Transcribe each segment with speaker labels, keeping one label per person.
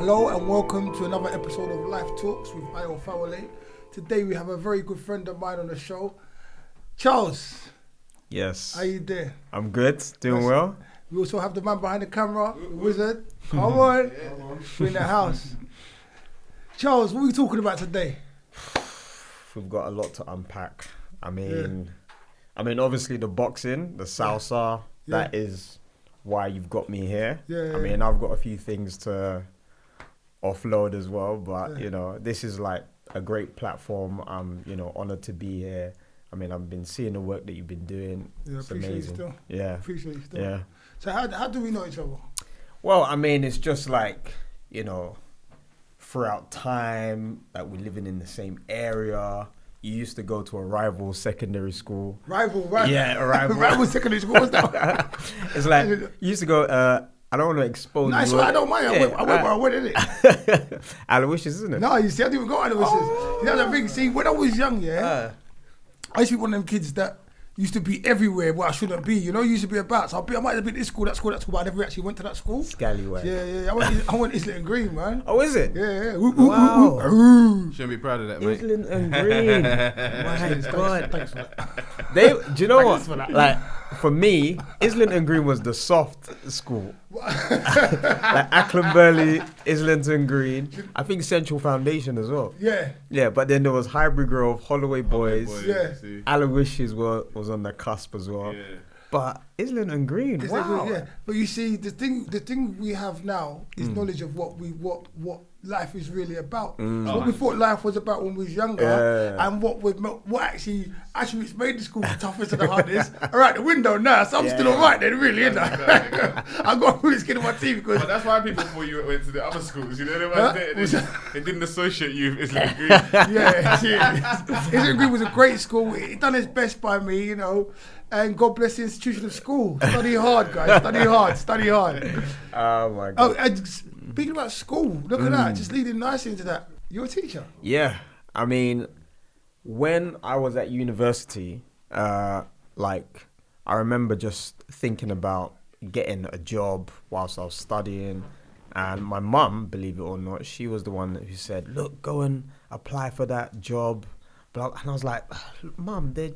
Speaker 1: Hello and welcome to another episode of Life Talks with Fawole. Today we have a very good friend of mine on the show, Charles.
Speaker 2: Yes.
Speaker 1: How you doing?
Speaker 2: I'm good, doing well.
Speaker 1: We also have the man behind the camera, the wizard. Come on, we're in the house. Charles, what are we talking about today?
Speaker 2: We've got a lot to unpack. I mean, obviously the boxing, the salsa, that is why you've got me here. I mean, I've got a few things to offload as well, but you know, this is like a great platform. I'm, honored to be here. I mean, I've been seeing the work that you've been doing.
Speaker 1: Yeah,
Speaker 2: it's
Speaker 1: appreciate
Speaker 2: amazing.
Speaker 1: You still.
Speaker 2: Yeah.
Speaker 1: Appreciate you still.
Speaker 2: Yeah.
Speaker 1: So how do we know each other?
Speaker 2: Well, I mean, it's just like, throughout time, like we're living in the same area. You used to go to a rival secondary school.
Speaker 1: Rival.
Speaker 2: Yeah, a rival.
Speaker 1: Rival secondary school. What's that?
Speaker 2: It's like, you used to go, I don't want to expose
Speaker 1: Nice
Speaker 2: you.
Speaker 1: one, I don't mind. I went where I went, innit?
Speaker 2: Aloysius, isn't it?
Speaker 1: No, you see, I didn't even go Aloysius. You know the thing, see, when I was young, I used to be one of them kids that used to be everywhere where I shouldn't be, used to be about. So I might have been at this school, that school, but I never actually went to that school.
Speaker 2: Scallywag.
Speaker 1: Yeah. I went Islington Green, man.
Speaker 2: Oh, is it?
Speaker 1: Yeah.
Speaker 2: Wow.
Speaker 3: Shouldn't be proud of that, mate.
Speaker 2: Islington Green. My God.
Speaker 1: Thanks for that.
Speaker 2: Do you know what?
Speaker 1: For that.
Speaker 2: Like, for me, Islington Green was the soft school. Like Ackland Burley, Islington Green. I think Central Foundation as well.
Speaker 1: Yeah.
Speaker 2: Yeah, but then there was Highbury Grove, Holloway Boys.
Speaker 1: Yeah.
Speaker 2: Aloysius was on the cusp as well.
Speaker 3: Yeah.
Speaker 2: But Islington Green, wow.
Speaker 1: Yeah. But you see, the thing we have now is knowledge of what life is really about. So what we thought life was about when we was younger, and what actually attributes made the school the toughest and the hardest are out the window now. So I'm still alright then, really, isn't I? I got really skin on my teeth because.
Speaker 3: But that's why people thought you went to the other schools. You know, they didn't associate you with Islington Green.
Speaker 1: Islington Green was a great school. It done its best by me, and God bless the institution of school. Study hard, guys. Study hard.
Speaker 2: Oh my God.
Speaker 1: Oh, and speaking about school, look at that. Just leading nicely into that. You're a teacher.
Speaker 2: Yeah. I mean, when I was at university, I remember just thinking about getting a job whilst I was studying. And my mum, believe it or not, she was the one who said, look, go and apply for that job. And I was like, Mum, they're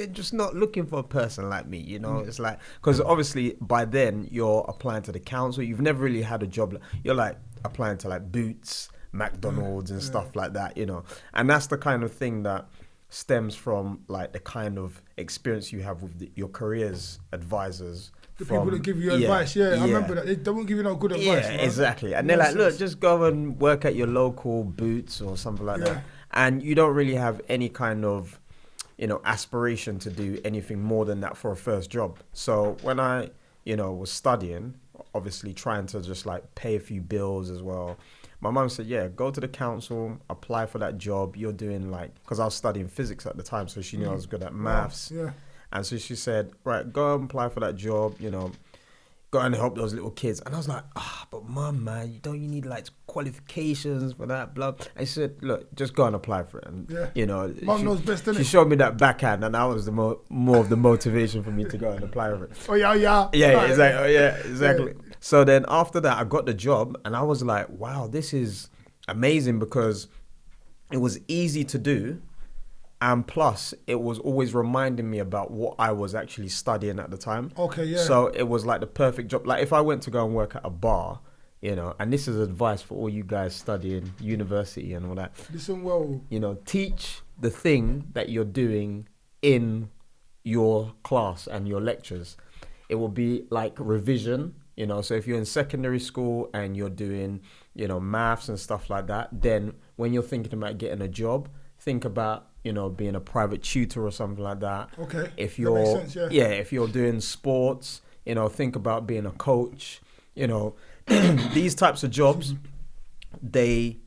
Speaker 2: just not looking for a person like me, It's like, because obviously by then you're applying to the council. You've never really had a job. You're like applying to like Boots, McDonald's and stuff like that, And that's the kind of thing that stems from like the kind of experience you have with your careers advisors.
Speaker 1: The people that give you advice, I remember that. They won't give you no good advice. Yeah,
Speaker 2: man. Exactly. And they're like, look, just go and work at your local Boots or something like that. And you don't really have any kind of aspiration to do anything more than that for a first job. So when I, was studying, obviously trying to just like pay a few bills as well, my mum said, go to the council, apply for that job. You're doing because I was studying physics at the time, so she knew I was good at maths.
Speaker 1: Yeah.
Speaker 2: And so she said, right, go and apply for that job, go and help those little kids. And I was like, but Mum, man, don't you need like qualifications for that, blah. I said, look, just go and apply for it. And
Speaker 1: Mum knows best, innit?
Speaker 2: She showed me that backhand, and that was the more of the motivation for me to go and apply for it.
Speaker 1: Yeah,
Speaker 2: exactly. So then after that, I got the job, and I was like, wow, this is amazing, because it was easy to do. And plus, it was always reminding me about what I was actually studying at the time.
Speaker 1: Okay, yeah.
Speaker 2: So it was like the perfect job. Like if I went to go and work at a bar, and this is advice for all you guys studying university and all that.
Speaker 1: Listen well.
Speaker 2: Teach the thing that you're doing in your class and your lectures. It will be like revision, So if you're in secondary school and you're doing, maths and stuff like that, then when you're thinking about getting a job, think about being a private tutor or something like that.
Speaker 1: Okay.
Speaker 2: If you're,
Speaker 1: that makes sense, yeah.
Speaker 2: If you're doing sports, think about being a coach. These types of jobs, they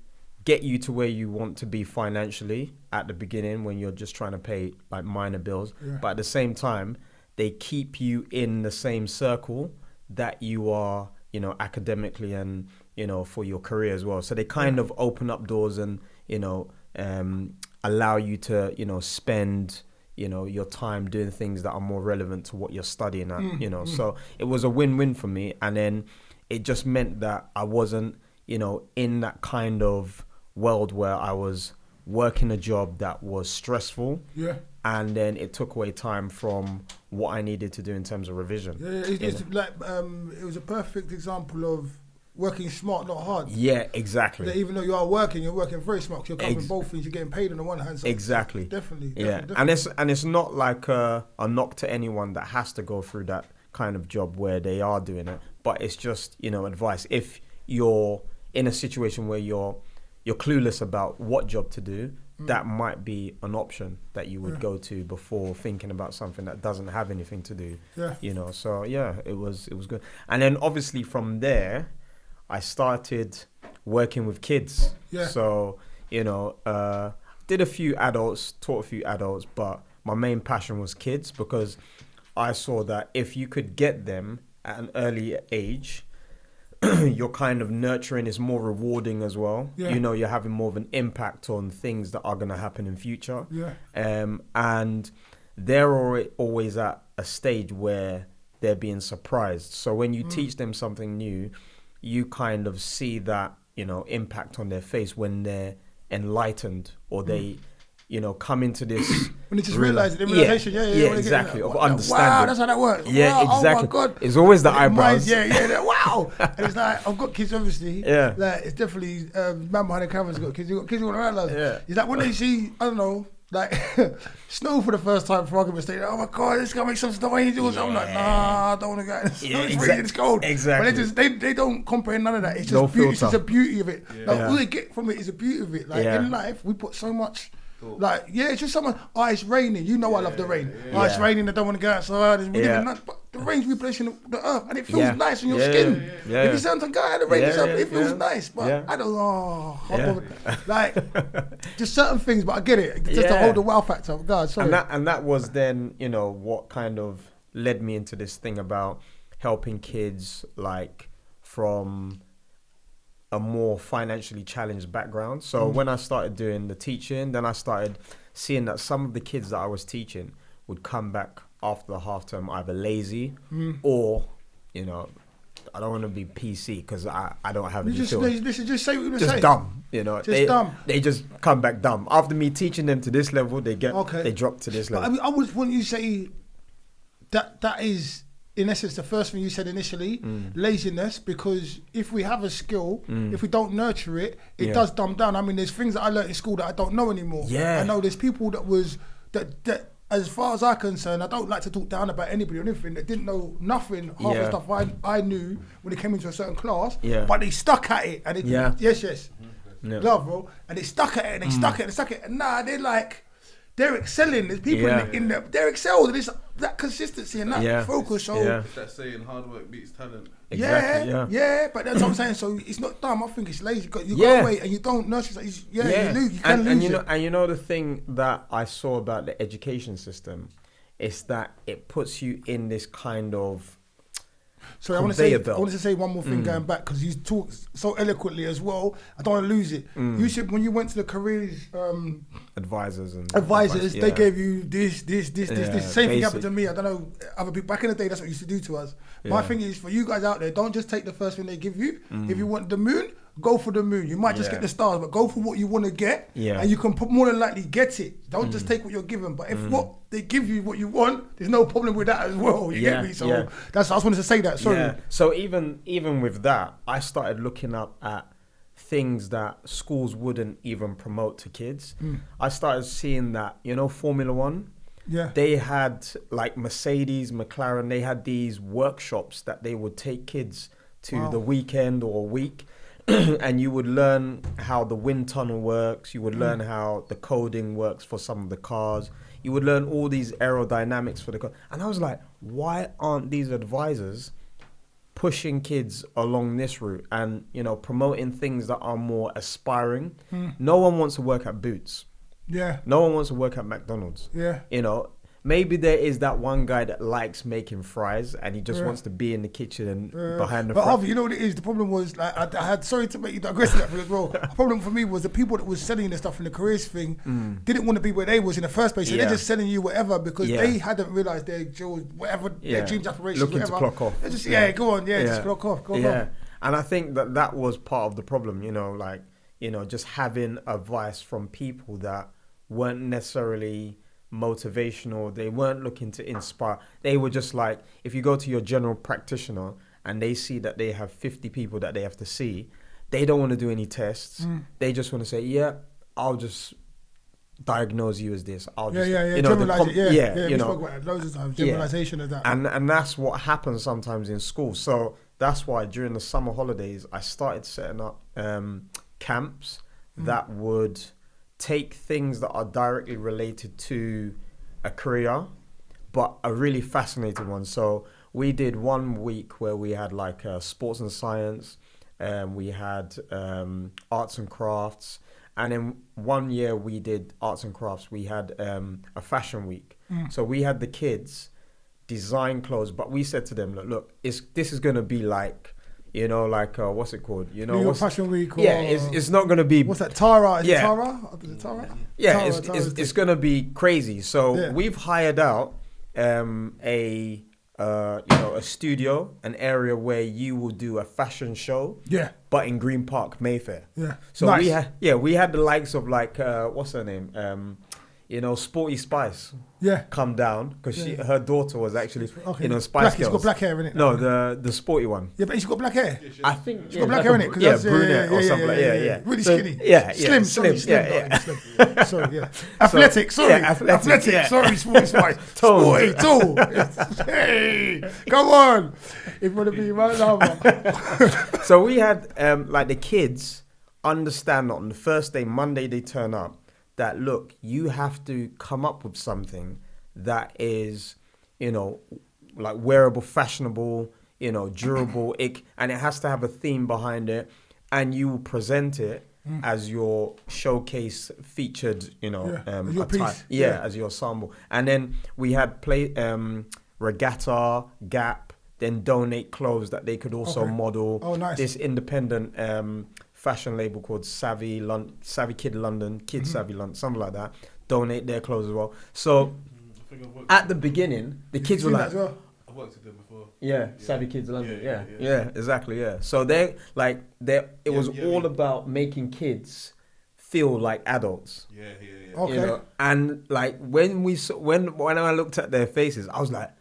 Speaker 2: get you to where you want to be financially at the beginning when you're just trying to pay like minor bills. Yeah. But at the same time, they keep you in the same circle that you are, academically and, for your career as well. So they kind of open up doors and, allow you to, spend, your time doing things that are more relevant to what you're studying at, So it was a win-win for me. And then it just meant that I wasn't, in that kind of world where I was working a job that was stressful.
Speaker 1: Yeah.
Speaker 2: And then it took away time from what I needed to do in terms of revision.
Speaker 1: It's like it was a perfect example of working smart, not hard.
Speaker 2: Yeah, exactly.
Speaker 1: That even though you are working, you're working very smart. 'Cause you're covering both things. You're getting paid on the one hand. So
Speaker 2: Exactly.
Speaker 1: Definitely.
Speaker 2: And it's not like a knock to anyone that has to go through that kind of job where they are doing it. But it's just advice. If you're in a situation where you're clueless about what job to do, that might be an option that you would go to before thinking about something that doesn't have anything to do.
Speaker 1: Yeah.
Speaker 2: So it was good. And then obviously from there, I started working with kids.
Speaker 1: Yeah.
Speaker 2: So did a few adults, taught a few adults, but my main passion was kids, because I saw that if you could get them at an early age, your kind of nurturing is more rewarding as well.
Speaker 1: Yeah.
Speaker 2: You're having more of an impact on things that are going to happen in future.
Speaker 1: Yeah.
Speaker 2: And they're always at a stage where they're being surprised. So when you teach them something new, you kind of see that, impact on their face when they're enlightened, or they, come into this.
Speaker 1: When they just realise the realization,
Speaker 2: yeah, exactly, of understanding.
Speaker 1: Wow, that's how that works.
Speaker 2: Yeah,
Speaker 1: wow,
Speaker 2: exactly.
Speaker 1: Oh my God.
Speaker 2: It's always the eyebrows.
Speaker 1: Wow. And it's like, I've got kids, obviously.
Speaker 2: Yeah.
Speaker 1: Like, it's definitely, man behind the camera's got kids. You've got kids who want to realise.
Speaker 2: Yeah.
Speaker 1: It's like when they see, I don't know, like snow for the first time, for argument's sake, oh my God, this gonna make some snow angels. I'm like, nah, I don't want to go out in the snow. It's freezing, it's cold.
Speaker 2: Exactly.
Speaker 1: But they don't comprehend none of that. It's just
Speaker 2: No
Speaker 1: beauty. It's
Speaker 2: filter.
Speaker 1: just the beauty of it.
Speaker 3: Yeah.
Speaker 1: Like, all they get from it is the beauty of it. Like in life, we put so much. Like, it's just someone, it's raining. I love the rain. It's raining, I don't want to go outside. But the rain's replenishing the earth, and it feels nice on your skin. If you sound some guy, the rain is up, it feels nice. But I don't like, just certain things, but I get it. Just to hold the wow factor. God, sorry.
Speaker 2: And that was then, what kind of led me into this thing about helping kids, like, from a more financially challenged background. So when I started doing the teaching, then I started seeing that some of the kids that I was teaching would come back after the half term either lazy or, I don't want to be PC because I don't have any
Speaker 1: just say what you want to say.
Speaker 2: Just dumb, Just
Speaker 1: dumb.
Speaker 2: They just come back dumb. After me teaching them to this level, they drop to this level.
Speaker 1: But I was when you say that is, in essence, the first thing you said initially, laziness, because if we have a skill, if we don't nurture it, it does dumb down. I mean, there's things that I learned in school that I don't know anymore.
Speaker 2: Yeah.
Speaker 1: I know there's people that as far as I'm concerned, I don't like to talk down about anybody or anything that didn't know nothing, half the stuff I knew when they came into a certain class, but they stuck at it. And yes. Love, bro. And they stuck at it, and they stuck at it, and stuck at it. And now they're excelling. There's people in there, they're excelled. And it's that consistency and that focus. So
Speaker 3: it's that saying, hard work beats talent.
Speaker 2: Exactly,
Speaker 1: but that's what I'm saying. So it's not dumb. I think it's lazy. You go away and you don't nurture. You lose. You can lose it.
Speaker 2: And the thing that I saw about the education system is that it puts you in this kind of
Speaker 1: Sorry, I wanted to say one more thing going back, because you talk so eloquently as well. I don't want to lose it. You said when you went to the careers
Speaker 2: advisors,
Speaker 1: they gave you this. Same thing happened to me. I don't know, other people back in the day. That's what used to do to us. My thing is, for you guys out there, don't just take the first thing they give you. If you want the moon, go for the moon. You might just get the stars, but go for what you want to get, and you can more than likely get it. Don't just take what you're given. But if what they give you what you want, there's no problem with that as well. You get me? So I just wanted to say that. Sorry.
Speaker 2: Yeah. So even with that, I started looking up at things that schools wouldn't even promote to kids. I started seeing that, Formula One.
Speaker 1: Yeah.
Speaker 2: They had, like, Mercedes, McLaren, they had these workshops that they would take kids to the weekend or a week. And you would learn how the wind tunnel works. You would learn how the coding works for some of the cars. You would learn all these aerodynamics for the car. And I was like, why aren't these advisors pushing kids along this route and, promoting things that are more aspiring? No one wants to work at Boots.
Speaker 1: Yeah.
Speaker 2: No one wants to work at McDonald's.
Speaker 1: Yeah.
Speaker 2: Maybe there is that one guy that likes making fries and he just wants to be in the kitchen and behind the
Speaker 1: But Harvey, you know what it is? The problem was, like, I had, sorry to make you digress that as well. The problem for me was the people that was selling the stuff in the careers thing didn't want to be where they was in the first place. So they're just selling you whatever because they hadn't realised their dreams, whatever, their dreams, aspirations,
Speaker 2: looking
Speaker 1: whatever.
Speaker 2: to clock off.
Speaker 1: They're just, go on, just clock off, go on.
Speaker 2: And I think that was part of the problem, like, just having advice from people that weren't necessarily motivational. They weren't looking to inspire. They were just like, if you go to your general practitioner and they see that they have 50 people that they have to see, they don't want to do any tests. They just want to say, yeah, I'll just diagnose you as this. I'll just,
Speaker 1: we spoke about it loads of times. Generalization of that.
Speaker 2: And that's what happens sometimes in school. So that's why during the summer holidays, I started setting up camps that would take things that are directly related to a career, but a really fascinating one. So we did 1 week where we had like sports and science, we had arts and crafts, and then 1 year we did arts and crafts. We had a fashion week. So we had the kids design clothes, but we said to them, look, this is going to be like, what's it called?
Speaker 1: New York Fashion Week. Or,
Speaker 2: it's not going to be...
Speaker 1: What's that, Tara? Is it Tara? Is it Tara?
Speaker 2: Yeah,
Speaker 1: Tara,
Speaker 2: it's going to be crazy. So we've hired out a studio, an area where you will do a fashion show. Yeah. But in Green Park, Mayfair. Yeah. So nice. we had the likes of like, what's her name? Sporty Spice. Yeah. Come down because her daughter was actually Spice Girls.
Speaker 1: She's got black hair in it.
Speaker 2: No, the sporty one.
Speaker 1: Yeah, but she's got black hair.
Speaker 2: I think
Speaker 1: she's got black hair in it.
Speaker 2: Yeah, brunette or something like yeah.
Speaker 1: Really skinny.
Speaker 2: Yeah,
Speaker 1: slim. Slim. Sorry, yeah. Athletic. Sorry, athletic. Yeah. Sorry, Sporty Spice. Sporty, tall. Hey, come on. If you want to be right now.
Speaker 2: So we had like the kids understand that on the first day, Monday, they turn up. That look, you have to come up with something that is, like wearable, fashionable, durable, and it has to have a theme behind it, and you present it as your showcase featured,
Speaker 1: your piece.
Speaker 2: As your ensemble. And then we had regatta, Gap, then donate clothes that they could also model.
Speaker 1: Oh, nice.
Speaker 2: This independent fashion label called Savvy Kid London, Savvy London, something like that. Donate their clothes as well. So at the beginning, the kids were like,
Speaker 3: I've worked with them before.
Speaker 2: Yeah, Savvy Kids London. Yeah, exactly. Yeah. So it was all about making kids feel like adults.
Speaker 3: Yeah.
Speaker 1: Okay.
Speaker 2: And like when I looked at their faces, I was like,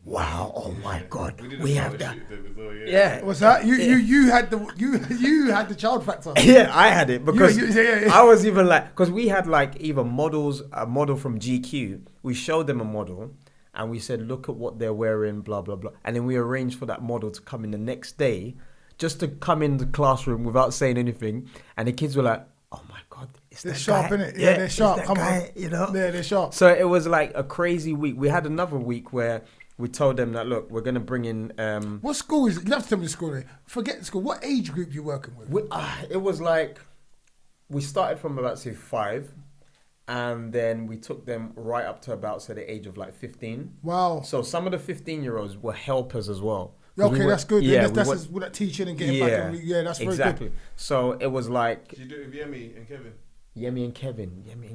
Speaker 2: wow! Oh my God, we have that. Yeah.
Speaker 1: What's that? You had the child factor.
Speaker 2: Yeah, I had it because I was even like, because we had like either a model from GQ. We showed them a model, and we said, look at what they're wearing, blah blah blah, and then we arranged for that model to come in the next day, just to come in the classroom without saying anything, and the kids were like, oh my God,
Speaker 1: they're sharp, innit? Yeah, they're sharp. Come on,
Speaker 2: Yeah,
Speaker 1: they're sharp.
Speaker 2: So it was like a crazy week. We had another week where we told them that, look, we're going to bring in...
Speaker 1: what school is it? You have to tell me the school name. Forget the school. What age group you working with?
Speaker 2: It was like... We started from about, say, 5. And then we took them right up to about, say, the age of like 15.
Speaker 1: Wow.
Speaker 2: So some of the 15-year-olds were helpers as well.
Speaker 1: Okay, that's good. Yeah, that's with that teaching and getting back. That's very good.
Speaker 2: Exactly. So it was like...
Speaker 3: Did you do it with Yemi and Kevin?
Speaker 2: Yemi and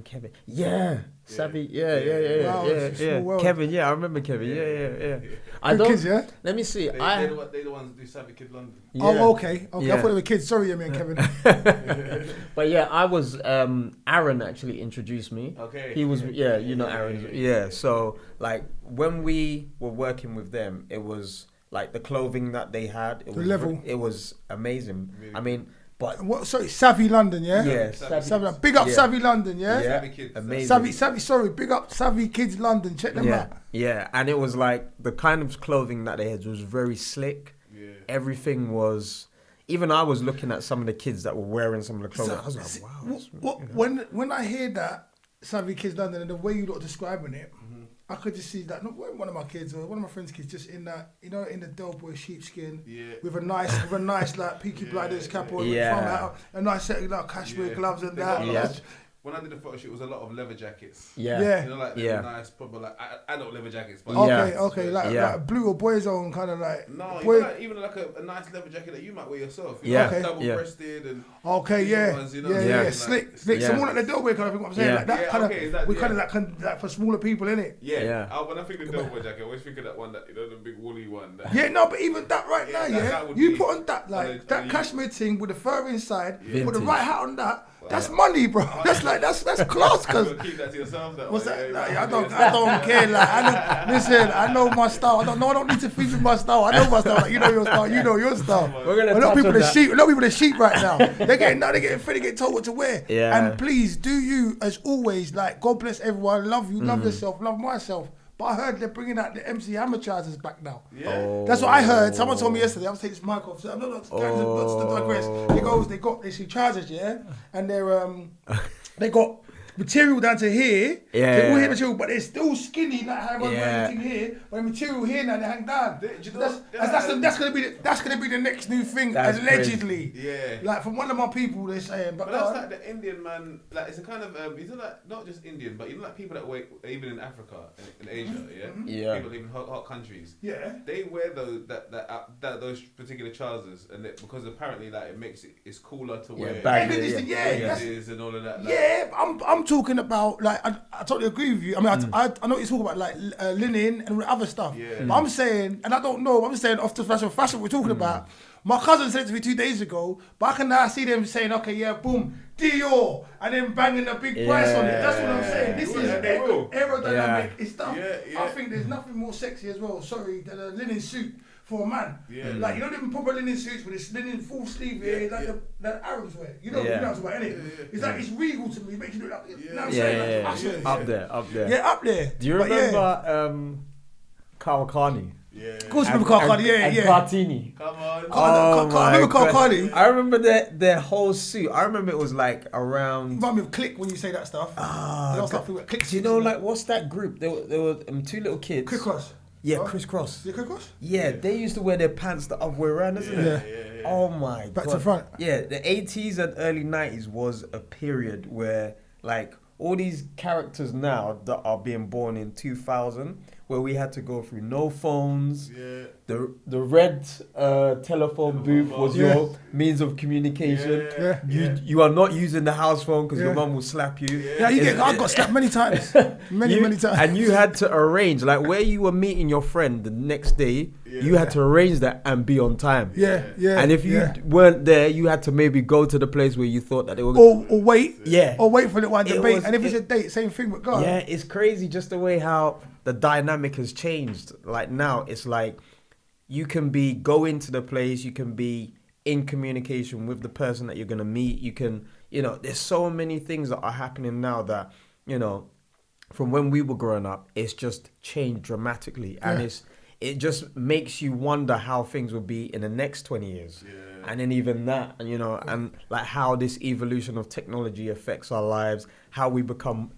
Speaker 2: Kevin. Yeah. Savvy. Yeah.
Speaker 1: Wow,
Speaker 2: Yeah. Kevin. Yeah, I remember Kevin. Yeah.
Speaker 1: I don't. Kids, yeah.
Speaker 2: Let me see.
Speaker 3: They're the ones who do Savvy Kid London.
Speaker 1: Yeah. Oh, okay. Yeah. I thought they were kids. Sorry, Yemi and Kevin.
Speaker 2: But yeah, I was. Aaron actually introduced me.
Speaker 3: Okay.
Speaker 2: He was. Yeah, Aaron. Yeah. So like when we were working with them, it was like the clothing that they had. It was amazing. Really? I mean.
Speaker 1: But sorry, Savvy London, yeah?
Speaker 2: Yeah,
Speaker 1: Savvy. Big up Savvy London, yeah?
Speaker 3: Savvy Kids.
Speaker 2: Amazing.
Speaker 1: Savvy, big up Savvy Kids London. Check them out.
Speaker 2: Yeah, and it was like the kind of clothing that they had was very slick. Yeah. Everything was... Even I was looking at some of the kids that were wearing some of the clothing. I was like, wow.
Speaker 1: When I hear that, Savvy Kids London, and the way you lot describing it, I could just see that. Not one of my kids or one of my friends' kids, just in that, in the Del Boy sheepskin, with a nice like Peaky Blinders cap on, a nice set of like cashmere gloves and that.
Speaker 3: when I did the photo shoot, it was a lot of leather jackets.
Speaker 1: Yeah.
Speaker 3: You know, like nice, proper like adult leather jackets. But
Speaker 1: Okay, like blue or boyzone kind of like.
Speaker 3: No, even like a nice leather jacket that you might wear yourself. You know, like double-breasted and.
Speaker 1: Okay,
Speaker 3: ones, you know?
Speaker 1: slick. So more like the Delaware kind of thing. What I'm saying, like that kind of. We kind of like for smaller people, innit?
Speaker 3: Yeah. When I think of Delaware jacket, I always think of that one, that the big woolly one.
Speaker 1: But even that right now, you put on that like that cashmere thing with the fur inside, put the right hat on that. That's money, bro. That's class. Cause
Speaker 3: keep that to yourself.
Speaker 1: What's that? Like, I don't care. Like, I know my style. I don't need to feature my style. I know my style. Like, you know your style.
Speaker 2: We're gonna
Speaker 1: a lot of people
Speaker 2: are
Speaker 1: sheep. A lot of people are sheep right now. They're getting fed. They get told what to wear.
Speaker 2: Yeah.
Speaker 1: And please do you as always. Like, God bless everyone. Love you. Love yourself. Love myself. But I heard they're bringing out the MC Hammer trousers back now.
Speaker 3: Yeah.
Speaker 1: That's what I heard. Someone told me yesterday. I'm taking this mic off. So I'm not to digress. They see trousers, and they got material down to here. They all here material, but they're still skinny, like how everyone's wearing anything here. But the material here now they hang down. That's gonna be the next new thing,
Speaker 2: that's
Speaker 1: allegedly.
Speaker 3: Crazy. Yeah.
Speaker 1: Like from one of my people, they're saying. But
Speaker 3: that's like the Indian man. Like it's a kind of you know, like not just Indian, but you know, like people that work even in Africa, in Asia, people live in hot countries.
Speaker 1: Yeah.
Speaker 3: They wear those particular trousers, and because apparently like it's cooler to wear. And all of that. Like,
Speaker 1: I'm talking about like I totally agree with you. I mean, I know what you're talking about, like linen and other stuff.
Speaker 3: Yeah.
Speaker 1: But I'm saying, and I don't know. I'm saying off the fashion we're talking about. My cousin said it to me 2 days ago, but I can now see them saying, okay, boom, Dior, and then banging a big price on it. That's what I'm saying. This is aerodynamic stuff. I think there's nothing more sexy as well. Sorry, than a linen suit for a man. Like, you know them proper linen suits with this linen full sleeve here, like the Arabs wear. You know what I'm talking about, innit? It's like, it's regal to me. It makes you look like, you know what I'm saying?
Speaker 2: Up there.
Speaker 1: Yeah, up there.
Speaker 2: Do you remember Kawakani?
Speaker 1: Yeah. Of course, remember Kawakani,
Speaker 2: and Cartini.
Speaker 3: Come on.
Speaker 1: I remember Kawakani.
Speaker 2: I remember their whole suit. I remember it was like around.
Speaker 1: You remind me of Click when you say that stuff.
Speaker 2: Do you know like what's that group? There were two little kids.
Speaker 1: Crisscross.
Speaker 2: Yeah, crisscross.
Speaker 1: Yeah, crisscross.
Speaker 2: Yeah, they used to wear their pants the other way around, isn't it?
Speaker 1: Yeah.
Speaker 2: Oh my god.
Speaker 1: Back to front.
Speaker 2: Yeah, the 80s and early 90s was a period where like all these characters now that are being born in 2000, where we had to go through no phones. Yeah. The red telephone booth was your means of communication. You are not using the house phone because your mum will slap you.
Speaker 1: I got slapped many times. Many times.
Speaker 2: And you had to arrange, like where you were meeting your friend the next day, you had to arrange that and be on time. And if you weren't there, you had to maybe go to the place where you thought that they were
Speaker 1: or wait. Or wait for the one debate. And if it's a date, same thing with God.
Speaker 2: Yeah, it's crazy just the way how the dynamic has changed. Like now, it's like you can go into the place, you can be in communication with the person that you're going to meet. You can, there's so many things that are happening now that, from when we were growing up, it's just changed dramatically. And it just makes you wonder how things will be in the next 20 years. And then even that, and like how this evolution of technology affects our lives, how we become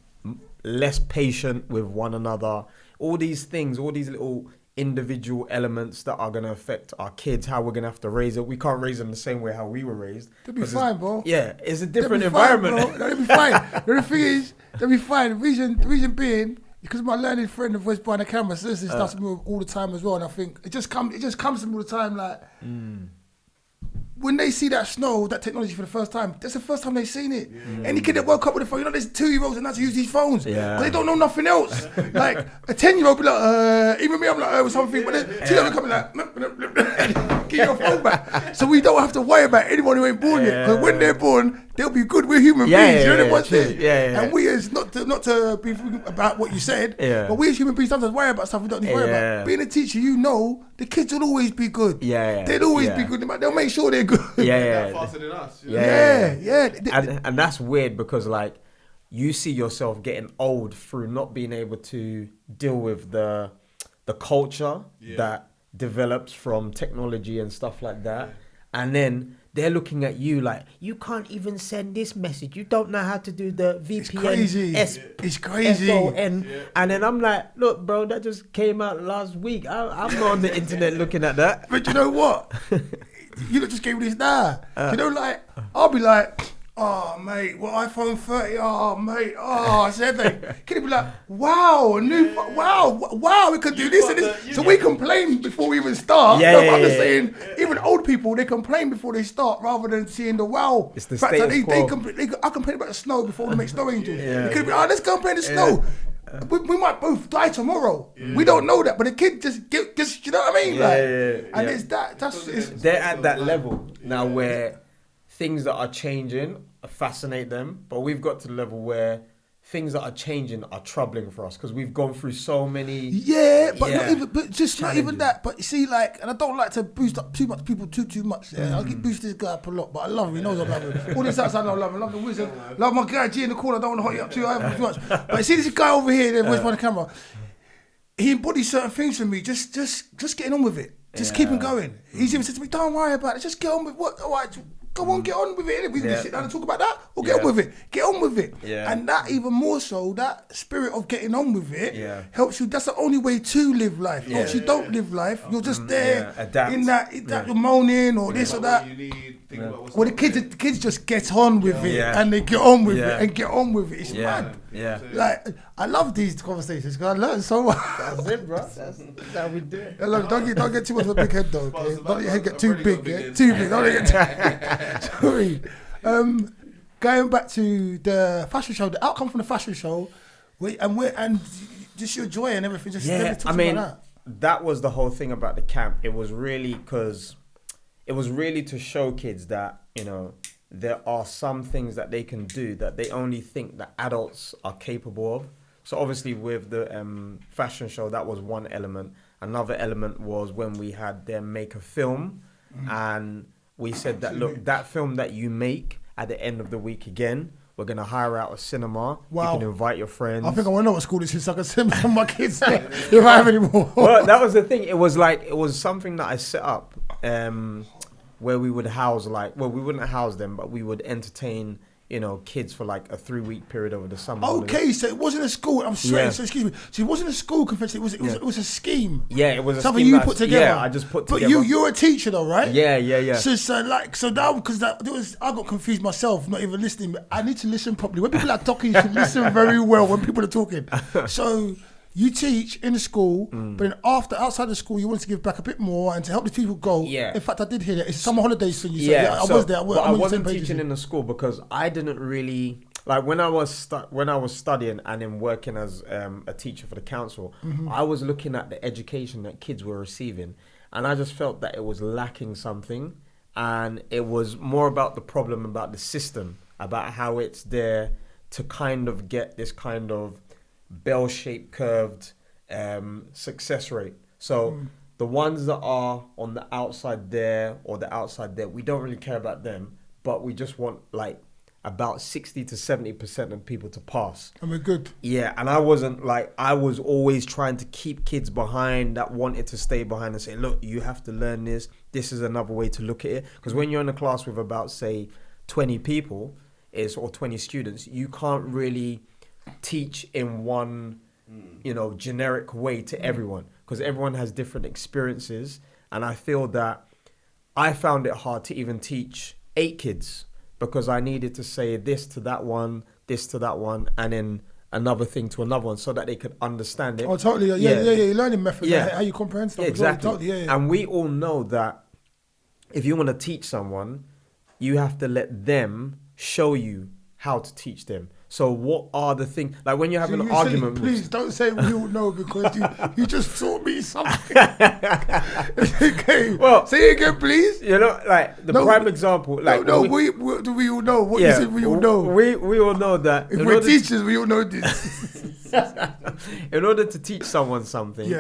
Speaker 2: less patient with one another, all these things, all these little individual elements that are going to affect our kids, how we're going to have to raise it. We can't raise them the same way how we were raised.
Speaker 1: They'll be fine, bro.
Speaker 2: Yeah, it's a different environment.
Speaker 1: Fine, they'll be fine. The thing is, they'll be fine. The reason being, because my learning friend of voice behind the camera says this stuff to me all the time as well, and I think it just comes to me all the time, like when they see that snow, that technology for the first time, that's the first time they've seen it. Any kid that woke up with a phone, there's 2-year-olds that know how to use these phones. Because they don't know nothing else. Like, a 10-year-old be like, even me, I'm like, something. But then 2-year-olds come like, get your phone back. So we don't have to worry about anyone who ain't born yet. Because when they're born, they'll be good. We're human beings. You know what I'm saying? And we as, not to be about what you said, but we as human beings sometimes worry about stuff we don't need to worry about. Being a teacher, the kids will always be good. They'll always be good. They'll make sure they're good.
Speaker 3: Faster than us.
Speaker 2: And that's weird because like you see yourself getting old through not being able to deal with the culture that develops from technology and stuff like that, and then they're looking at you like, you can't even send this message. You don't know how to do the VPN.
Speaker 1: It's crazy. It's crazy.
Speaker 2: SON. And then I'm like, look, bro, that just came out last week. I'm not on the internet looking at that.
Speaker 1: But you know what? You just gave me this now. Like, I'll be like, oh mate, what iPhone 30? Oh mate, I said that. Kid be like, wow, wow, we could do this and this. So we complain before we even start. I'm just saying, even old people, they complain before they start rather than seeing the wow.
Speaker 2: It's the status quo.
Speaker 1: I complain about the snow before we make snow angels. It could be, let's go and play in the snow. We might both die tomorrow. We don't know that, but the kid just you know what I mean? And it's that.
Speaker 2: They're at that level now where things that are changing fascinate them, but we've got to the level where things that are changing are troubling for us because we've gone through so many.
Speaker 1: Not even that. But you see, like, and I don't like to boost up too much people too much. Yeah? I'll boost this guy up a lot, but I love him. He knows I love him. All this outside, I love him. I love the wizard. Love my guy G in the corner. I don't want to hot you up too much. But you see this guy over here, there, by the camera. He embodies certain things for me. Just getting on with it. Just keeping going. He's even said to me, "Don't worry about it. Just get on with what. All right, go on, get on with it. We can sit down and talk about that, or get on with it. Get on with it." And that even more so, that spirit of getting on with it helps you. That's the only way to live life. Once you don't live life, you're just there in that you're moaning or this or that. Well, the kids just get on with it and they get on with it and get on with it. It's mad. Like, I love these conversations because I learn so much.
Speaker 2: That's it, bro. That's how we do it.
Speaker 1: Don't get too much of a big head though. Okay? Don't let your head get too big. Too big. Don't let it get sorry. Going back to the fashion show, the outcome from the fashion show, and just your joy and everything. Just
Speaker 2: I mean, that was the whole thing about the camp. It was really to show kids that, you know, there are some things that they can do that they only think that adults are capable of. So obviously with the fashion show, that was one element. Another element was when we had them make a film and we said that, look, that film that you make at the end of the week again, we're going to hire out a cinema. Wow. You can invite your friends.
Speaker 1: I think I want to know what school this is so I can send some of my kids if I have any more.
Speaker 2: Well, that was the thing. It was something that I set up where we would house we wouldn't house them, but we would entertain, you know, kids for like a 3-week period over the summer.
Speaker 1: Okay, so it wasn't a school. I'm sorry, so excuse me. So it wasn't a school convention. It was a scheme.
Speaker 2: Yeah, it was
Speaker 1: something you put together.
Speaker 2: Yeah, I just put together.
Speaker 1: But you're a teacher though, right?
Speaker 2: Yeah.
Speaker 1: So now because I got confused myself, not even listening. But I need to listen properly. When people are talking, you should listen very well when people are talking. So you teach in the school, but then outside the school, you want to give back a bit more and to help the people go. Yeah. In fact, I did hear that. It's summer holidays thing. You said. I was there. I
Speaker 2: wasn't teaching in the school because I didn't really like when I was studying and then working as a teacher for the council. I was looking at the education that kids were receiving, and I just felt that it was lacking something, and it was more about the problem about the system, about how it's there to kind of get this kind of bell-shaped curved success rate. So the ones that are on the outside there or the outside there, we don't really care about them, but we just want like about 60 to 70% of people to pass.
Speaker 1: And we're good.
Speaker 2: Yeah, and I was always trying to keep kids behind that wanted to stay behind and say, look, you have to learn this. This is another way to look at it. Because when you're in a class with about, say, 20 people or 20 students, you can't really teach in one, you know, generic way to everyone because everyone has different experiences. And I feel that I found it hard to even teach 8 kids because I needed to say this to that one, and then another thing to another one so that they could understand it.
Speaker 1: Oh, totally. Yeah. Your learning method, how you comprehend stuff.
Speaker 2: Exactly.
Speaker 1: Well. Totally. Yeah.
Speaker 2: And we all know that if you want to teach someone, you have to let them show you how to teach them. So what are the things, like when you're having an argument...
Speaker 1: Please don't say we all know because you just taught me something. Okay, well, say it again, please.
Speaker 2: You know, like the prime example... like
Speaker 1: we all know. What you said we all know.
Speaker 2: We all know that...
Speaker 1: If we're teachers, we all know this.
Speaker 2: In order to teach someone something,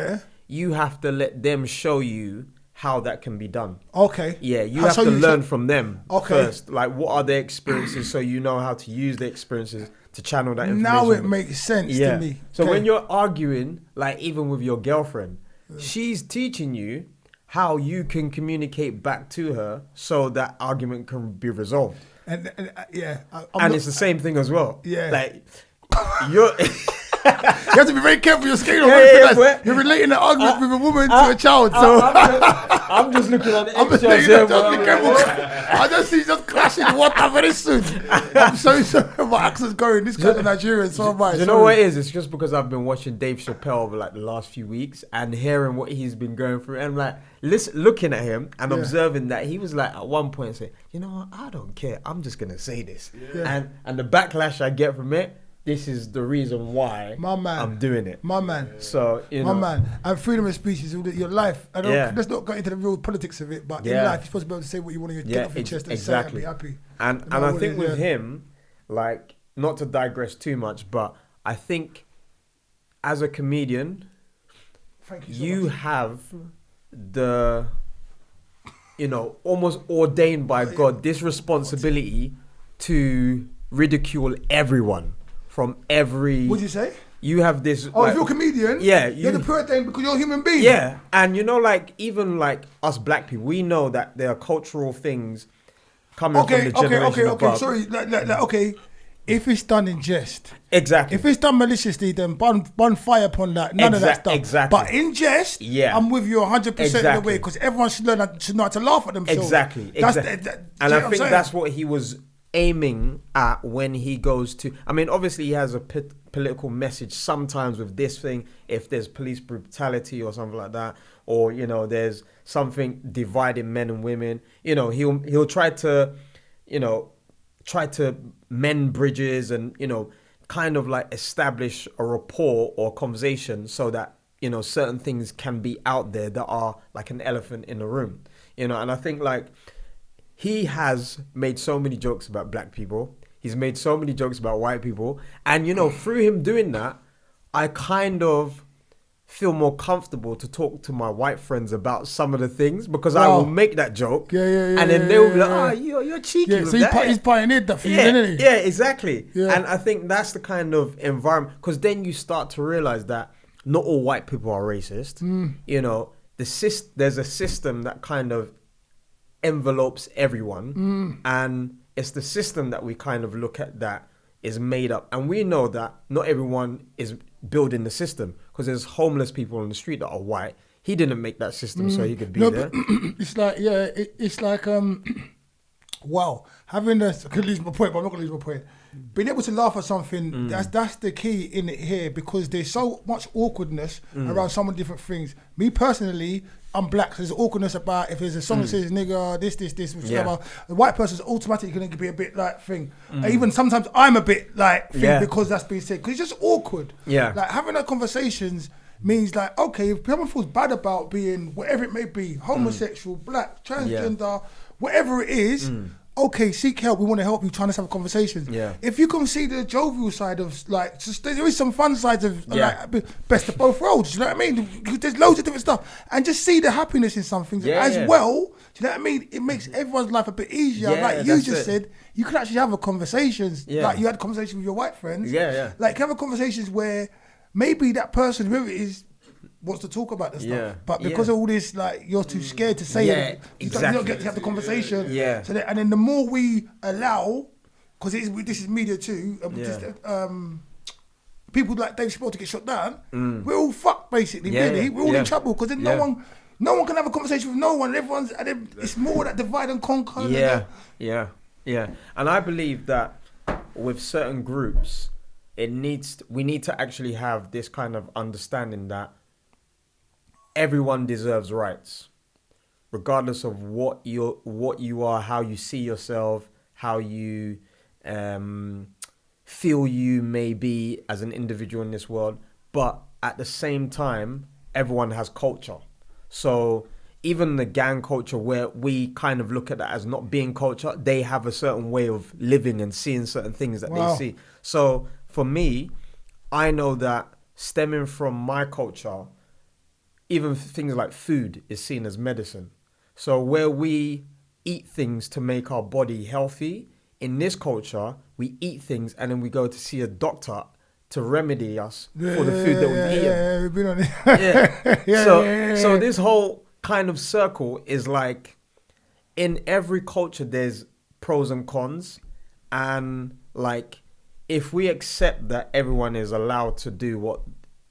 Speaker 2: you have to let them show you how that can be done. Okay. Yeah, you have to learn from them first. Like, what are their experiences so you know how to use their experiences to channel that information.
Speaker 1: Now it makes sense to me.
Speaker 2: So when you're arguing, like even with your girlfriend, she's teaching you how you can communicate back to her so that argument can be resolved.
Speaker 1: And
Speaker 2: it's the same thing as well.
Speaker 1: Yeah.
Speaker 2: Like, you're...
Speaker 1: have to be very careful. You're scared of You're relating an argument with a woman to a child. So
Speaker 2: I'm just looking at the eggshells here.
Speaker 1: I just see just clashing water very soon. I'm so sorry. My accent's going. This guy's Nigerian, so am I.
Speaker 2: Do you know what it is? It's just because I've been watching Dave Chappelle over like the last few weeks and hearing what he's been going through, and like looking at him and observing that he was like at one point saying, you know what, I don't care. I'm just gonna say this, and the backlash I get from it. This is the reason why I'm doing it.
Speaker 1: My man.
Speaker 2: So, you know.
Speaker 1: My man. And freedom of speech is your life. Let's not go into the real politics of it, but in life, you're supposed to be able to say what you want to get off your chest and say and be happy.
Speaker 2: And I think with him, like, not to digress too much, but I think as a comedian, you have the, you know, almost ordained by God, this responsibility to ridicule everyone. From every...
Speaker 1: What'd you say?
Speaker 2: You have this...
Speaker 1: Oh, if you're a comedian, you're the poor thing because you're a human being.
Speaker 2: Yeah, and you know, like, even like us black people, we know that there are cultural things coming from the generation above.
Speaker 1: Sorry, okay. If it's done in jest.
Speaker 2: Exactly.
Speaker 1: If it's done maliciously, then bun fire upon that. None of that stuff.
Speaker 2: Exactly.
Speaker 1: But in jest, I'm with you 100% of the way because everyone should know how to laugh at themselves.
Speaker 2: Exactly. And I think that's what he was aiming at when he goes to, I mean, obviously he has a political message sometimes with this thing, if there's police brutality or something like that, or, you know, there's something dividing men and women, you know, he'll try to mend bridges and, you know, kind of like establish a rapport or conversation so that, you know, certain things can be out there that are like an elephant in the room, you know. And I think like he has made so many jokes about black people. He's made so many jokes about white people. And, you know, through him doing that, I kind of feel more comfortable to talk to my white friends about some of the things because I will make that joke. And then they will be like, you're cheeky with that.
Speaker 1: So he's pioneered that for you, isn't he?
Speaker 2: Yeah, exactly. Yeah. And I think that's the kind of environment, because then you start to realize that not all white people are racist. You know, there's a system that kind of envelopes everyone, and it's the system that we kind of look at that is made up, and we know that not everyone is building the system because there's homeless people on the street that are white. He didn't make that system so he could be there.
Speaker 1: It's like it's like wow, having this, I could lose my point, but I'm not gonna lose my point. Being able to laugh at something, that's the key in it here, because there's so much awkwardness around so many different things. Me personally, I'm black, so there's awkwardness about if there's a song that says nigger, this, whatever. The white person's automatically going to be a bit like thing. Even sometimes I'm a bit like thing because that's being said, because it's just awkward. Like having that conversations means like, okay, if someone feels bad about being whatever it may be, homosexual, black, transgender, whatever it is, okay, seek help. We want to help you. Trying to have conversations. If you can see the jovial side of like, just, there is some fun sides of like best of both worlds. You know what I mean? There's loads of different stuff, and just see the happiness in some things as well. Do you know what I mean? It makes everyone's life a bit easier. Like you just said, you can actually have a conversations. Like you had a conversation with your white friends. Like have a conversations where maybe that person, whoever it is, wants to talk about this stuff, but because of all this, like you're too scared to say it. You don't get to have the conversation. So and then the more we allow, because this is media too, people like Dave Chappelle to get shot down, we're all fucked basically. Really, we're all in trouble because then no one can have a conversation with no one. And then it's more that divide and conquer.
Speaker 2: And I believe that with certain groups, we need to actually have this kind of understanding that everyone deserves rights, regardless of what you are, how you see yourself, how you feel you may be as an individual in this world. But at the same time, everyone has culture. So even the gang culture, where we kind of look at that as not being culture, they have a certain way of living and seeing certain things that they see. So for me, I know that stemming from my culture, even things like food is seen as medicine. So where we eat things to make our body healthy, in this culture, we eat things and then we go to see a doctor to remedy us for the food that we've eaten.
Speaker 1: We've been on it.
Speaker 2: So this whole kind of circle is like, in every culture, there's pros and cons. And like, if we accept that everyone is allowed to do what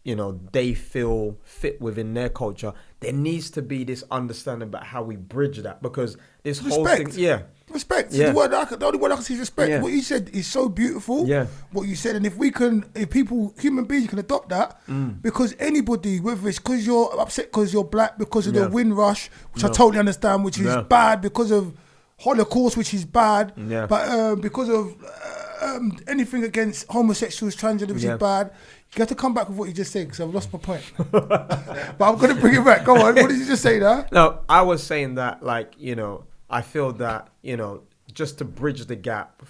Speaker 2: they feel fit within their culture, there needs to be this understanding about how we bridge that, because this whole thing,
Speaker 1: respect. The only word I can see is respect.
Speaker 2: Yeah.
Speaker 1: What you said is so beautiful.
Speaker 2: Yeah.
Speaker 1: What you said, and if human beings can adopt that, because anybody, whether it's because you're upset because you're black, because of the Windrush, which I totally understand, which is bad, because of Holocaust, which is bad, but because of anything against homosexuals, transgender, which is bad. You have to come back with what you just said, because I've lost my point. But I'm going to bring it back. Go on. What did you just say there?
Speaker 2: No, I was saying that, I feel that, just to bridge the gap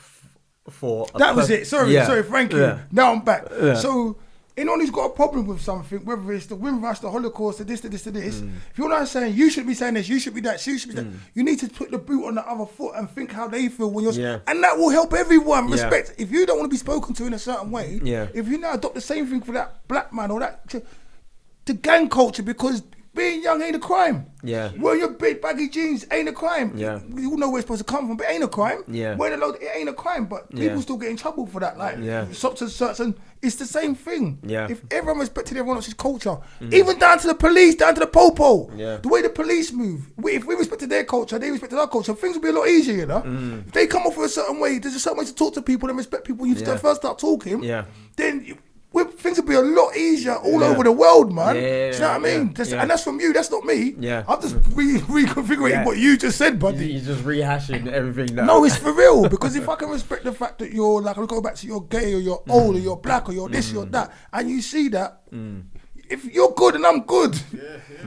Speaker 2: for...
Speaker 1: That was it. Sorry, thank you.
Speaker 2: Yeah.
Speaker 1: Now I'm back. Yeah. So, anyone who's got a problem with something, whether it's the Windrush, the Holocaust, the this, if you're not saying, you should be saying this, you should be that, you should be that, you need to put the boot on the other foot and think how they feel when you're... And that will help everyone. Respect. If you don't want to be spoken to in a certain way, if you now adopt the same thing for that black man or that... The gang culture, because being young ain't a crime.
Speaker 2: Yeah.
Speaker 1: Wearing your big baggy jeans ain't a crime.
Speaker 2: Yeah.
Speaker 1: You all know where it's supposed to come from, but it ain't a crime.
Speaker 2: Yeah.
Speaker 1: Wearing a load, it ain't a crime, but people still get in trouble for that. Socks and shirts, and it's the same thing.
Speaker 2: Yeah.
Speaker 1: If everyone respected everyone else's culture, even down to the police, down to the popo, the way the police move, if we respected their culture, they respected our culture, things would be a lot easier, If they come off with a certain way, there's a certain way to talk to people and respect people. You first start talking, then... things would be a lot easier all over the world, man. Do you know what I mean? And that's from you, that's not me.
Speaker 2: Yeah.
Speaker 1: I'm just reconfiguring what you just said, buddy.
Speaker 2: You're just rehashing everything now.
Speaker 1: No, it's for real. Because if I can respect the fact that you're, like, I'll go back to you're gay or you're old or you're black or you're this, you're that, and you see that, if you're good and I'm good,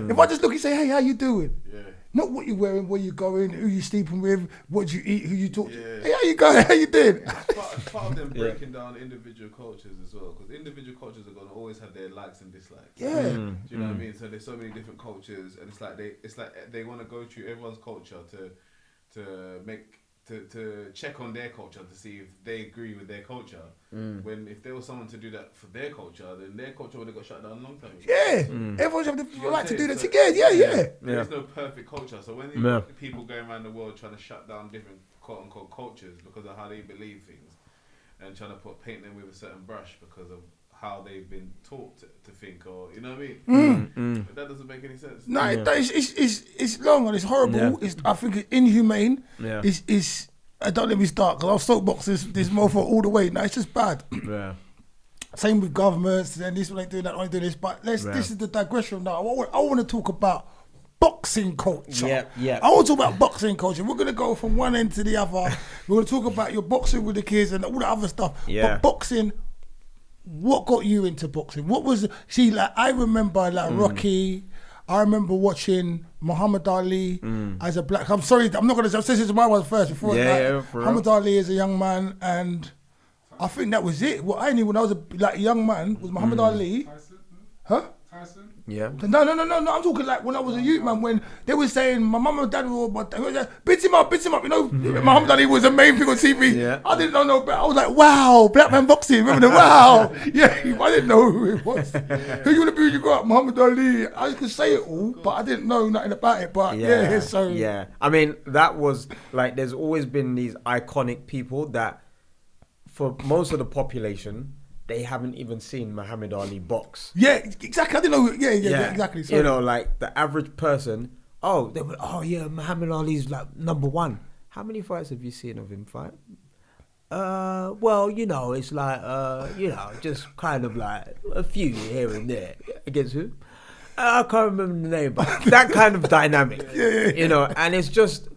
Speaker 1: if I just look and say, hey, how you doing? Not what you're wearing, where you're going, who you sleeping with, what you eat, who you talk to. Hey, how you going? How you doing?
Speaker 3: It's part of them breaking down individual cultures as well, because individual cultures are going to always have their likes and dislikes.
Speaker 1: Yeah.
Speaker 3: Do you know what I mean? So there's so many different cultures, and it's like they want to go through everyone's culture to check on their culture to see if they agree with their culture. When if there was someone to do that for their culture, then their culture would have got shut down a long time ago.
Speaker 1: Yeah, everyone's having the right to do that together. Yeah.
Speaker 3: There's no perfect culture, so when you got people going around the world trying to shut down different quote unquote cultures because of how they believe things, and trying to paint them with a certain brush because of how they've been taught to think, or you know what I mean? But that doesn't make any sense.
Speaker 1: No, it's long and it's horrible. I think it's inhumane. Don't let me start, because I'll soapbox this mofo all the way. No, it's just bad. Same with governments, and this one ain't doing that, one ain't doing this. But this is the digression now. I want to talk about boxing culture. I want to talk about boxing culture. We're going to go from one end to the other. We're going to talk about your boxing with the kids and all the other stuff. But boxing, what got you into boxing? What was... See, like, I remember, like, Rocky... I remember watching Muhammad Ali as a black... I'm sorry, I'm not going to... I'll say this to my one first. Before Muhammad Ali as a young man, and I think that was it. What I knew when I was a young man was Muhammad Ali.
Speaker 4: Tyson?
Speaker 1: Huh?
Speaker 4: Tyson?
Speaker 2: Yeah.
Speaker 1: No. I'm talking like when I was a youth man, when they were saying my mum and dad were bits him up. You know, Muhammad Ali was the main thing on TV.
Speaker 2: Yeah.
Speaker 1: I didn't know no better. I was like, wow, black man boxing. Remember the wow? Yeah, I didn't know who it was. Who you want to be when you grow up? Muhammad Ali. I could say it all, but I didn't know nothing about it. But
Speaker 2: I mean, that was like, there's always been these iconic people that, for most of the population, they haven't even seen Muhammad Ali box.
Speaker 1: Yeah, exactly. I didn't know. Yeah, exactly. Sorry.
Speaker 2: You know, like the average person, they were, Muhammad Ali's like number one. How many fights have you seen of him fight? Well, you know, it's like, just kind of like a few here and there. Against who? I can't remember the name, but that kind of dynamic. You know, and it's just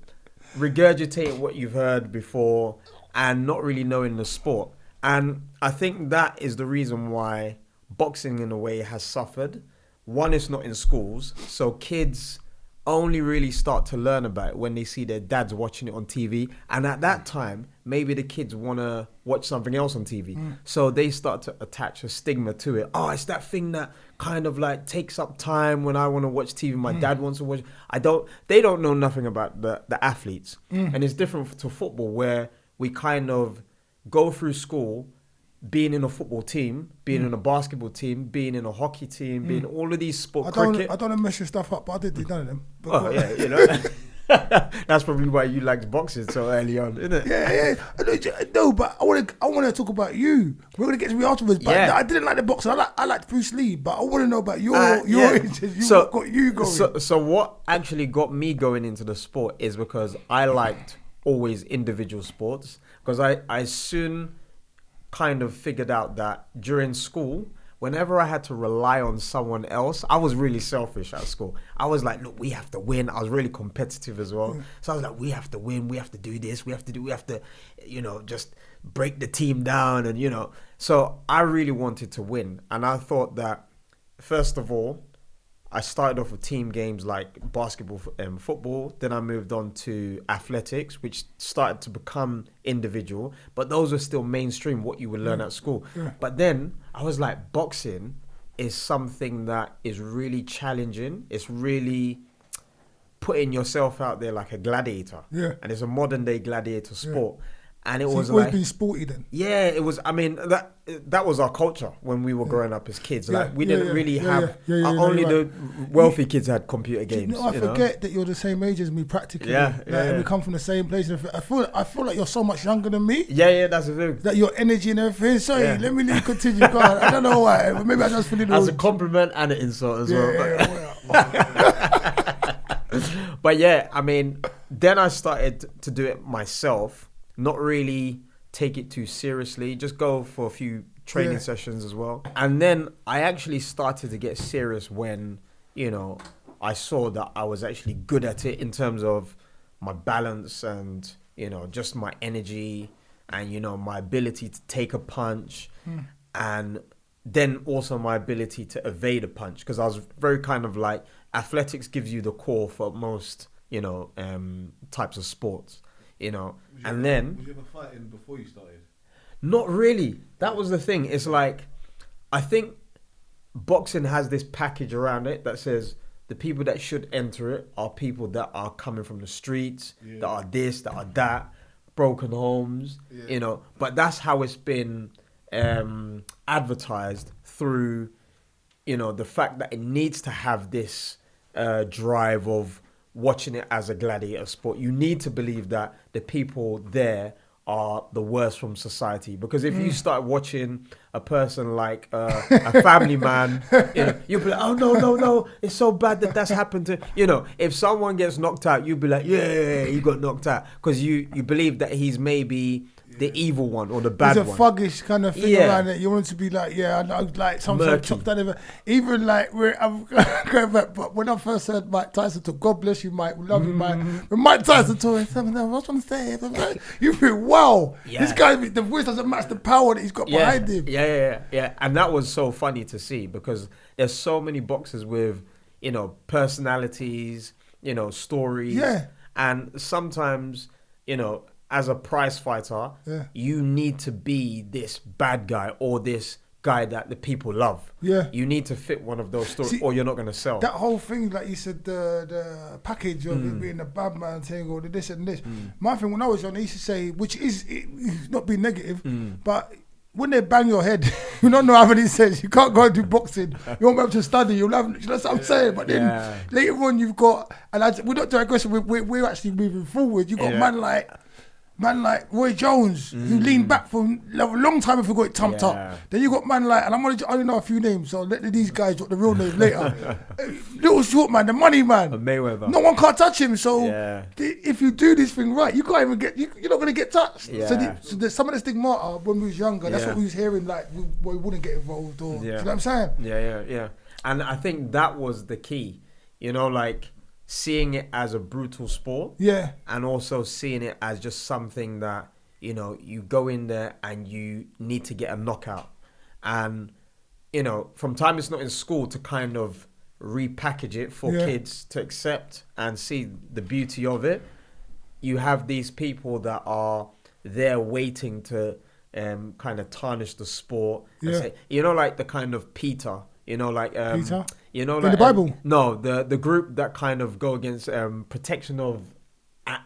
Speaker 2: regurgitating what you've heard before and not really knowing the sport. And I think that is the reason why boxing in a way has suffered. One, it's not in schools, so kids only really start to learn about it when they see their dads watching it on TV. And at that time, maybe the kids want to watch something else on TV. So they start to attach a stigma to it. Oh, it's that thing that kind of like takes up time when I want to watch TV. My dad wants to watch. They don't know nothing about the athletes. And it's different to football, where we kind of go through school being in a football team, being in a basketball team, being in a hockey team, being all of these sports.
Speaker 1: I don't want to mess your stuff up, but I did none of them.
Speaker 2: But you know. That's probably why you liked boxing so early on, isn't it?
Speaker 1: Yeah. No, but I want to talk about you. We're gonna get to me afterwards. But I didn't like the boxing. I liked Bruce Lee, but I want to know about what got you going.
Speaker 2: So what actually got me going into the sport is because I liked always individual sports, because I soon kind of figured out that during school, whenever I had to rely on someone else, I was really selfish at school. I was like, look, we have to win. I was really competitive as well. So I was like, we have to win. We have to do this. We have to, just break the team down. And, so I really wanted to win. And I thought that, first of all, I started off with team games like basketball and football. Then I moved on to athletics, which started to become individual. But those were still mainstream, what you would learn at school. Yeah. But then I was like, boxing is something that is really challenging. It's really putting yourself out there like a gladiator.
Speaker 1: Yeah.
Speaker 2: And it's a modern day gladiator sport. Yeah. And it was
Speaker 1: always been sporty then.
Speaker 2: Yeah, it was. I mean, that was our culture when we were growing up as kids. Like we didn't really have. Only the wealthy kids had computer games.
Speaker 1: I forget that you're the same age as me practically. And we come from the same place. I feel like you're so much younger than me.
Speaker 2: Yeah, that's a thing.
Speaker 1: That your energy and everything. Sorry, let me continue. Go on. I don't know why. But maybe I just feel it.
Speaker 2: As a compliment and an insult as well. But yeah, I mean, then I started to do it myself. Not really take it too seriously, just go for a few training sessions as well. And then I actually started to get serious when, I saw that I was actually good at it in terms of my balance and, just my energy and, my ability to take a punch and then also my ability to evade a punch. Because I was very kind of like, athletics gives you the core for most, types of sports. Was you
Speaker 3: ever fighting before you started?
Speaker 2: Not really. That was the thing. It's like, I think boxing has this package around it that says the people that should enter it are people that are coming from the streets, that are this, that are that, broken homes, But that's how it's been advertised through, the fact that it needs to have this drive of watching it as a gladiator sport. You need to believe that the people there are the worst from society, because if you start watching a person like a family man, you'll be like, oh no, it's so bad that's happened to, if someone gets knocked out, you'll be like, yeah, he got knocked out, because you believe that he's maybe the evil one or the bad one.
Speaker 1: It's a thuggish kind of thing around it. You want to be like, I know, like some chuck that even like I'm going back, but when I first heard Mike Tyson talk, God bless you, Mike, we love you, Mike. When Mike Tyson talk, I was trying to say, you think, wow, this guy, the voice doesn't match the power that he's got behind him.
Speaker 2: Yeah. And that was so funny to see, because there's so many boxers with, personalities, stories. Yeah. And sometimes, as a prize fighter, you need to be this bad guy or this guy that the people love. Yeah. You need to fit one of those stories, or you're not going to sell.
Speaker 1: That whole thing, like you said, the package of it being a bad man thing or the this and this. My thing, when I was young, I used to say, which is not being negative, but when they bang your head, you don't know how many sense. You can't go and do boxing. You won't be able to study. You'll have, that's what I'm saying. But then later on, you've got, and we're not digressing, we're actually moving forward. You've got man like Roy Jones, who leaned back for a long time before he got tumped up. Then you got man like, and I only know a few names, so let these guys drop the real name later. Little short man, the money man.
Speaker 2: Mayweather.
Speaker 1: No one can't touch him, so if you do this thing right, you can't even get, you're not going to get touched. Yeah. So some of the stigmata when we was younger, that's what we was hearing, like, we wouldn't get involved, or, you know what I'm saying?
Speaker 2: Yeah. And I think that was the key, like, seeing it as a brutal sport, and also seeing it as just something that you go in there and you need to get a knockout, and from time it's not in school to kind of repackage it for kids to accept and see the beauty of it. You have these people that are there waiting to kind of tarnish the sport. And say, like the kind of Peter. Peter? In
Speaker 1: the Bible?
Speaker 2: No, the group that kind of go against protection of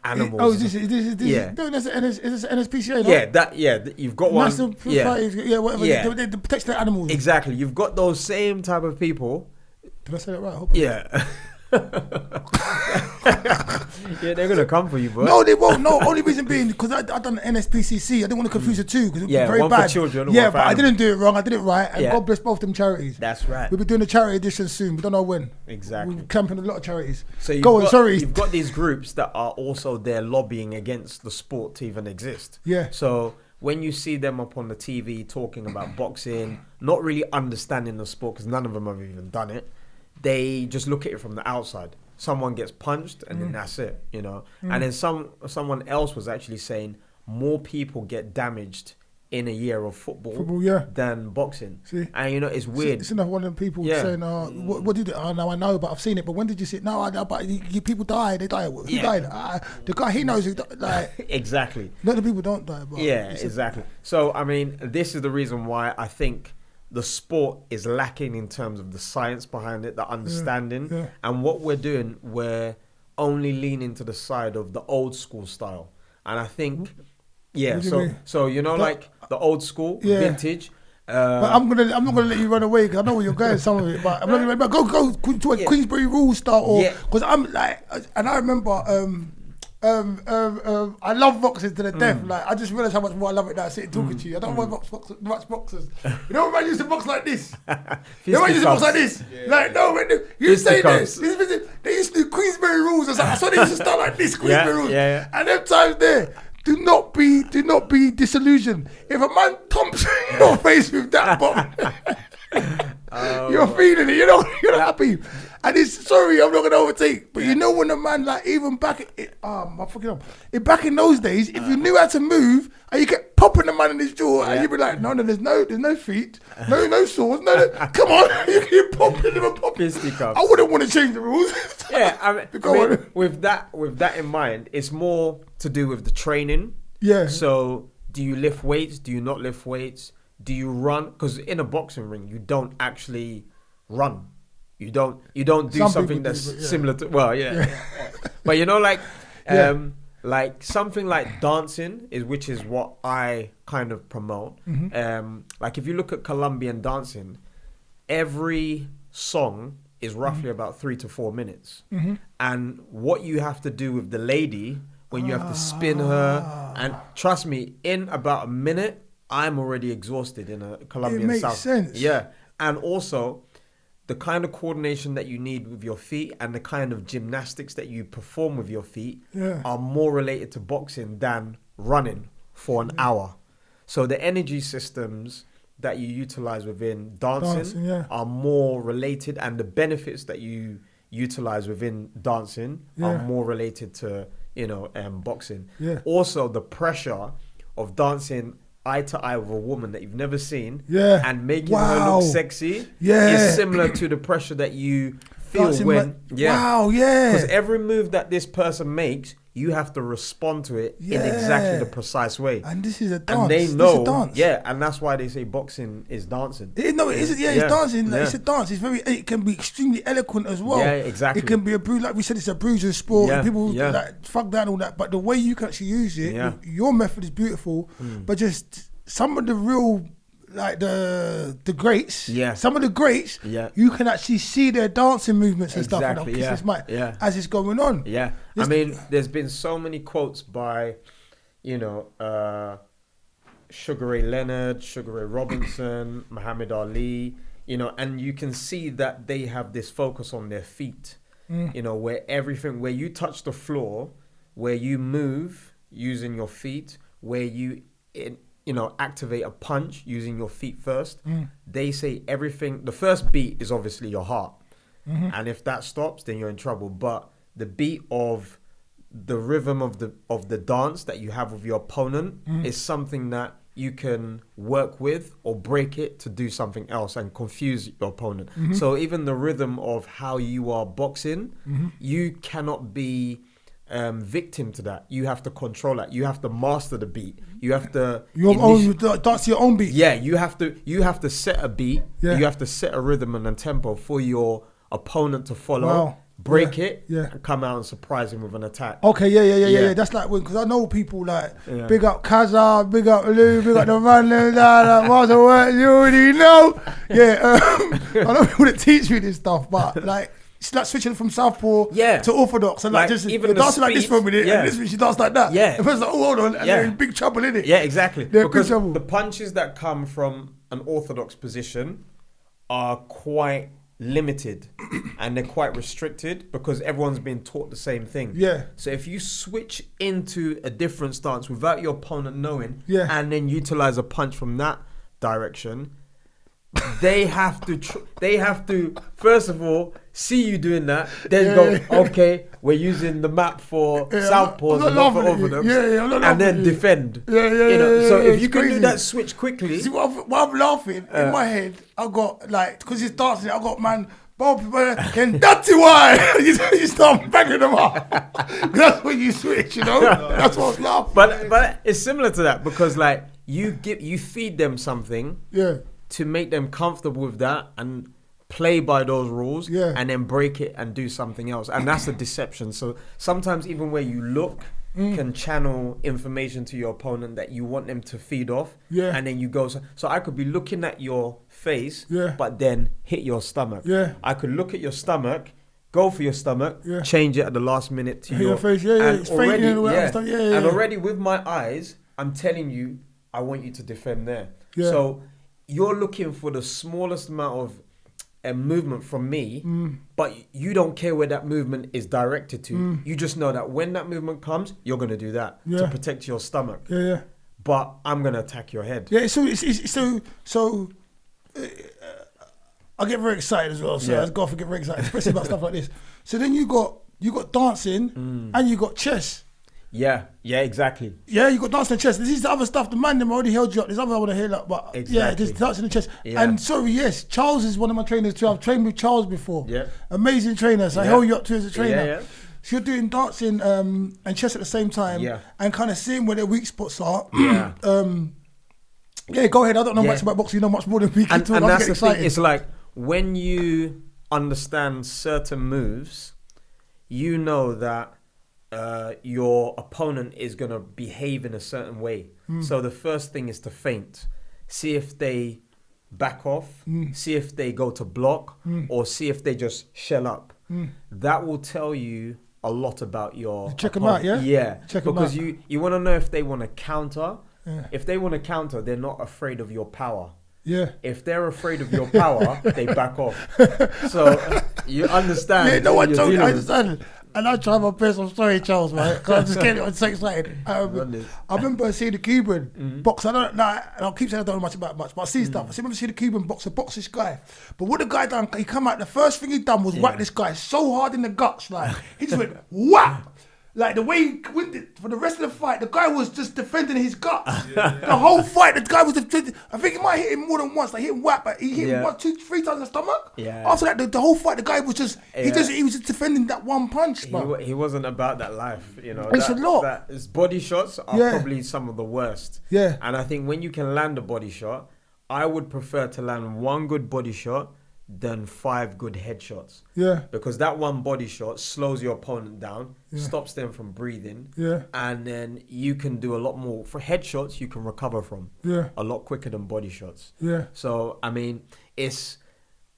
Speaker 2: animals.
Speaker 1: This no, that's NSPCA.
Speaker 2: No? You've got one.
Speaker 1: National whatever. They protect the animals.
Speaker 2: Exactly. You've got those same type of people.
Speaker 1: Did I say that right?
Speaker 2: Yeah, they're gonna come for you, bro.
Speaker 1: No, they won't. No, only reason being because I done the NSPCC. I didn't want to confuse the two because it was very
Speaker 2: one
Speaker 1: bad.
Speaker 2: for children.
Speaker 1: Yeah,
Speaker 2: one for
Speaker 1: but I
Speaker 2: animals.
Speaker 1: didn't do it wrong. I did it right, and God bless both them charities.
Speaker 2: That's right.
Speaker 1: We'll be doing a charity edition soon. We don't know when.
Speaker 2: Exactly.
Speaker 1: We're camping a lot of charities.
Speaker 2: So you've got these groups that are also there lobbying against the sport to even exist.
Speaker 1: Yeah.
Speaker 2: So when you see them up on the TV talking about boxing, not really understanding the sport because none of them have even done it, they just look at it from the outside. Someone gets punched and then that's it, you know. And then someone else was actually saying more people get damaged in a year of football than boxing. See? And you know, it's weird.
Speaker 1: It's another one of them people saying, what did it? Oh, no, I know, but I've seen it. But when did you see it? No, I know, but people die. They die. Who died? The guy, he knows who died. Like,
Speaker 2: exactly.
Speaker 1: Not the people don't die. But
Speaker 2: exactly. So, I mean, this is the reason why I think the sport is lacking in terms of the science behind it, the understanding. Yeah. And what we're doing, we're only leaning to the side of the old school style. And I think... Yeah, so you know, like the old school, vintage.
Speaker 1: But I'm not gonna let you run away because I know where you're going. Some of it, but I'm not gonna go to a Queensbury Rules style, or because I'm like, and I remember, I love boxing to the death. Like I just realised how much more I love it now sitting talking to you. I don't watch boxers. You know, man used to box like this. You know, man used to box like this. Yeah. Like no, man, you say this. They used to do Queensbury Rules. I saw they used to start like this Queensbury Rules. Yeah. And them times there. Do not be disillusioned. If a man thumps your face with that bomb, you're feeling it. You're happy. And it's sorry, I'm not gonna overtake. But you know when a man like even back back in those days, if you knew how to move and you kept popping the man in his jaw, and you'd be like, no, there's no feet, no swords, no. Come on, you keep popping him and popping. I wouldn't want to change the rules.
Speaker 2: Yeah, I mean, with that in mind, it's more to do with the training.
Speaker 1: Yeah.
Speaker 2: So, do you lift weights? Do you not lift weights? Do you run? Because in a boxing ring, you don't actually run. You don't do something that's similar to but you know, like something like dancing which is what I kind of promote. Like if you look at Colombian dancing, every song is roughly about 3 to 4 minutes, and what you have to do with the lady when you have to spin her, and trust me, in about a minute, I'm already exhausted in a Colombian salsa. It makes sense. Yeah, and also the kind of coordination that you need with your feet and the kind of gymnastics that you perform with your feet are more related to boxing than running for an hour. So the energy systems that you utilize within dancing are more related, and the benefits that you utilize within dancing are more related to, boxing. Yeah. Also, the pressure of dancing eye to eye with a woman that you've never seen and making her look sexy is similar to the pressure that you feel because every move that this person makes, you have to respond to it in exactly the precise way.
Speaker 1: And this is a dance.
Speaker 2: And they know, and that's why they say boxing is dancing.
Speaker 1: It's dancing. Like, it's a dance. It can be extremely eloquent as well. Yeah, exactly. It can be a bruise, like we said, it's a bruiser sport. Yeah, people like fuck that and all that. But the way you can actually use it, your method is beautiful. But just some of the real, like the greats, some of the greats, you can actually see their dancing movements and stuff as it's going on.
Speaker 2: Yeah, I mean, there's been so many quotes by, Sugar Ray Leonard, Sugar Ray Robinson, Muhammad Ali, and you can see that they have this focus on their feet, where you touch the floor, where you move using your feet, where you activate a punch using your feet first. They say everything. The first beat is obviously your heart, and if that stops, then you're in trouble. But the beat of the rhythm of the dance that you have with your opponent is something that you can work with or break it to do something else and confuse your opponent. So even the rhythm of how you are boxing, you cannot be victim to that. You have to control that. You have to master the beat. You have to
Speaker 1: dance your own beat.
Speaker 2: Yeah, you have to set a beat. Yeah. You have to set a rhythm and a tempo for your opponent to follow. Wow. Break it and come out and surprise him with an attack.
Speaker 1: Okay, yeah. That's like because I know people like big up Kaza, big up Lou, big up the man, you already know. I know people that teach me this stuff, but like she's like switching from southpaw
Speaker 2: Yeah.
Speaker 1: to orthodox, and like just
Speaker 2: even
Speaker 1: you're
Speaker 2: the
Speaker 1: dancing like this for a minute,
Speaker 2: yeah.
Speaker 1: and this minute she danced like that.
Speaker 2: Yeah.
Speaker 1: The person's like, oh, hold on, and they're in big trouble, innit?
Speaker 2: Yeah, exactly.
Speaker 1: They're in big
Speaker 2: Because
Speaker 1: trouble.
Speaker 2: the punches that come from an orthodox position are quite limited and they're quite restricted because everyone's been taught the same thing.
Speaker 1: Yeah.
Speaker 2: So if you switch into a different stance without your opponent knowing,
Speaker 1: Yeah.
Speaker 2: and then utilize a punch from that direction, they have to first of all see you doing that, then okay, we're using the map for southpaws and not for orthodox, and then defend. So if you can do that switch quickly.
Speaker 1: See, while I'm laughing, in my head, I got like, because he's dancing, I got man, Bob, and that's why you start banging them up. That's when you switch, That's what I was laughing.
Speaker 2: But it's similar to that because like you feed them something.
Speaker 1: Yeah.
Speaker 2: To make them comfortable with that and play by those rules,
Speaker 1: Yeah.
Speaker 2: and then break it and do something else, and that's a deception. So sometimes even where you look can channel information to your opponent that you want them to feed off, and then you go. So I could be looking at your face, but then hit your stomach.
Speaker 1: Yeah.
Speaker 2: I could look at your stomach, go for your stomach, change it at the last minute to
Speaker 1: your face. And already, and
Speaker 2: already with my eyes, I'm telling you, I want you to defend there.
Speaker 1: Yeah.
Speaker 2: So you're looking for the smallest amount of movement from me, but you don't care where that movement is directed to. You just know that when that movement comes, you're going to do that to protect your stomach. But I'm going to attack your head.
Speaker 1: Yeah, so I get very excited as well. So as golf, I get very excited, especially about stuff like this. So then you got dancing and you got chess.
Speaker 2: Yeah, exactly.
Speaker 1: Yeah, you got dancing and chess. This is the other stuff. The man them already held you up. There's other I want to hear that, but there's dancing and chess.
Speaker 2: Yeah.
Speaker 1: And sorry, yes, Charles is one of my trainers too. I've trained with Charles before.
Speaker 2: Yeah,
Speaker 1: amazing trainer. So I held you up too as a trainer.
Speaker 2: Yeah.
Speaker 1: So you're doing dancing and chess at the same time, and kind of seeing where their weak spots are.
Speaker 2: Yeah.
Speaker 1: Go ahead. I don't know much about boxing. You know much more than me.
Speaker 2: And that's the thing. It's like when you understand certain moves, you know that your opponent is going to behave in a certain way. So the first thing is to feint. See if they back off, see if they go to block, or see if they just shell up. That will tell you a lot about your
Speaker 1: check
Speaker 2: opponent.
Speaker 1: them out,
Speaker 2: Yeah,
Speaker 1: check
Speaker 2: because
Speaker 1: them out.
Speaker 2: you want to know if they want to counter.
Speaker 1: Yeah.
Speaker 2: If they want to counter, they're not afraid of your power.
Speaker 1: Yeah.
Speaker 2: If they're afraid of your power, they back off. So you understand.
Speaker 1: Yeah, no, I
Speaker 2: I
Speaker 1: understand. And I try my best. I'm sorry, Charles, man, because I'm just getting so excited. I remember seeing the Cuban box. I don't know, and I'll keep saying I don't know much about much, but I see stuff. I remember seeing the Cuban box this guy. But what the guy done, he come out, the first thing he done was whack this guy so hard in the guts, like, he just went, whap! Like the way he went for the rest of the fight, the guy was just defending his guts. The whole fight, the guy was defending. I think he might hit him more than once. Like hit him whap, but he hit him 1, 2, 3 times in the stomach.
Speaker 2: Yeah.
Speaker 1: After that, the whole fight, the guy was just he was just defending that one punch.
Speaker 2: He wasn't about that life,
Speaker 1: It's a lot.
Speaker 2: His body shots are probably some of the worst.
Speaker 1: Yeah.
Speaker 2: And I think when you can land a body shot, I would prefer to land one good body shot than 5 good headshots.
Speaker 1: Yeah.
Speaker 2: Because that one body shot slows your opponent down, stops them from breathing.
Speaker 1: Yeah.
Speaker 2: And then you can do a lot more. For headshots, you can recover from.
Speaker 1: Yeah.
Speaker 2: A lot quicker than body shots.
Speaker 1: Yeah.
Speaker 2: So, I mean, it's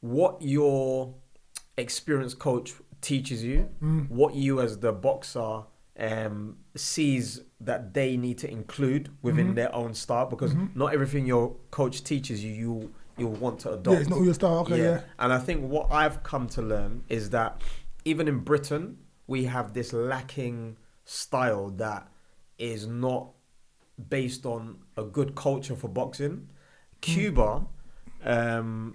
Speaker 2: what your experienced coach teaches you, what you as the boxer sees that they need to include within their own style, because not everything your coach teaches you'll want to adopt.
Speaker 1: Yeah, it's not all your style. Okay, yeah.
Speaker 2: And I think what I've come to learn is that even in Britain, we have this lacking style that is not based on a good culture for boxing. Cuba,
Speaker 1: I'm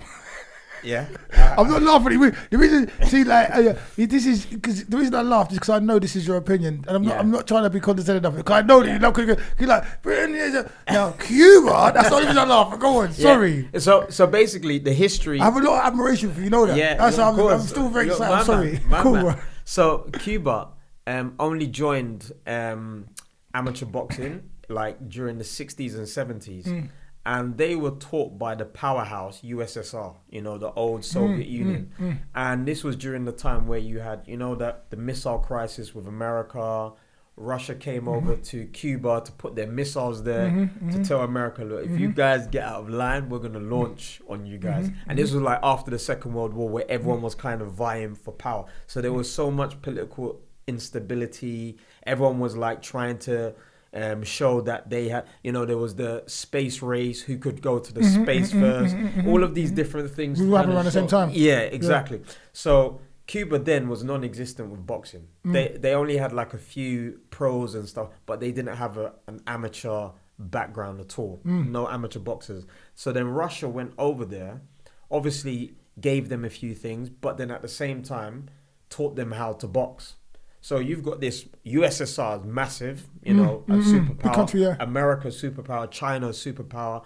Speaker 1: not laughing. The reason, see, like, this is because the reason I laughed is because I know this is your opinion, and I'm not trying to be condescending of it. Because I know that you're not going to be like Britain is now Cuba. That's not even a laugh. Go on, sorry.
Speaker 2: So basically, the history.
Speaker 1: I have a lot of admiration for you. Know that.
Speaker 2: Yeah,
Speaker 1: that's why I'm still very excited. I'm sorry. Cool.
Speaker 2: So Cuba only joined amateur boxing like during the 60s and 70s. And they were taught by the powerhouse USSR, the old Soviet Union. And this was during the time where you had, the missile crisis with America, Russia came over to Cuba to put their missiles there to tell America, look, if you guys get out of line, we're going to launch on you guys. And this was like after the Second World War, where everyone was kind of vying for power. So there was so much political instability. Everyone was like trying to show that they had, there was the space race, who could go to the space first. All of these different things.
Speaker 1: We were happening around the same time.
Speaker 2: Yeah, exactly. Yeah. So Cuba then was non-existent with boxing. They only had like a few pros and stuff, but they didn't have an amateur background at all. No amateur boxers. So then Russia went over there, obviously gave them a few things, but then at the same time taught them how to box. So you've got this USSR, massive, a superpower.
Speaker 1: Big country, yeah.
Speaker 2: America, superpower. China, superpower.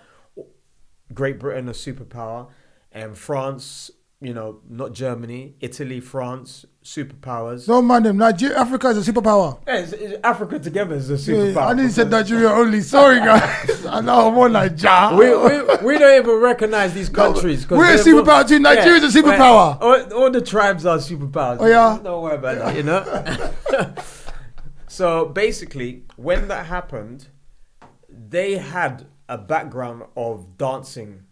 Speaker 2: Great Britain, a superpower. And France, not Germany, Italy, France, superpowers.
Speaker 1: Don't mind them. Nigeria, Africa is a superpower.
Speaker 2: Yeah, Africa together is a superpower.
Speaker 1: Yeah, I didn't say Nigeria only. Sorry, guys. I know I'm on Nigeria.
Speaker 2: We don't even recognize these countries.
Speaker 1: We're a superpower too. Nigeria's a superpower.
Speaker 2: All the tribes are superpowers.
Speaker 1: Oh, yeah?
Speaker 2: Don't worry about that, So basically, when that happened, they had a background of dancing,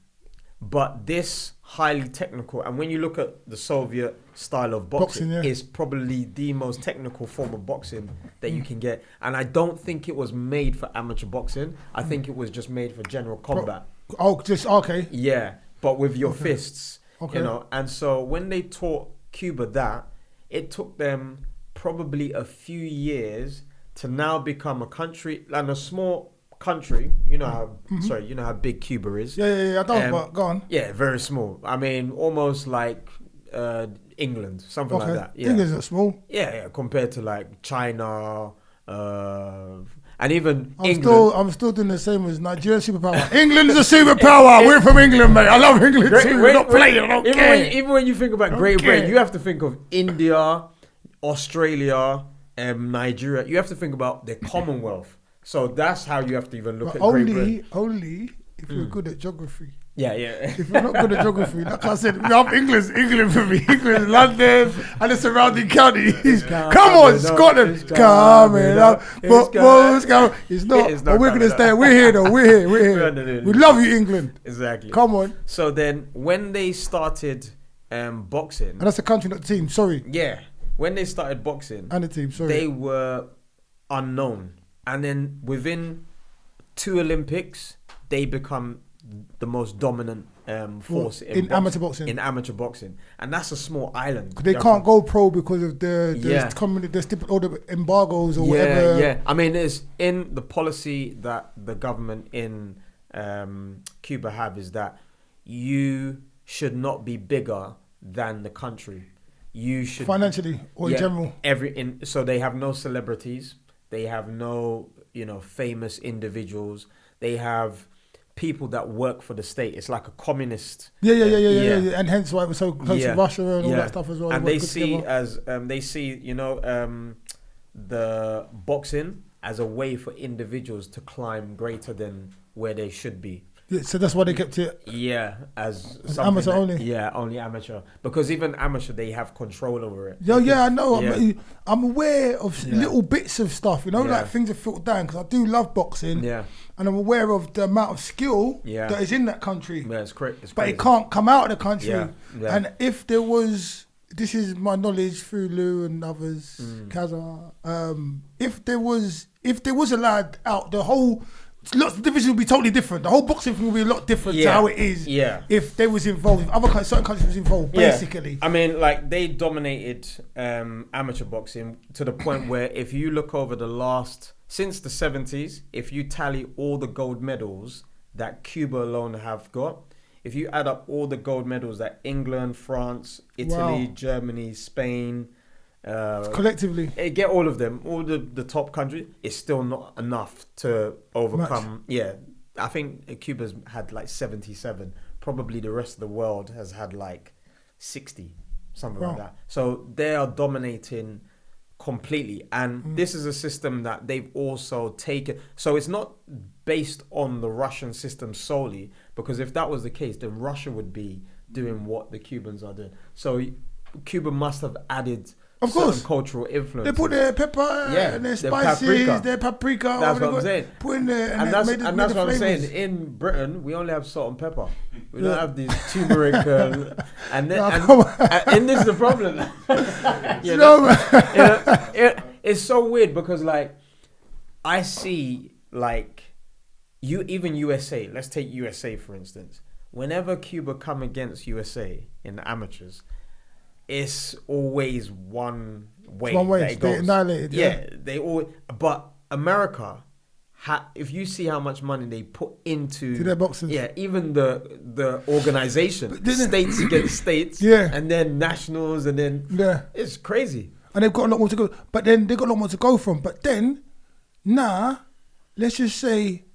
Speaker 2: but this highly technical, and when you look at the Soviet style of boxing it's probably the most technical form of boxing that you can get. And I don't think it was made for amateur boxing. I think it was just made for general combat.
Speaker 1: Okay.
Speaker 2: Yeah, but with your fists, And so when they taught Cuba that, it took them probably a few years to now become a country, and a small country, how big Cuba is.
Speaker 1: Yeah, I don't, but go on.
Speaker 2: Yeah, very small. I mean, almost like England, something like that. Yeah.
Speaker 1: England's not small.
Speaker 2: Yeah, compared to like China, and even
Speaker 1: I'm still doing the same as Nigeria superpower. England's a superpower. We're from England, mate. I love England too. We're not playing. I don't care.
Speaker 2: Even when you think about Great Britain, you have to think of India, Australia, Nigeria. You have to think about the Commonwealth. So that's how you have to even look at Great Britain.
Speaker 1: Only if you're good at geography.
Speaker 2: Yeah.
Speaker 1: If you're not good at geography, like I said, England for me. England, London, and the surrounding counties. Come on, Scotland. Coming up. Football's coming. It's not. But we're going to stay. We're here, though. We're here. We love you, England.
Speaker 2: Exactly.
Speaker 1: Come on.
Speaker 2: So then when they started boxing.
Speaker 1: And that's the country, not the team. Sorry.
Speaker 2: Yeah. When they started boxing.
Speaker 1: And the team, sorry.
Speaker 2: They were unknown. And then within 2 Olympics, they become the most dominant force
Speaker 1: in amateur boxing.
Speaker 2: In amateur boxing, and that's a small island.
Speaker 1: They can't go pro because of all the embargoes or whatever.
Speaker 2: Yeah. I mean, it's in the policy that the government in Cuba have is that you should not be bigger than the country. You should
Speaker 1: financially or in general.
Speaker 2: So they have no celebrities. They have no, famous individuals. They have people that work for the state. It's like a communist.
Speaker 1: Yeah. And hence why it was so close to Russia and all that stuff as well.
Speaker 2: And they see the boxing as a way for individuals to climb greater than where they should be.
Speaker 1: Yeah, so that's why they kept it.
Speaker 2: Yeah, as
Speaker 1: amateur only.
Speaker 2: Yeah, only amateur. Because even amateur, they have control over it.
Speaker 1: I know. Yeah. I'm aware of little bits of stuff, like things are filtered down because I do love boxing. Yeah. And I'm aware of the amount of skill that is in that country.
Speaker 2: Yeah, it's crazy.
Speaker 1: But it can't come out of the country. Yeah. And if there was, this is my knowledge through Lou and others, Kaza, if there was allowed out, the whole lots of divisions would be totally different. The whole boxing thing would be a lot different to how it is. Yeah. If they was involved, if certain countries was involved, basically.
Speaker 2: I mean, like they dominated amateur boxing to the point where if you look over since the 70s, if you tally all the gold medals that Cuba alone have got, if you add up all the gold medals that England, France, Italy, Germany, Spain,
Speaker 1: collectively,
Speaker 2: get all of them, all the top countries, it's still not enough to overcome.
Speaker 1: Much.
Speaker 2: Yeah, I think Cuba's had like 77. Probably the rest of the world has had like 60, something like that. So they are dominating completely, and this is a system that they've also taken. So it's not based on the Russian system solely, because if that was the case, then Russia would be doing what the Cubans are doing. So Cuba must have added
Speaker 1: Of course.
Speaker 2: certain cultural influence.
Speaker 1: They put their pepper and their spices, their paprika.
Speaker 2: That's what I'm saying.
Speaker 1: Put in there,
Speaker 2: and that's what I'm saying. In Britain, we only have salt and pepper. We don't have these turmeric, and this is the problem. It's so weird because like I see like even USA. Let's take USA for instance. Whenever Cuba come against USA in the amateurs, it's always one way.
Speaker 1: One way.
Speaker 2: That it
Speaker 1: They
Speaker 2: goes.
Speaker 1: annihilated.
Speaker 2: Yeah, they always. But America, if you see how much money they put into
Speaker 1: their boxers,
Speaker 2: even the organization, states against states, and then nationals, and then it's crazy.
Speaker 1: And they've got a lot more to go. But then they've got a lot more to go from. But then, let's just say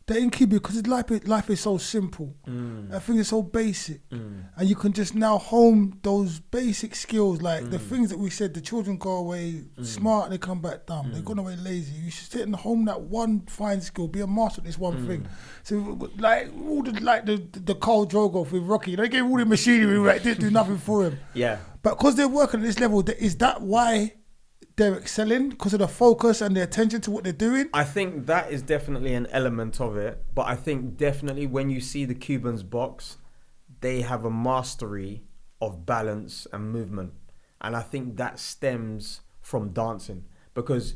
Speaker 1: that in Cuba, because life is so simple, I think it's so basic, and you can just now hone those basic skills, like the things that we said. The children go away smart, they come back dumb. They've gone away lazy. You should sit and hone that one fine skill, be a master at this one thing. So like all the Carl Drogo with Rocky, they gave all the machinery, right? Didn't do nothing for him.
Speaker 2: Yeah,
Speaker 1: but because they're working at this level, is that why they're excelling? Because of the focus and the attention to what they're doing?
Speaker 2: I think that is definitely an element of it. But I think definitely when you see the Cubans box, they have a mastery of balance and movement. And I think that stems from dancing. Because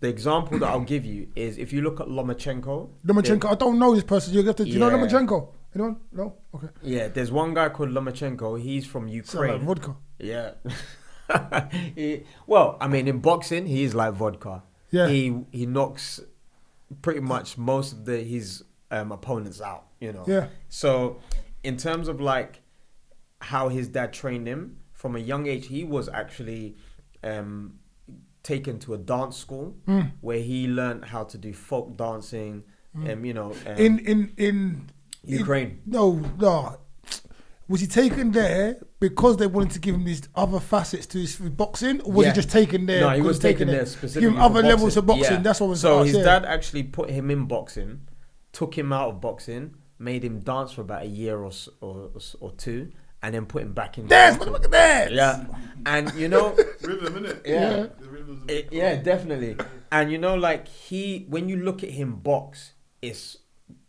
Speaker 2: the example that I'll give you is if you look at Lomachenko.
Speaker 1: I don't know this person. Do you know Lomachenko? Anyone? No? Okay.
Speaker 2: Yeah, there's one guy called Lomachenko. He's from Ukraine.
Speaker 1: Like vodka.
Speaker 2: Yeah. Well, I mean, in boxing, he is like vodka. Yeah. He knocks pretty much most of his opponents out, you know. Yeah. So, in terms of like how his dad trained him from a young age, he was actually taken to a dance school where he learned how to do folk dancing. In Ukraine.
Speaker 1: No. Was he taken there because they wanted to give him these other facets to his boxing, or was he just taken there?
Speaker 2: No, he was taken there specifically.
Speaker 1: Give him other levels of boxing. Yeah. That's what was.
Speaker 2: So his dad actually put him in boxing, took him out of boxing, made him dance for about a year or two, and then put him back in.
Speaker 1: Look at that.
Speaker 2: Yeah, and you know,
Speaker 3: rhythm, innit?
Speaker 2: Yeah, definitely. And you know, like when you look at him box, it's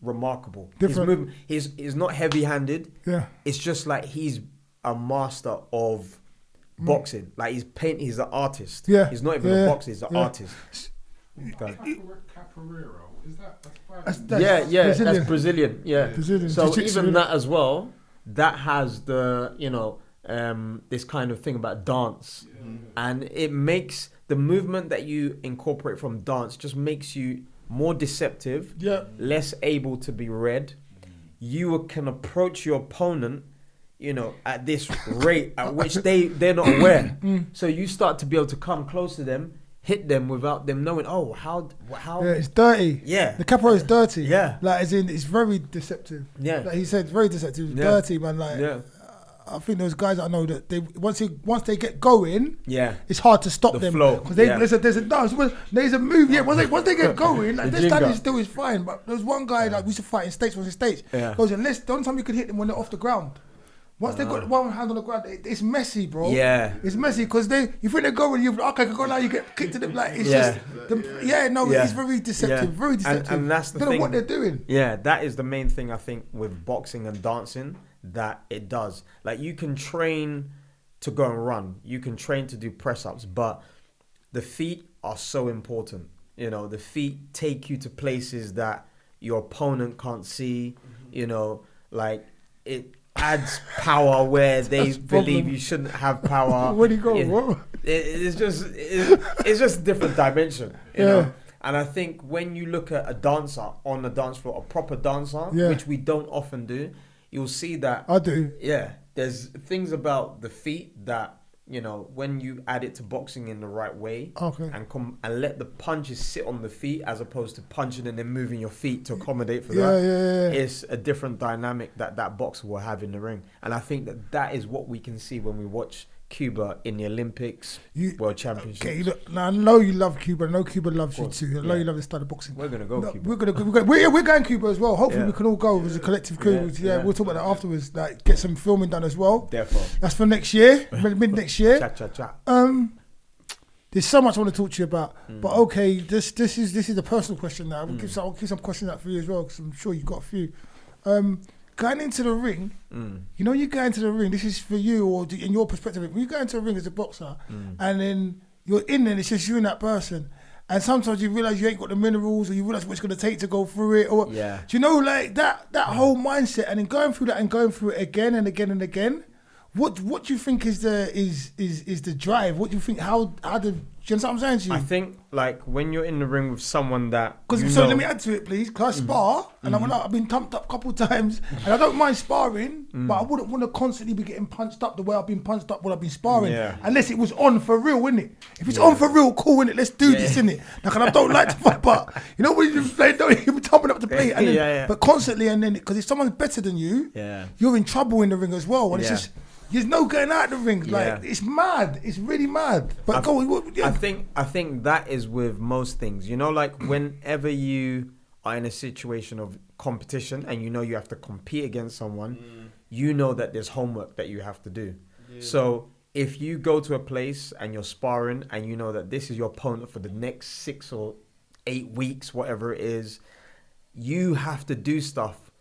Speaker 2: remarkable.
Speaker 1: Different.
Speaker 2: He's not heavy-handed. Yeah. It's just like he's a master of boxing. Like he's an artist. Yeah. He's not even a boxer, he's an artist.
Speaker 4: Capoeira, is
Speaker 1: that's
Speaker 2: Brazilian. That's Brazilian. Yeah.
Speaker 1: Brazilian.
Speaker 2: So
Speaker 1: Jiu-jitsu,
Speaker 2: even that as well, that has the, this kind of thing about dance. Yeah. And it makes the movement that you incorporate from dance just makes you more deceptive, less able to be read. You can approach your opponent, at this rate at which they're not aware. So you start to be able to come close to them, hit them without them knowing. Oh, how?
Speaker 1: Yeah, it's dirty.
Speaker 2: Yeah,
Speaker 1: the capoeira is dirty.
Speaker 2: Yeah,
Speaker 1: like as in it's very deceptive.
Speaker 2: Yeah,
Speaker 1: like he said, it's very deceptive. It's dirty, man. Like I think those guys I know that they once they get going, it's hard to stop them because there's a dance, there's a move. Yeah, once they get going, like this standing still is fine. But there's one guy like we used to fight in States. Goes unless the only time you could hit them when they're off the ground. Once they got one hand on the ground, it's messy, bro. Yeah, it's messy because you think they're going, you go now, you get kicked to them like it's just it's very deceptive, very deceptive.
Speaker 2: And that's the thing.
Speaker 1: Don't know what they're doing.
Speaker 2: Yeah, that is the main thing I think with boxing and dancing. That it does. Like you can train to go and run, you can train to do press ups, but the feet are so important. The feet take you to places that your opponent can't see. Like it adds power where they believe you shouldn't have power.
Speaker 1: Where do you go?
Speaker 2: It's just a different dimension. You know? And I think when you look at a dancer on the dance floor, a proper dancer, which we don't often do, you'll see that
Speaker 1: I do.
Speaker 2: Yeah, there's things about the feet that when you add it to boxing in the right way, and let the punches sit on the feet as opposed to punching and then moving your feet to accommodate for that. It's a different dynamic that boxer will have in the ring, and I think that is what we can see when we watch Cuba in the Olympics, World Championships. Okay,
Speaker 1: look, now I know you love Cuba. I know Cuba loves you too. I know you love the style of boxing.
Speaker 2: We're gonna go Cuba.
Speaker 1: We're going Cuba as well. Hopefully we can all go as a collective crew. We'll talk about that afterwards. Like get some filming done as well.
Speaker 2: Definitely.
Speaker 1: That's for next year, mid next year.
Speaker 2: Cha cha cha.
Speaker 1: there's so much I want to talk to you about. But okay, this is a personal question now. I'll give some questions out for you as well, because I'm sure you've got a few. Going into the ring, you go into the ring, this is for you, or in your perspective, when you go into the ring as a boxer, and then you're in there, and it's just you and that person, and sometimes you realise you ain't got the minerals, or you realise what it's going to take to go through it, or, do you know, like that whole mindset, and then going through that and going through it again and again and again, what do you think is the drive? What do you think, how do you understand what I'm saying to you?
Speaker 2: I think, like, when you're in the ring with someone that...
Speaker 1: So let me add to it, please. Because I spar, and I've been thumped up a couple of times, and I don't mind sparring, but I wouldn't want to constantly be getting punched up the way I've been punched up when I've been sparring. Yeah. Unless it was on for real, innit? If it's on for real, cool, innit? Let's do this, innit? Like, and I don't like to fight, but you know when you just play, you're thumping up the plate, and then, but constantly, and then, because if someone's better than you, you're in trouble in the ring as well, and it's just... There's no getting out of the ring. Like, it's mad. It's really mad. But I
Speaker 2: think that is with most things. You know, like whenever you are in a situation of competition and you know you have to compete against someone, you know that there's homework that you have to do. Yeah. So if you go to a place and you're sparring and you know that this is your opponent for the next 6 or 8 weeks, whatever it is, you have to do stuff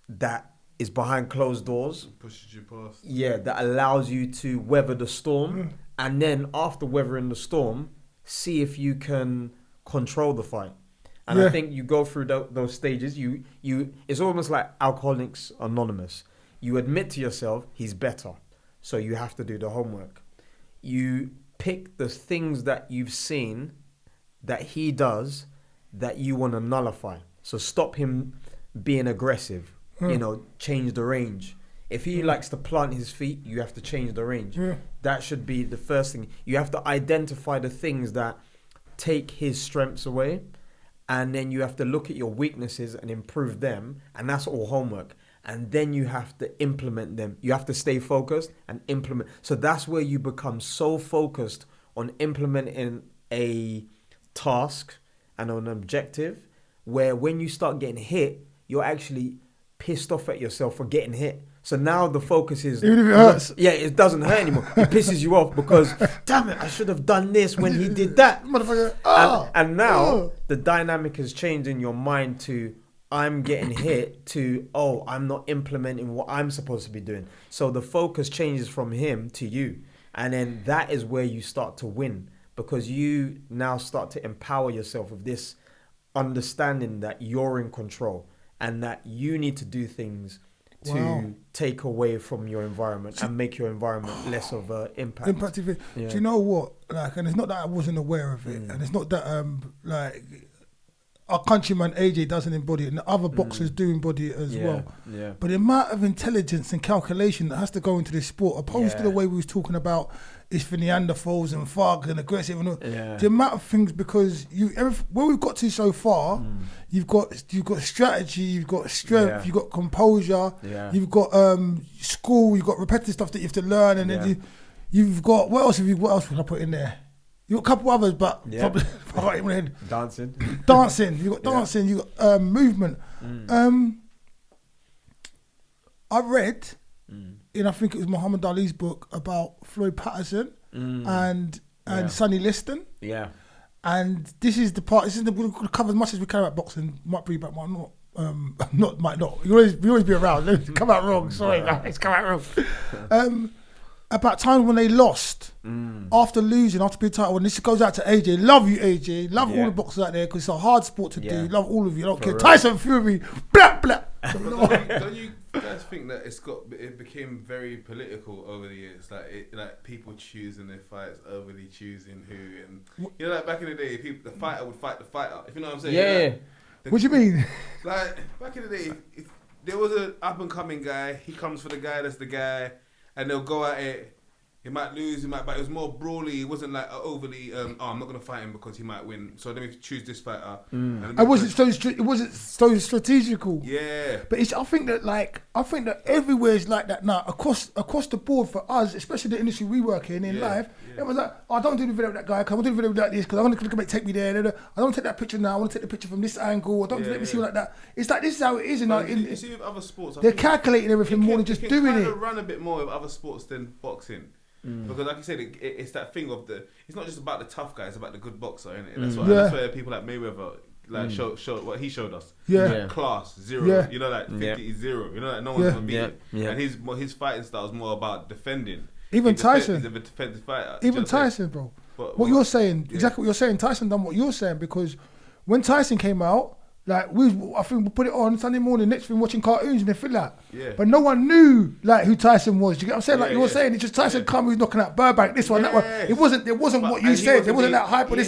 Speaker 2: that is behind closed doors.
Speaker 3: Pushes you past.
Speaker 2: Yeah, that allows you to weather the storm. And then after weathering the storm, see if you can control the fight. And I think you go through those stages. You it's almost like Alcoholics Anonymous. You admit to yourself, he's better. So you have to do the homework. You pick the things that you've seen that he does that you want to nullify. So stop him being aggressive. You know, change the range. If he likes to plant his feet, you have to change the range. That should be the first thing. You have to identify the things that take his strengths away, and then you have to look at your weaknesses and improve them, and that's all homework. And then you have to implement them. You have to stay focused and implement. So that's where you become so focused on implementing a task and an objective, where when you start getting hit, you're actually pissed off at yourself for getting hit. So now the focus is...
Speaker 1: Even if it hurts.
Speaker 2: Yeah, it doesn't hurt anymore. It pisses you off because, damn it, I should have done this when he did that.
Speaker 1: Motherfucker.
Speaker 2: And now the dynamic has changed in your mind to, I'm getting hit, to, I'm not implementing what I'm supposed to be doing. So the focus changes from him to you. And then that is where you start to win, because you now start to empower yourself with this understanding that you're in control. And that you need to do things to take away from your environment and make your environment less of an impact.
Speaker 1: Do you know what? Like, and it's not that I wasn't aware of it, and it's not that like our countryman AJ doesn't embody it, and the other boxers do embody it as well. Yeah. But the amount of intelligence and calculation that has to go into this sport, opposed to the way we was talking about it's for Neanderthals and thugs and aggressive and all. The amount of things, because where we've got to so far, you've got strategy, you've got strength, you've got composure, you've got school, you've got repetitive stuff that you have to learn, and then you've got what else would I put in there? You've got a couple others, but probably right in my head.
Speaker 2: Dancing.
Speaker 1: You've got dancing. You've got movement. I read in, I think it was Muhammad Ali's book, about Floyd Patterson and Sonny Liston. Yeah. And this is the part. We'll cover as much as we can about boxing. Might be about, might not. Might not. You always be around. Let's come out wrong. Sorry, guys. Come out wrong. About times when they lost, after losing, after being title, and this goes out to AJ. Love you, AJ. Love all the boxers out there, because it's a hard sport to do. Love all of you. I don't care. Real. Tyson Fury, blah blah.
Speaker 3: Don't you guys think that it became very political over the years? Like people choosing their fights, overly choosing who, and you know, like back in the day, the fighter would fight the fighter. If you know what I'm saying?
Speaker 1: Yeah. What do you mean?
Speaker 3: Like back in the day, if there was an up and coming guy, he comes for the guy that's the guy. And they'll go at it. He might lose, but it was more brawly. It wasn't like overly. I'm not gonna fight him because he might win. So let me choose this fighter. It wasn't so strategical. Yeah. But I think that everywhere is like that now. Across the board for us, especially the industry we work in life. It was like, I don't do the video with that guy. I want to do the video like this because I want to take me there. I don't take that picture now. I want to take the picture from this angle. I don't let me see like that. It's like this is how it is. You see with other sports,
Speaker 1: they're calculating everything more than just doing it.
Speaker 3: It can run a bit more with other sports than boxing. Because like you said, it's that thing of it's not just about the tough guy, it's about the good boxer, isn't it? And that's where people like Mayweather show what he showed us. Class, zero. You know, like 50 is zero. You know, like no one's gonna beat him. And his fighting style is more about defending.
Speaker 1: Even Tyson.
Speaker 3: He's a defensive fighter.
Speaker 1: Even Tyson, bro. What you're saying, exactly what you're saying, Tyson done what you're saying, because when Tyson came out, like I think we put it on Sunday morning, next thing watching cartoons and they feel like. But no one knew like who Tyson was. Do you get what I'm saying? Like you were saying, it's just Tyson come, he's knocking out Burbank, this one, that one. It wasn't what you said. There wasn't that hype. We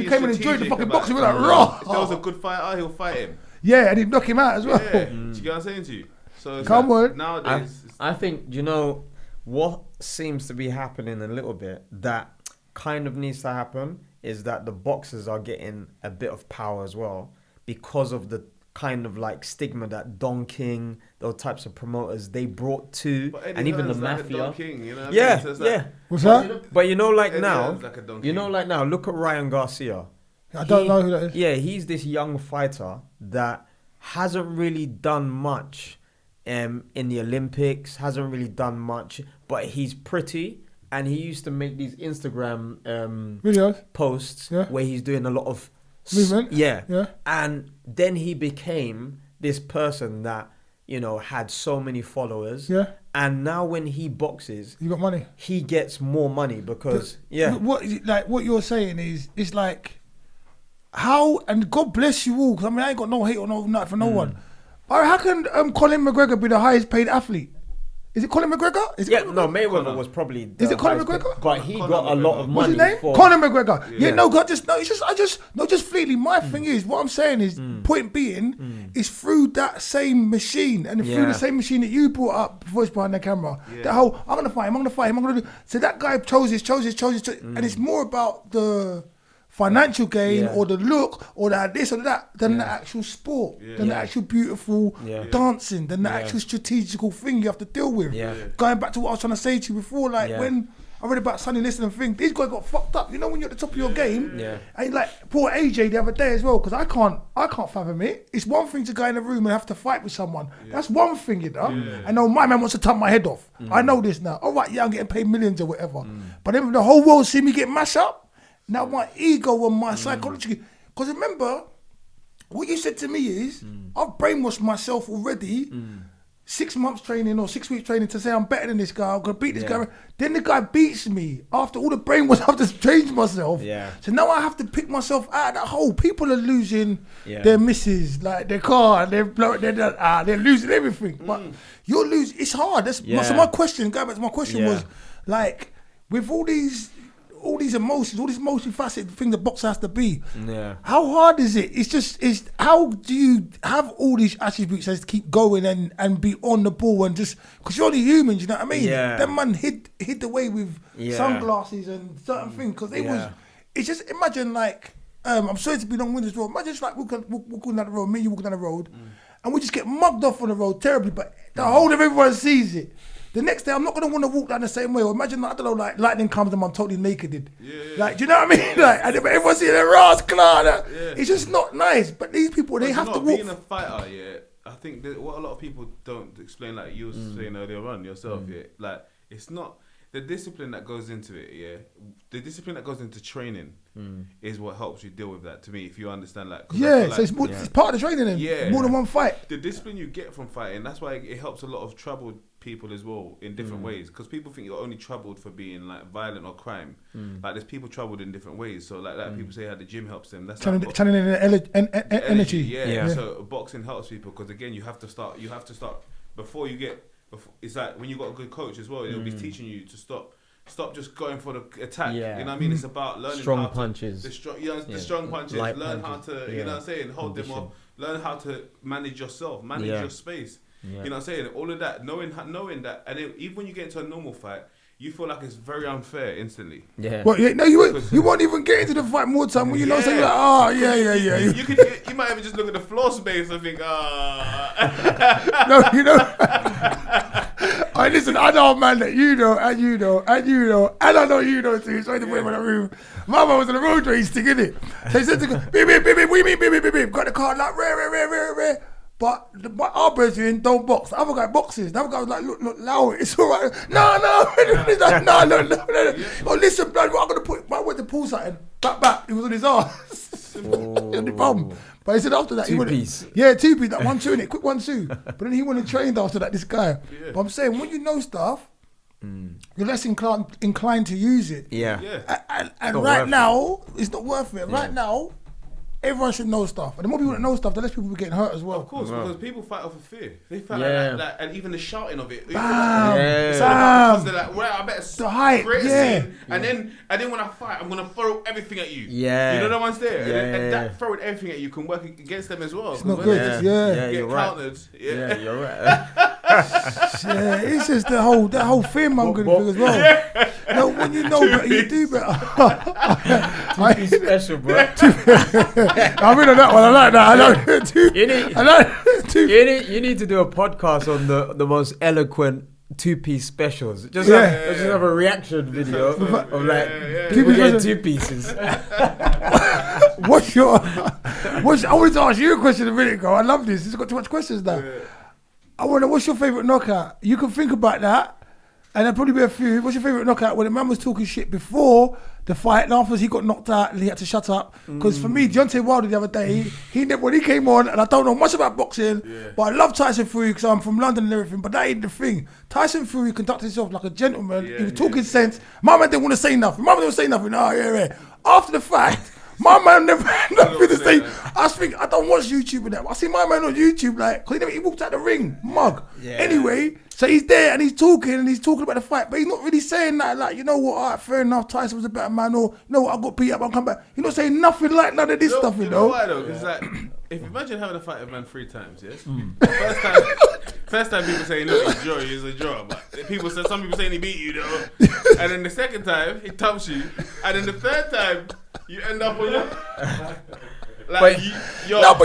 Speaker 1: came and enjoyed the fucking boxing. We were like, raw.
Speaker 3: If there was a good fighter, he'll fight him.
Speaker 1: Yeah, and he'd knock him out as well.
Speaker 3: Do you get what I'm saying to you? So
Speaker 1: come on.
Speaker 3: Nowadays,
Speaker 2: I think, you know, what seems to be happening a little bit that kind of needs to happen is that the boxers are getting a bit of power as well because of the kind of like stigma that Don King, those types of promoters, they brought to, and even the mafia.
Speaker 3: Don King, you know
Speaker 1: What's that?
Speaker 2: But you know, like
Speaker 3: Eddie
Speaker 2: now,
Speaker 3: like
Speaker 2: look at Ryan Garcia.
Speaker 1: I don't know who that is.
Speaker 2: Yeah, he's this young fighter that hasn't really done much in the Olympics, hasn't really done much, but he's pretty. And he used to make these Instagram
Speaker 1: videos,
Speaker 2: posts where he's doing a lot of
Speaker 1: movement.
Speaker 2: Yeah. And then he became this person that, you know, had so many followers. Yeah. And now when he boxes,
Speaker 1: you got money.
Speaker 2: He gets more money because
Speaker 1: what you're saying is, it's like how, and God bless you all, because I mean I ain't got no hate or no nothing for no one. But how can Colin McGregor be the highest paid athlete? Is it Colin McGregor?
Speaker 2: Mayweather was probably.
Speaker 1: Is it Conor McGregor?
Speaker 2: But he got a lot of money.
Speaker 1: What's his name? Conor McGregor. Not fleetly. My thing is, what I'm saying is, point being, is through that same machine and through the same machine that you brought up voice behind the camera. That whole, I'm gonna fight him. So that guy chose this, and it's more about the financial gain or the look or that this or that than the actual sport, than the actual beautiful dancing, than the actual strategical thing you have to deal with. Going back to what I was trying to say to you before, like when I read about Sonny Liston and things, these guys got fucked up. You know when you're at the top of your game, and like poor AJ the other day as well, because I can't fathom it. It's one thing to go in a room and have to fight with someone. That's one thing, you know. I know my man wants to cut my head off. I know this now. All right, I'm getting paid millions or whatever. But then the whole world see me get mashed up. Now my ego and my psychology, because remember, what you said to me is, I've brainwashed myself already, 6 months training or 6 weeks training to say I'm better than this guy, I'm going to beat this guy. Then the guy beats me after all the brainwash I've just changed myself. So now I have to pick myself out of that hole. People are losing their misses, like their car, they're losing everything. But you're losing, it's hard. So my question, going back to my question was, like, with all these emotions, all this multifaceted thing the boxer has to be. How hard is it? It's how do you have all these attributes as to keep going and be on the ball and just, because you're only humans, you know what I mean? That man hid away with sunglasses and certain things, because it's just, imagine like, I'm sorry to be long-winded as well, imagine just like walking down the road, me and you walking down the road, and we just get mugged off on the road terribly, but the whole of everyone sees it. The next day, I'm not going to want to walk down the same way. Or imagine, I don't know, like lightning comes and I'm totally naked. Like, do you know what I mean? Like, and everyone seeing their ass, it's just not nice. But these people, they have to walk.
Speaker 3: Being a fighter, I think that what a lot of people don't explain, like you were saying earlier on yourself, like, it's not the discipline that goes into it, the discipline that goes into training is what helps you deal with that, to me, if you understand, like.
Speaker 1: So it's part of the training then, more than one fight.
Speaker 3: The discipline you get from fighting, that's why it helps a lot of troubled people as well in different ways, because people think you're only troubled for being like violent or crime. Like there's people troubled in different ways, so like people say how the gym helps them, that's
Speaker 1: channeling energy.
Speaker 3: So boxing helps people, because again you have to start before you get, it's like when you got a good coach as well, they'll be teaching you to stop just going for the attack. You know what I mean? It's about learning
Speaker 2: strong punches.
Speaker 3: The strong punches. Learn how to, you know what I'm saying, hold them up. Learn how to manage yourself, manage your space. You know what I'm saying? All of that, knowing that, and even when you get into a normal fight, you feel like it's very unfair instantly.
Speaker 1: Well, you won't even get into the fight more time when you know, so you're like,
Speaker 3: You might even just look at the floor space and think,
Speaker 1: No, you know. Alright, listen, I know a man that you know, and I know you know too. Sorry to put him in the room. My man was on the road racing, innit? So he said to go, beep, beep, beep, beep, beep, beep, beep, beep, got the car like, rare. But our brethren don't box. The other guy boxes. The other guy was like, look, allow it. It's all right. No. He's like, no. Oh, listen, blood, I'm going to put, I went to pull something. Back. He was on his ass. On the bum. But he said after that,
Speaker 2: two-piece.
Speaker 1: Yeah, 2-piece, that 1-2 in it, quick 1-2. But then he went and trained after that, this guy. Yeah. But I'm saying, when you know stuff, you're less inclined to use it.
Speaker 2: Yeah.
Speaker 1: And right now, it's not worth it. Right now, everyone should know stuff. And the more people that know stuff, the less people will be getting hurt as well.
Speaker 3: Of course, because people fight off of fear. They fight like, and even the shouting of it.
Speaker 1: Bam!
Speaker 3: Because they're like, well, I better
Speaker 1: the hype,
Speaker 3: And then when I fight, I'm going to throw everything at you.
Speaker 2: Yeah.
Speaker 3: You know what I'm saying?
Speaker 2: Yeah.
Speaker 3: And that throwing everything at you can work against them as well.
Speaker 1: It's not good.
Speaker 2: Yeah,
Speaker 3: you're
Speaker 2: right.
Speaker 3: Yeah,
Speaker 2: you're right.
Speaker 1: Yeah, it's just that whole fear mongering thing as well. No, when you know better, you do better.
Speaker 2: Be special, bro.
Speaker 1: I'm in on that one. I like that.
Speaker 2: You need to do a podcast on the most eloquent 2-piece specials. Just have a reaction video of like people getting 2 pieces.
Speaker 1: I wanted to ask you a question a minute ago. I love this. It's got too much questions now. I wonder, what's your favourite knockout? You can think about that. And there'll probably be a few. What's your favourite knockout? When the man was talking shit before the fight, and afterwards he got knocked out and he had to shut up. Because for me, Deontay Wilder the other day, when he came on, and I don't know much about boxing, but I love Tyson Fury because I'm from London and everything, but that ain't the thing. Tyson Fury conducted himself like a gentleman. He was talking sense. My man didn't want to say nothing. After the fact, my man never had nothing to say. I don't watch YouTube and that. I see my man on YouTube, because he walked out the ring, mug. Yeah. Anyway, so he's there and he's talking about the fight, but he's not really saying that, like, you know what, all right, fair enough, Tyson was a better man, or, you know what, I got beat up, I'll come back. He's not saying nothing like none of this stuff, you know?
Speaker 3: Why though? It's like, if imagine having a fight with a man 3 times, yes? First time people say, look, he's a draw, but some people saying he beat you, though. And then the second time, he dumps you. And then the third time, you end up on your... but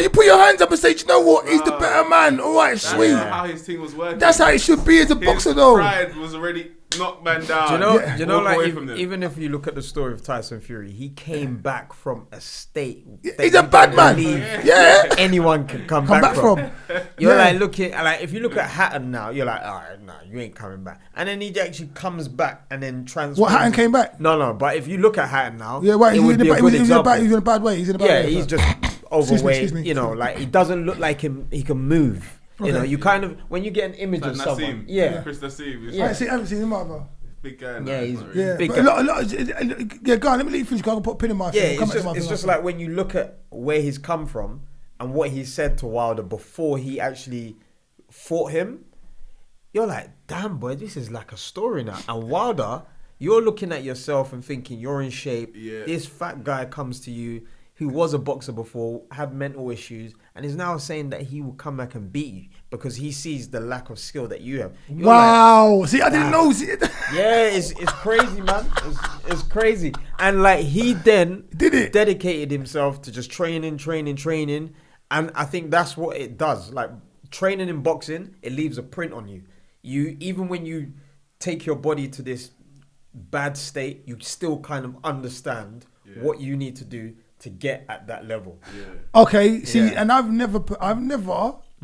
Speaker 3: you put your hands up and say, you know what, he's the better man. All right, sweet.
Speaker 2: That's
Speaker 3: how his thing was working.
Speaker 1: That's how it should be as a boxer, though.
Speaker 3: His pride was already knocked man down.
Speaker 2: Do you know, like, even if you look at the story of Tyson Fury, he came back from a state.
Speaker 1: He's a bad man.
Speaker 2: Anyone can come back from. You're like looking, like if you look at Hatton now, you're like, all right, no, you ain't coming back. And then he actually comes back and then transforms.
Speaker 1: What, Hatton came back?
Speaker 2: No, but if you look at Hatton now,
Speaker 1: it would be a good example. He's in a bad way.
Speaker 2: He's just overweight. You know, like he doesn't look like he can move. You know, you kind of, when you get an image of someone,
Speaker 3: Chris Nassim.
Speaker 1: I haven't seen him either.
Speaker 3: Big guy.
Speaker 2: He's big
Speaker 1: guy. Go on, let me let you finish. I'm gonna put a pin in my face.
Speaker 2: It's just like when you look at where he's come from and what he said to Wilder before he actually fought him, you're like, damn boy, this is like a story now. And Wilder, you're looking at yourself and thinking you're in shape. This fat guy comes to you, who was a boxer before, had mental issues, and is now saying that he will come back and beat you because he sees the lack of skill that you have. You're
Speaker 1: like, see, I didn't know.
Speaker 2: Yeah, it's crazy, man. It's crazy. And like he then dedicated himself to just training. And I think that's what it does. Like training in boxing, it leaves a print on you. Even when you take your body to this bad state, you still kind of understand what you need to do to get at that level.
Speaker 1: Okay, see, and I've never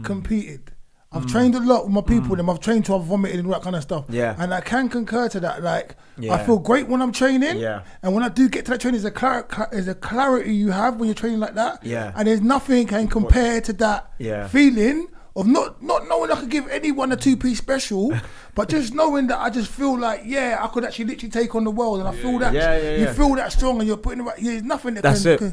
Speaker 1: competed. I've trained a lot with my people, and I've trained to have vomited and all that kind of stuff.
Speaker 2: Yeah.
Speaker 1: And I can concur to that. Like, I feel great when I'm training. Yeah. And when I do get to that training, there's a clarity you have when you're training like that.
Speaker 2: Yeah.
Speaker 1: And there's nothing can compare to that feeling of not knowing I could give anyone a 2-piece special, but just knowing that I just feel like, I could actually literally take on the world, and I feel that you feel that strong, and you're putting it right. There's nothing that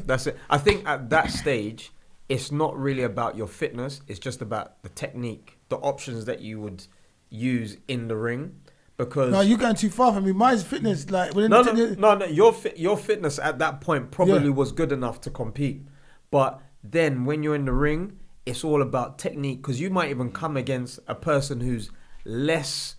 Speaker 2: That's it. I think at that stage, it's not really about your fitness. It's just about the technique, the options that you would use in the ring. Because
Speaker 1: no, you're going too far for me. Mine's fitness, like
Speaker 2: no. Your fitness at that point probably was good enough to compete, but then when you're in the ring, it's all about technique, because you might even come against a person who's less,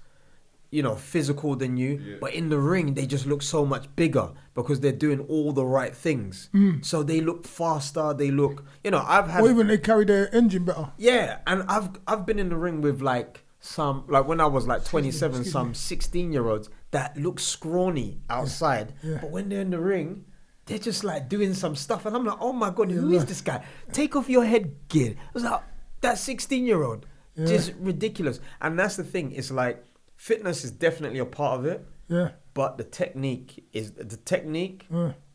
Speaker 2: physical than you, but in the ring they just look so much bigger because they're doing all the right things. So they look faster. They look, or
Speaker 1: even they carry their engine better.
Speaker 2: Yeah, and I've been in the ring with when I was like 27, some 16-year-olds that look scrawny outside, but when they're in the ring, they're just like doing some stuff, and I'm like, oh my God, who is this guy? Take off your headgear. I was like, That 16-year-old, just ridiculous. And that's the thing. It's like fitness is definitely a part of it.
Speaker 1: Yeah.
Speaker 2: But the technique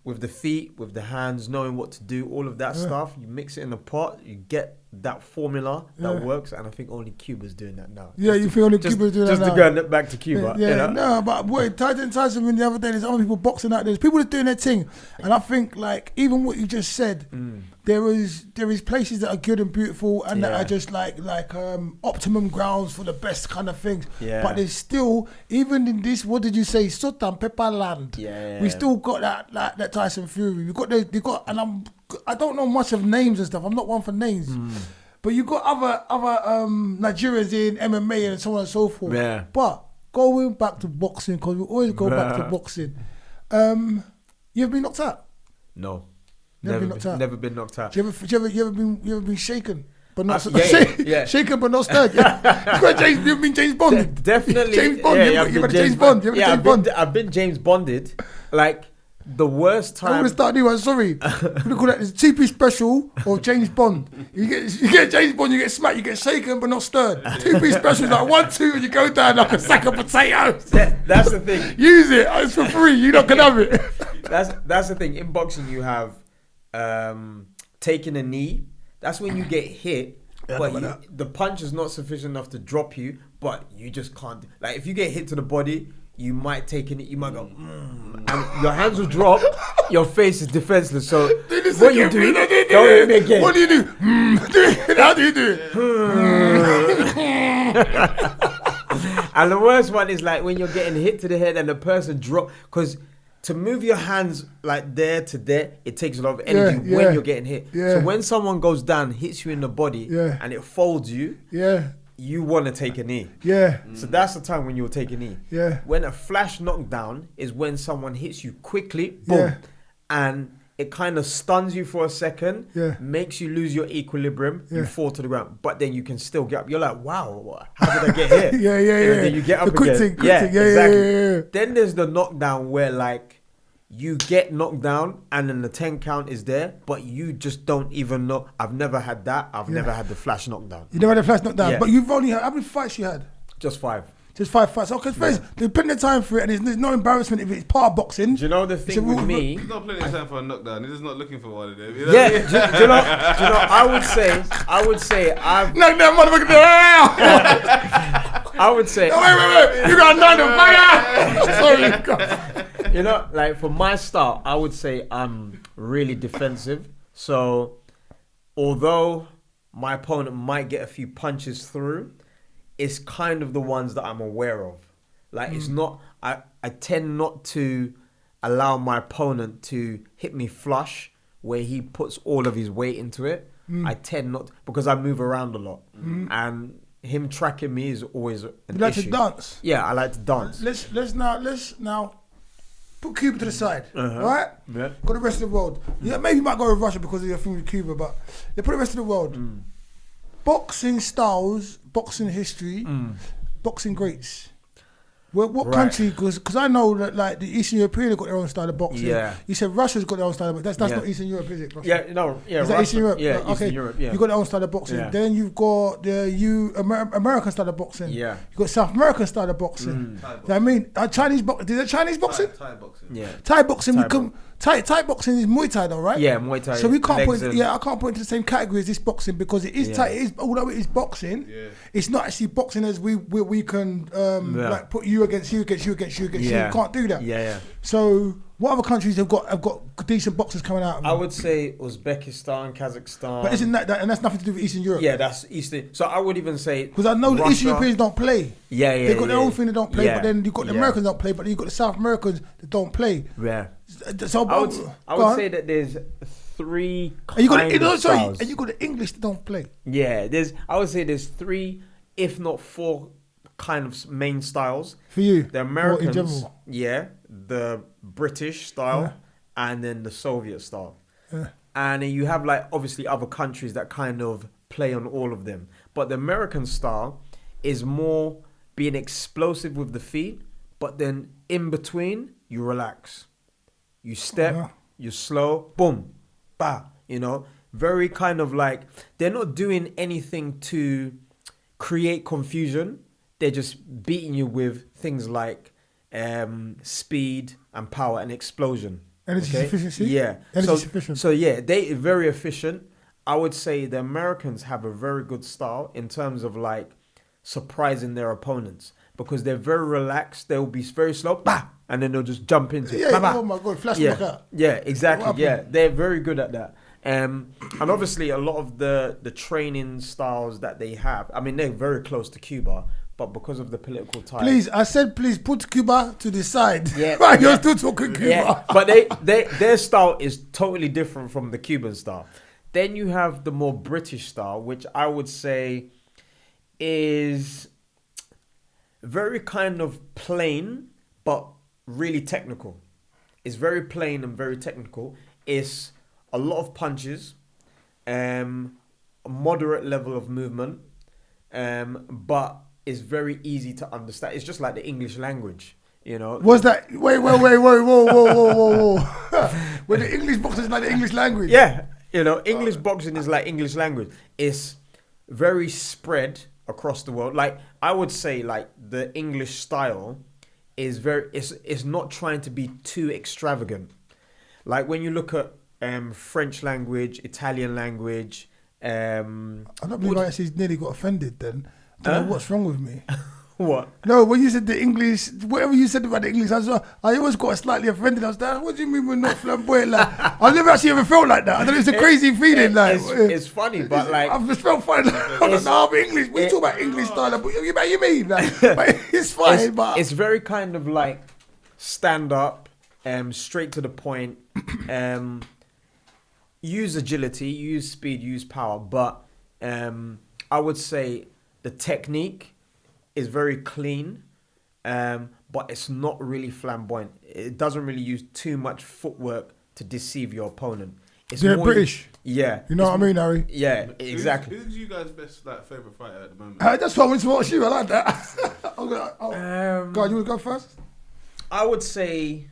Speaker 2: with the feet, with the hands, knowing what to do, all of that stuff. You mix it in a pot, you get that formula that works, and I think only Cuba's doing that now.
Speaker 1: Yeah, you think only Cuba's doing that now?
Speaker 2: Just to go back to Cuba.
Speaker 1: Yeah,
Speaker 2: you know?
Speaker 1: no, but boy, Tyson the other day, there's other people boxing out there. There's people that are doing their thing. And I think, like, even what you just said, there is places that are good and beautiful and that are just like optimum grounds for the best kind of things.
Speaker 2: Yeah.
Speaker 1: But there's still, even in this, what did you say, Salt and Pepper land.
Speaker 2: Yeah.
Speaker 1: We still got that Tyson Fury. And I don't know much of names and stuff. I'm not one for names. But you got other Nigerians in MMA and so on and so forth.
Speaker 2: Yeah.
Speaker 1: But going back to boxing, because we always go back to boxing. You ever been knocked out?
Speaker 2: No.
Speaker 1: Never been knocked out.
Speaker 2: Never been knocked out.
Speaker 1: You ever been shaken? But not shaken, but not stirred. You've been James Bond.
Speaker 2: Definitely.
Speaker 1: James Bond. You've been James Bond.
Speaker 2: I've been James Bonded. Like the worst time.
Speaker 1: I'm gonna start doing. Sorry, we call that the TP special or James Bond. You get James Bond. You get smacked. You get shaken, but not stirred. TP special is like 1, 2, and you go down like a sack of potatoes.
Speaker 2: That's the thing.
Speaker 1: Use it. It's for free. You're not gonna have it.
Speaker 2: That's the thing. In boxing, you have taking a knee. That's when you get hit, but the punch is not sufficient enough to drop you, but you just can't. Like, if you get hit to the body, you might take it, you might go, and your hands will drop, your face is defenseless. So, what you do, don't hit me again.
Speaker 1: What do you do? How do you do it?
Speaker 2: And the worst one is like when you're getting hit to the head and the person drop, because to move your hands like there to there, it takes a lot of energy when you're getting hit.
Speaker 1: Yeah.
Speaker 2: So when someone goes down, hits you in the body, and it folds you, you want to take a knee.
Speaker 1: Yeah.
Speaker 2: So that's the time when you'll take a knee.
Speaker 1: Yeah.
Speaker 2: When a flash knockdown is when someone hits you quickly, boom, and it kind of stuns you for a second, makes you lose your equilibrium, you fall to the ground, but then you can still get up. You're like, wow, how did I get here?
Speaker 1: Yeah.
Speaker 2: Then you get up
Speaker 1: quick
Speaker 2: again.
Speaker 1: Thing. Yeah.
Speaker 2: Then there's the knockdown where like you get knocked down and then the 10 count is there, but you just don't even know. I've never had that. I've never had the flash knockdown.
Speaker 1: You never had the flash knockdown, but you've only had, how many fights you had?
Speaker 2: Just 5.
Speaker 1: Just 5 fights. Okay, there's plenty of time for it, and there's no embarrassment if it's part of boxing.
Speaker 2: Do you know the thing with me?
Speaker 3: There's not plenty of time for a knockdown. He's just not looking for one of them. You know?
Speaker 2: Yeah, do you know? I would say I've
Speaker 1: knock that motherfucker down.
Speaker 2: I would say.
Speaker 1: No, wait! You got knocked the fire. Sorry.
Speaker 2: You know, like for my style, I would say I'm really defensive. So, although my opponent might get a few punches through, it's kind of the ones that I'm aware of. Like it's not. I tend not to allow my opponent to hit me flush where he puts all of his weight into it. I tend not, because I move around a lot, and him tracking me is always an issue.
Speaker 1: You like to dance?
Speaker 2: Yeah, I like to dance.
Speaker 1: Let's now put Cuba to the side, all right?
Speaker 2: Yeah.
Speaker 1: Got the rest of the world. Yeah, maybe you might go with Russia because of your thing with Cuba, but put the rest of the world. Boxing styles, boxing history, boxing greats. What country? Because I know that like the Eastern European have got their own style of boxing.
Speaker 2: Yeah.
Speaker 1: You said Russia's got their own style of boxing. That's not Eastern Europe, is it? Russia?
Speaker 2: Yeah, no, yeah.
Speaker 1: Is that Eastern Europe?
Speaker 2: Yeah,
Speaker 1: okay.
Speaker 2: Eastern Europe. Yeah.
Speaker 1: You got their own style of boxing.
Speaker 2: Yeah.
Speaker 1: Then you've got the American style of boxing.
Speaker 2: Yeah.
Speaker 1: You got South American style of boxing. I mean, Chinese boxing. Is it Chinese boxing?
Speaker 3: Thai boxing.
Speaker 2: Yeah.
Speaker 1: Thai boxing. Thai boxing is Muay Thai though, right?
Speaker 2: Yeah, Muay Thai.
Speaker 1: So we can't put. I can't put into the same category as this boxing because it is Thai. It is, although it is boxing, it's not actually boxing as we can like put you against you against you against you against you. You can't do that.
Speaker 2: Yeah.
Speaker 1: So what other countries have got decent boxers coming out of them?
Speaker 2: I would say Uzbekistan, Kazakhstan.
Speaker 1: But isn't that and that's nothing to do with Eastern Europe?
Speaker 2: Yeah, that's Eastern. So I would even say
Speaker 1: because I know the Eastern Europeans don't play.
Speaker 2: Yeah.
Speaker 1: They've got their own thing they don't play,
Speaker 2: Yeah.
Speaker 1: but then you've got the Americans don't play, but then you've got the South Americans that don't play.
Speaker 2: Yeah.
Speaker 1: So
Speaker 2: I would say that there's 3
Speaker 1: and you got
Speaker 2: kind of styles.
Speaker 1: and you got the English that don't play.
Speaker 2: Yeah, I would say there's 3, if not 4, kind of main styles.
Speaker 1: For you,
Speaker 2: the Americans,
Speaker 1: in general.
Speaker 2: the British style, and then the Soviet style. And then you have like obviously other countries that kind of play on all of them. But the American style is more being explosive with the feet, but then in between you relax. You step, you slow, boom, bah. You know, very kind of like, they're not doing anything to create confusion. They're just beating you with things like speed and power and explosion.
Speaker 1: Energy efficiency?
Speaker 2: Yeah.
Speaker 1: Energy efficient.
Speaker 2: So yeah, they very efficient. I would say the Americans have a very good style in terms of like surprising their opponents because they're very relaxed. They'll be very slow, bah, and then they'll just jump into it.
Speaker 1: Yeah,
Speaker 2: bah, bah.
Speaker 1: oh my God, flash
Speaker 2: Yeah,
Speaker 1: knockout.
Speaker 2: yeah, exactly. Yeah, they're very good at that. And obviously a lot of the training styles that they have, I mean, they're very close to Cuba, but because of the political ties.
Speaker 1: Please, I said please put Cuba to the side.
Speaker 2: Yeah,
Speaker 1: Right,
Speaker 2: yeah.
Speaker 1: you're still talking Cuba.
Speaker 2: Yeah, but their style is totally different from the Cuban style. Then you have the more British style, which I would say is very kind of plain, but really technical. It's very plain and very technical. It's a lot of punches, a moderate level of movement, but it's very easy to understand. It's just like the English language, you know.
Speaker 1: Was that? Wait, whoa. When the English boxing is like the English language.
Speaker 2: Yeah, you know, English boxing is like English language. It's very spread across the world. Like, I would say, like, the English style is very, it's not trying to be too extravagant. Like, when you look at French language, Italian language.
Speaker 1: I don't believe I actually nearly got offended then. I don't know what's wrong with me.
Speaker 2: What?
Speaker 1: No, when you said the English, whatever you said about the English, I always got slightly offended. I was like, what do you mean we're not flamboyant? Like, I've never actually ever felt like that. I don't know, it's a crazy feeling.
Speaker 2: It's funny, but like...
Speaker 1: I've just felt funny. Like, no, I'm English. We talk about English style. But you mean? Like, but it's fine, but...
Speaker 2: It's very kind of like stand up, straight to the point, use agility, use speed, use power. But I would say the technique is very clean, but it's not really flamboyant. It doesn't really use too much footwork to deceive your opponent.
Speaker 1: They're British.
Speaker 2: Yeah.
Speaker 1: You know what I mean, Harry?
Speaker 2: Yeah, exactly.
Speaker 3: Who's you guys' best favourite fighter at the moment?
Speaker 1: That's why I went to watch you. I like that. God, you want to go first?
Speaker 2: I would say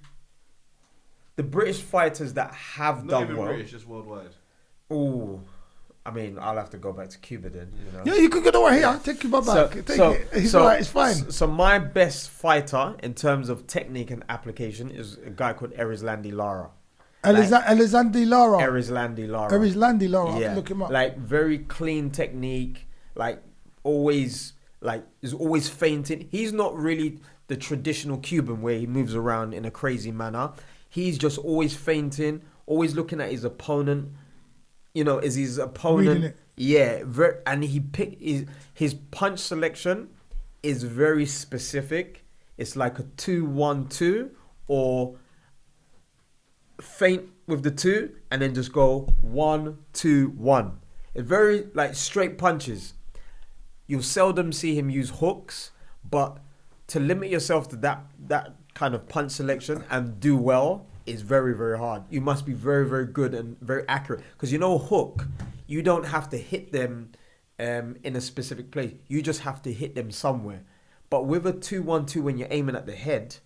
Speaker 2: the British fighters that have
Speaker 3: Not
Speaker 2: done
Speaker 3: even
Speaker 2: well.
Speaker 3: British, just worldwide.
Speaker 2: Ooh. I mean, I'll have to go back to Cuba then, you know.
Speaker 1: Yeah, you could go here. Take Cuba back. It's right, it's fine.
Speaker 2: So my best fighter in terms of technique and application is a guy called Erislandy Lara.
Speaker 1: Erislandy Lara.
Speaker 2: Erislandy Lara.
Speaker 1: Erislandy Lara.
Speaker 2: Yeah.
Speaker 1: Look him up.
Speaker 2: Like, very clean technique. Like, always, like, is always feinting. He's not really the traditional Cuban where he moves around in a crazy manner. He's just always feinting, always looking at his opponent. You know, is his opponent? Yeah, and his punch selection is very specific. It's like a 2-1-2 or feint with the 2 and then just go 1-2-1. It's very like straight punches. You'll seldom see him use hooks, but to limit yourself to that kind of punch selection and do well is very, very hard. You must be very, very good and very accurate. Because hook, you don't have to hit them in a specific place. You just have to hit them somewhere. But with a 2-1-2, when you're aiming at the head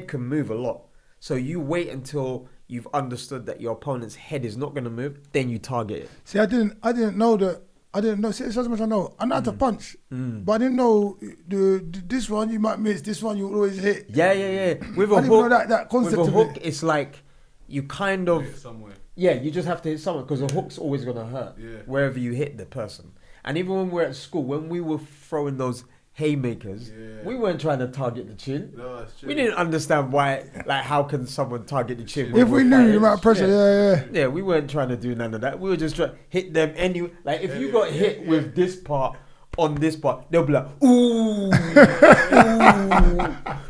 Speaker 2: can move a lot. So you wait until you've understood that your opponent's head is not going to move, then you target it.
Speaker 1: See, I didn't know that. I didn't know. See, it's as much I know. I know how to punch, but I didn't know this one you might miss. This one you always hit.
Speaker 2: Yeah. With a
Speaker 1: I didn't
Speaker 2: hook,
Speaker 1: know that concept
Speaker 2: with a
Speaker 1: of
Speaker 2: hook,
Speaker 1: it.
Speaker 2: it's like you kind of
Speaker 3: somewhere.
Speaker 2: Yeah, you just have to hit someone because a hook's always gonna hurt wherever you hit the person. And even when we're at school, when we were throwing those haymakers, we weren't trying to target the chin.
Speaker 3: No, that's true.
Speaker 2: We didn't understand why. Like, how can someone target the chin?
Speaker 1: If we knew the amount of pressure,
Speaker 2: yeah, we weren't trying to do none of that. We were just trying to hit them anyway. Like, if you got hit with this part on this part, they'll be like, ooh,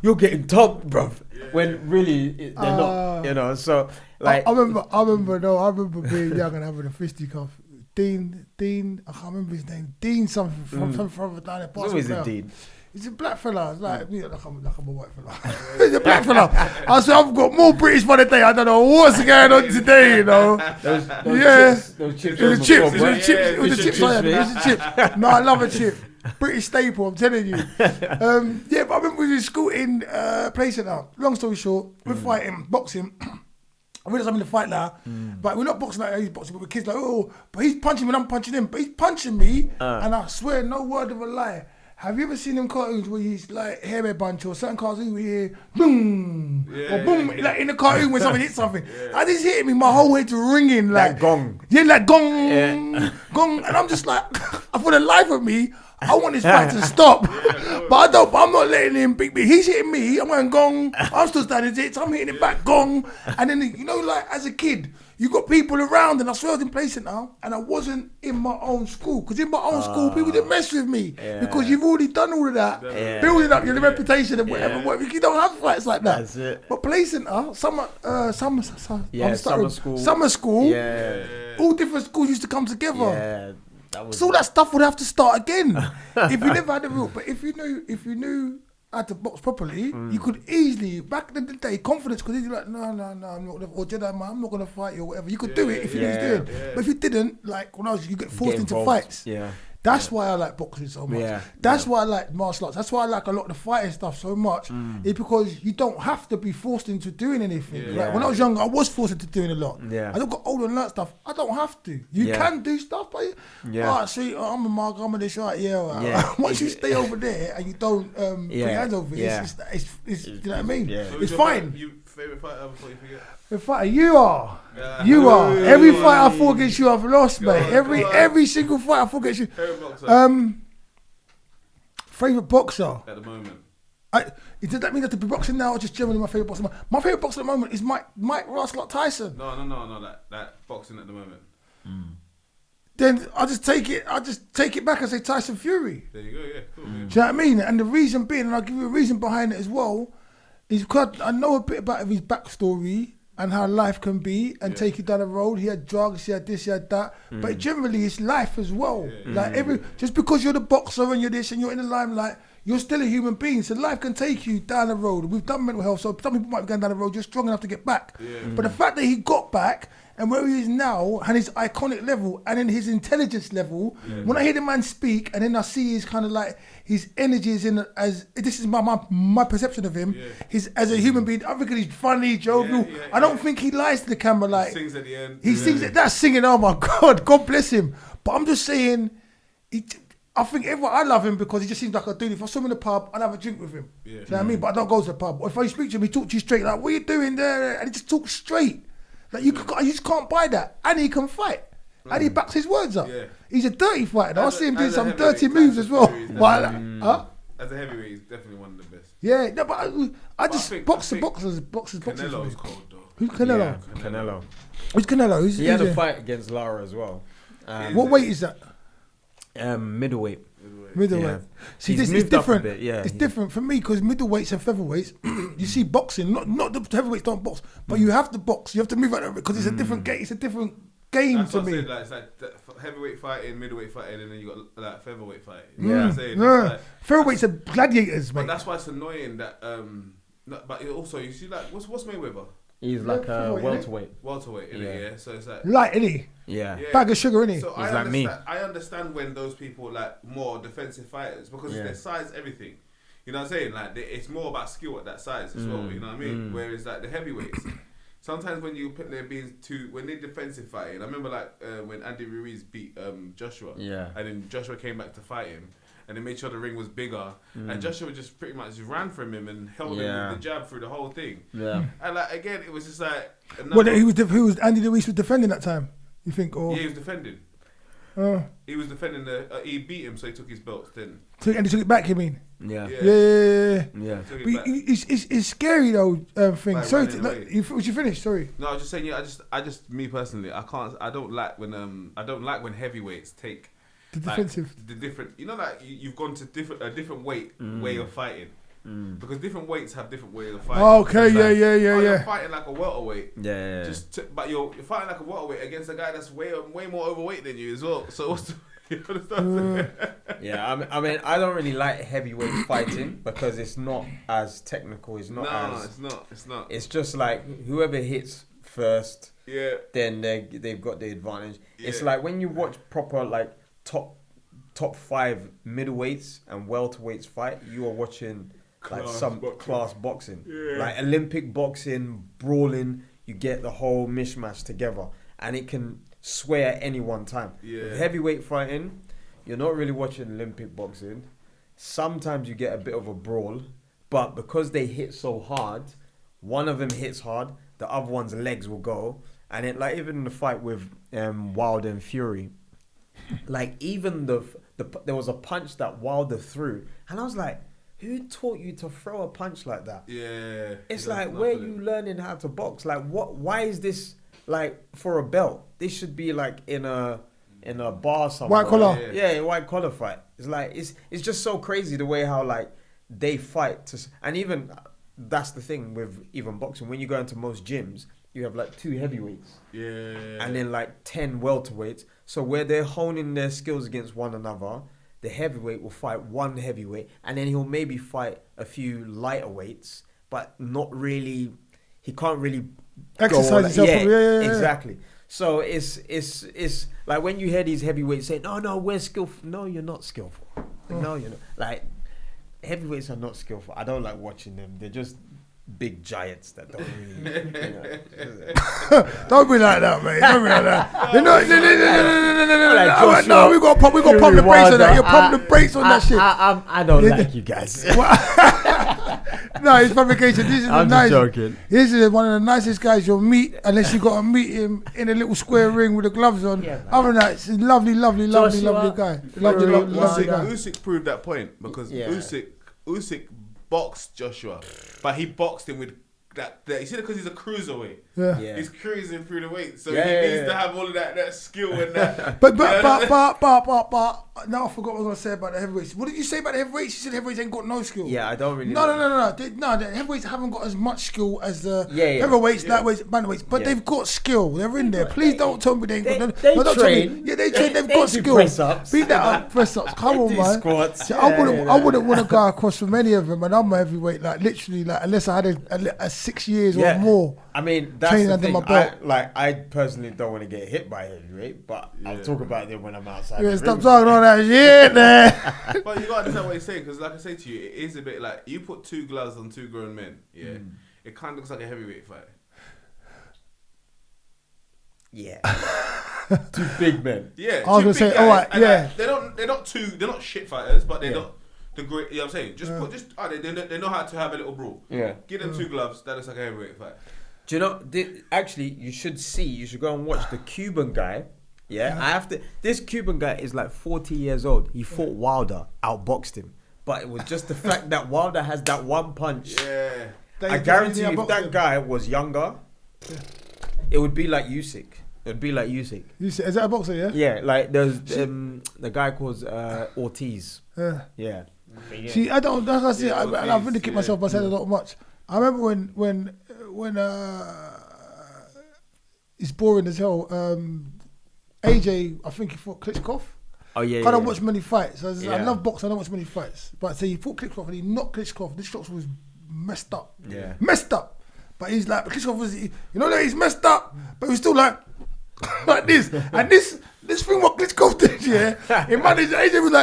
Speaker 2: you're getting topped, bruv. When really they're not, you know. So like,
Speaker 1: I remember being young and having a fisticuff. Dean, I can't remember his name. Dean something from down there.
Speaker 2: It's always a Dean.
Speaker 1: He's a black fella. It's like me, like I'm a white fella. He's a black fella. I said I've got more British by the day. I don't know what's going on today, you know.
Speaker 2: Those chips.
Speaker 1: It was the chips. No, I love a chip. British staple, I'm telling you. But I remember we were in school in Play Centre. Long story short, we're fighting, boxing. I realised I'm in the fight now. But we're not boxing like he's boxing, but we're kids like, oh, but he's punching me and I'm punching him. But he's punching me, and I swear, no word of a lie. Have you ever seen them cartoons where he's like hair bunch or certain cartoons where you hear boom or boom like in the cartoon when something hits something? And he's hitting me, my whole head's ringing like
Speaker 2: gong.
Speaker 1: Yeah, like gong, gong, and I'm just like, for the life of me, I want this fight to stop, but I'm not letting him beat me. He's hitting me, I'm going gong. I'm still standing it, so I'm hitting it back gong, and then like as a kid. You got people around, and I swear I was in placement now, and I wasn't in my own school. Because in my own school, people didn't mess with me. Because you've already done all of that. Building up your reputation and whatever. You don't have fights like that.
Speaker 2: That's it.
Speaker 1: But placement, summer school, all different schools used to come together. So all that stuff would have to start again. If you never had a rule. But if you knew how to box properly, you could easily, back in the day, confidence, because you're like, no, I'm not gonna, or Jedi man, I'm not gonna fight you or whatever. You could do it if you knew what you're doing. But if you didn't, like when you get forced into fights. That's why I like boxing so much. That's why I like martial arts. That's why I like a lot of the fighting stuff so much. It's because you don't have to be forced into doing anything. Like when I was younger, I was forced into doing a lot. I don't got older and learnt stuff. I don't have to. You can do stuff, but see, I'm a mark, I'm a this, right? Once you stay over there and you don't put your hands over it, it's you know what I mean? It's fine.
Speaker 3: Favorite fighter before you forget?
Speaker 1: The fighter, you are. Every fight I fought against you, I've lost, mate. Every single fight I fought against you.
Speaker 3: Favorite boxer?
Speaker 1: Favorite boxer?
Speaker 3: At the moment.
Speaker 1: Does that mean that to be boxing now or just generally my favorite boxer? My favorite boxer at the moment is Mike Rascal Tyson.
Speaker 3: No. That boxing at the moment.
Speaker 1: Then I just take it back and say Tyson Fury.
Speaker 3: There you go. Yeah. Cool.
Speaker 1: Do you know what I mean? And the reason being, and I'll give you a reason behind it as well, is because I know a bit about his backstory and how life can be and take you down the road. He had drugs, he had this, he had that. But generally it's life as well. Just because you're the boxer and you're this and you're in the limelight, you're still a human being. So life can take you down the road. We've done mental health, so some people might be going down the road, you're strong enough to get back. But the fact that he got back and where he is now and his iconic level and then his intelligence level, when I hear the man speak and then I see his kind of like, his energy is in as, this is my perception of him, his as a human being, I think he's funny, jovial. I don't think he lies to the camera like.
Speaker 3: He sings at the end.
Speaker 1: He sings, that's singing, oh my God bless him. But I'm just saying, I think I love him because he just seems like a dude. If I saw him in the pub, I'd have a drink with him. Do you know what I mean? But I don't go to the pub. Or if I speak to him, he talks to you straight, like, what are you doing there? And he just talks straight. Like you just can't buy that. And he can fight. And he backs his words up. He's a dirty fighter. I see him doing some dirty moves as well.
Speaker 3: As a heavyweight, he's definitely one of the best.
Speaker 1: Yeah, no, but I just boxers.
Speaker 3: Canelo's cold though.
Speaker 1: Who's Canelo?
Speaker 2: Yeah, Canelo.
Speaker 1: Who's Canelo?
Speaker 2: He had a fight against Lara as well.
Speaker 1: What weight is that?
Speaker 2: Middleweight.
Speaker 1: Yeah. See,
Speaker 2: He's
Speaker 1: this is
Speaker 2: moved up a
Speaker 1: different.
Speaker 2: bit,
Speaker 1: It's different for me because middleweights and featherweights. You see boxing, not the heavyweights don't box, but you have to box. You have to move out of it because it's a different game. It's a different game
Speaker 3: That's
Speaker 1: to
Speaker 3: what I
Speaker 1: me.
Speaker 3: said, like, it's like heavyweight fighting, middleweight fighting, and then you got like featherweight fighting.
Speaker 1: Mm.
Speaker 3: You know what I'm saying? Like,
Speaker 1: featherweights are gladiators, mate.
Speaker 3: but that's why it's annoying that. But also you see like what's Mayweather?
Speaker 2: He's like a welterweight.
Speaker 3: Welterweight, innit? Yeah. So it's like
Speaker 1: Light, innit?
Speaker 2: Yeah.
Speaker 1: Bag of sugar, innit?
Speaker 3: So
Speaker 2: He's like me.
Speaker 3: I understand when those people like more defensive fighters because it's their size, everything. You know what I'm saying? Like it's more about skill at that size as well. You know what I mean? Whereas like the heavyweights, sometimes when you put their being when they defensive fighting, I remember like when Andy Ruiz beat Joshua. Yeah. And then Joshua came back to fight him. And they made sure the ring was bigger, and Joshua just pretty much ran from him and held him with the jab through the whole thing. Yeah. And like again, it was just like.
Speaker 1: Who was Andy Ruiz was defending that time? You think? Or
Speaker 3: he was defending. He was defending he beat him, so he took his belts then.
Speaker 1: And he took it back. You mean?
Speaker 2: Yeah.
Speaker 1: Yeah. But it's scary though. Thing.
Speaker 3: Like
Speaker 1: sorry,
Speaker 3: was
Speaker 1: you finished? Sorry.
Speaker 3: No, I was just saying. Yeah, I just me personally, I don't like when heavyweights take.
Speaker 1: The defensive,
Speaker 3: the different, like you've gone to a different way of fighting, because different weights have different ways of fighting.
Speaker 1: Oh, okay,
Speaker 3: like,
Speaker 1: yeah.
Speaker 3: You're fighting like a welterweight,
Speaker 2: yeah.
Speaker 3: But you're fighting like a welterweight against a guy that's way more overweight than you as well. So what's you understand?
Speaker 2: Yeah, I mean, I don't really like heavyweight fighting because it's not as technical. It's not. It's not. It's just like whoever hits first, then they've got the advantage. Yeah. It's like when you watch proper like. Top 5 middleweights and welterweights fight, you are watching like some class boxing, like Olympic boxing, brawling. you get the whole mishmash together, and it can sway at any one time.
Speaker 3: Yeah.
Speaker 2: With heavyweight fighting, you're not really watching Olympic boxing. Sometimes you get a bit of a brawl, but because they hit so hard, one of them hits hard, the other one's legs will go, and it like even in the fight with Wilder and Fury, like even there was a punch that Wilder threw, and I was like, who taught you to throw a punch like that?
Speaker 3: Yeah.
Speaker 2: It's like, where you learning how to box? Like, what? Why is this like for a belt? This should be like in a bar somewhere.
Speaker 1: White collar.
Speaker 2: Yeah, white collar fight. It's like it's just so crazy the way how like they fight and even that's the thing with even boxing. When you go into most gyms, you have like 2 heavyweights.
Speaker 3: Yeah.
Speaker 2: And then like 10 welterweights. So where they're honing their skills against one another, the heavyweight will fight one heavyweight, and then he'll maybe fight a few lighter weights, but not really. He can't really
Speaker 1: exercise himself. Yeah,
Speaker 2: exactly. So it's like when you hear these heavyweights saying, "No, we're skillful." No, you're not skillful. No, you're not. Like heavyweights are not skillful. I don't like watching them. They're just big giants that don't really.
Speaker 1: Don't be like that, mate. Don't be like that. No. We got to pump the brakes on that. You're pumping the brakes on that shit.
Speaker 2: I don't like you guys.
Speaker 1: No, it's fabrication. This is
Speaker 2: I'm just joking.
Speaker 1: This is one of the nicest guys you'll meet, unless you got to meet him in a little square ring with the gloves on. Yeah, other than that, it's a lovely guy. Lovely guy.
Speaker 3: Usyk proved that point because Usyk boxed Joshua, but he boxed him with that you see, because he's a cruiserweight. Yeah. He's cruising through the weight, so he needs to have all of that skill and that.
Speaker 1: But now I forgot what I was gonna say about the heavyweights. What did you say about the heavyweights? You said heavyweights ain't got no skill.
Speaker 2: Yeah, I don't really.
Speaker 1: No. The heavyweights haven't got as much skill as the heavyweights, lightweights, bantamweights, but they've got skill. They're in there. Please don't tell me they ain't got.
Speaker 2: They train.
Speaker 1: Yeah, they train. They've got skill. Beat that up, press ups. Come on, man.
Speaker 2: Squats.
Speaker 1: I wouldn't want to go across from any of them, and I'm a heavyweight. Like literally, like unless I had a 6 years or more.
Speaker 2: I mean, that's the thing. I personally don't want to get hit by a heavyweight, but I'll talk about it when I'm outside.
Speaker 1: Yeah, stop talking all that shit, man.
Speaker 3: But you gotta understand what he's saying, because like I say to you, it is a bit like you put 2 gloves on 2 grown men. Yeah, it kind of looks like a heavyweight fight.
Speaker 2: Yeah, 2 big men.
Speaker 3: Yeah,
Speaker 1: I was gonna say, all right, yeah.
Speaker 3: Like, they're not shit fighters, but they're not the great. You know what I'm saying? They know how to have a little brawl. Yeah, give them 2 gloves. That looks like a heavyweight fight.
Speaker 2: Do you know? Actually, you should go and watch the Cuban guy. Yeah, this Cuban guy is like 40 years old. He fought Wilder, outboxed him, but it was just the fact that Wilder has that one punch. Yeah, I guarantee you, if that guy was younger, it would be like Usyk. It would be like Usyk.
Speaker 1: Is that a boxer? Yeah.
Speaker 2: Yeah, like there's the guy called Ortiz. Yeah.
Speaker 1: See, I don't. That's what I say. I've really kicked myself by saying a lot much. I remember when it's boring as hell. AJ, I think he fought Klitschko.
Speaker 2: Oh yeah.
Speaker 1: I don't watch many fights. I love boxing. I don't watch many fights. But so he fought Klitschko and he knocked Klitschko. Klitschko was messed up. Yeah. Messed up. But he's like, Klitschko was, that he's messed up, but he was still like this. And this thing what Klitschko did, it managed. AJ was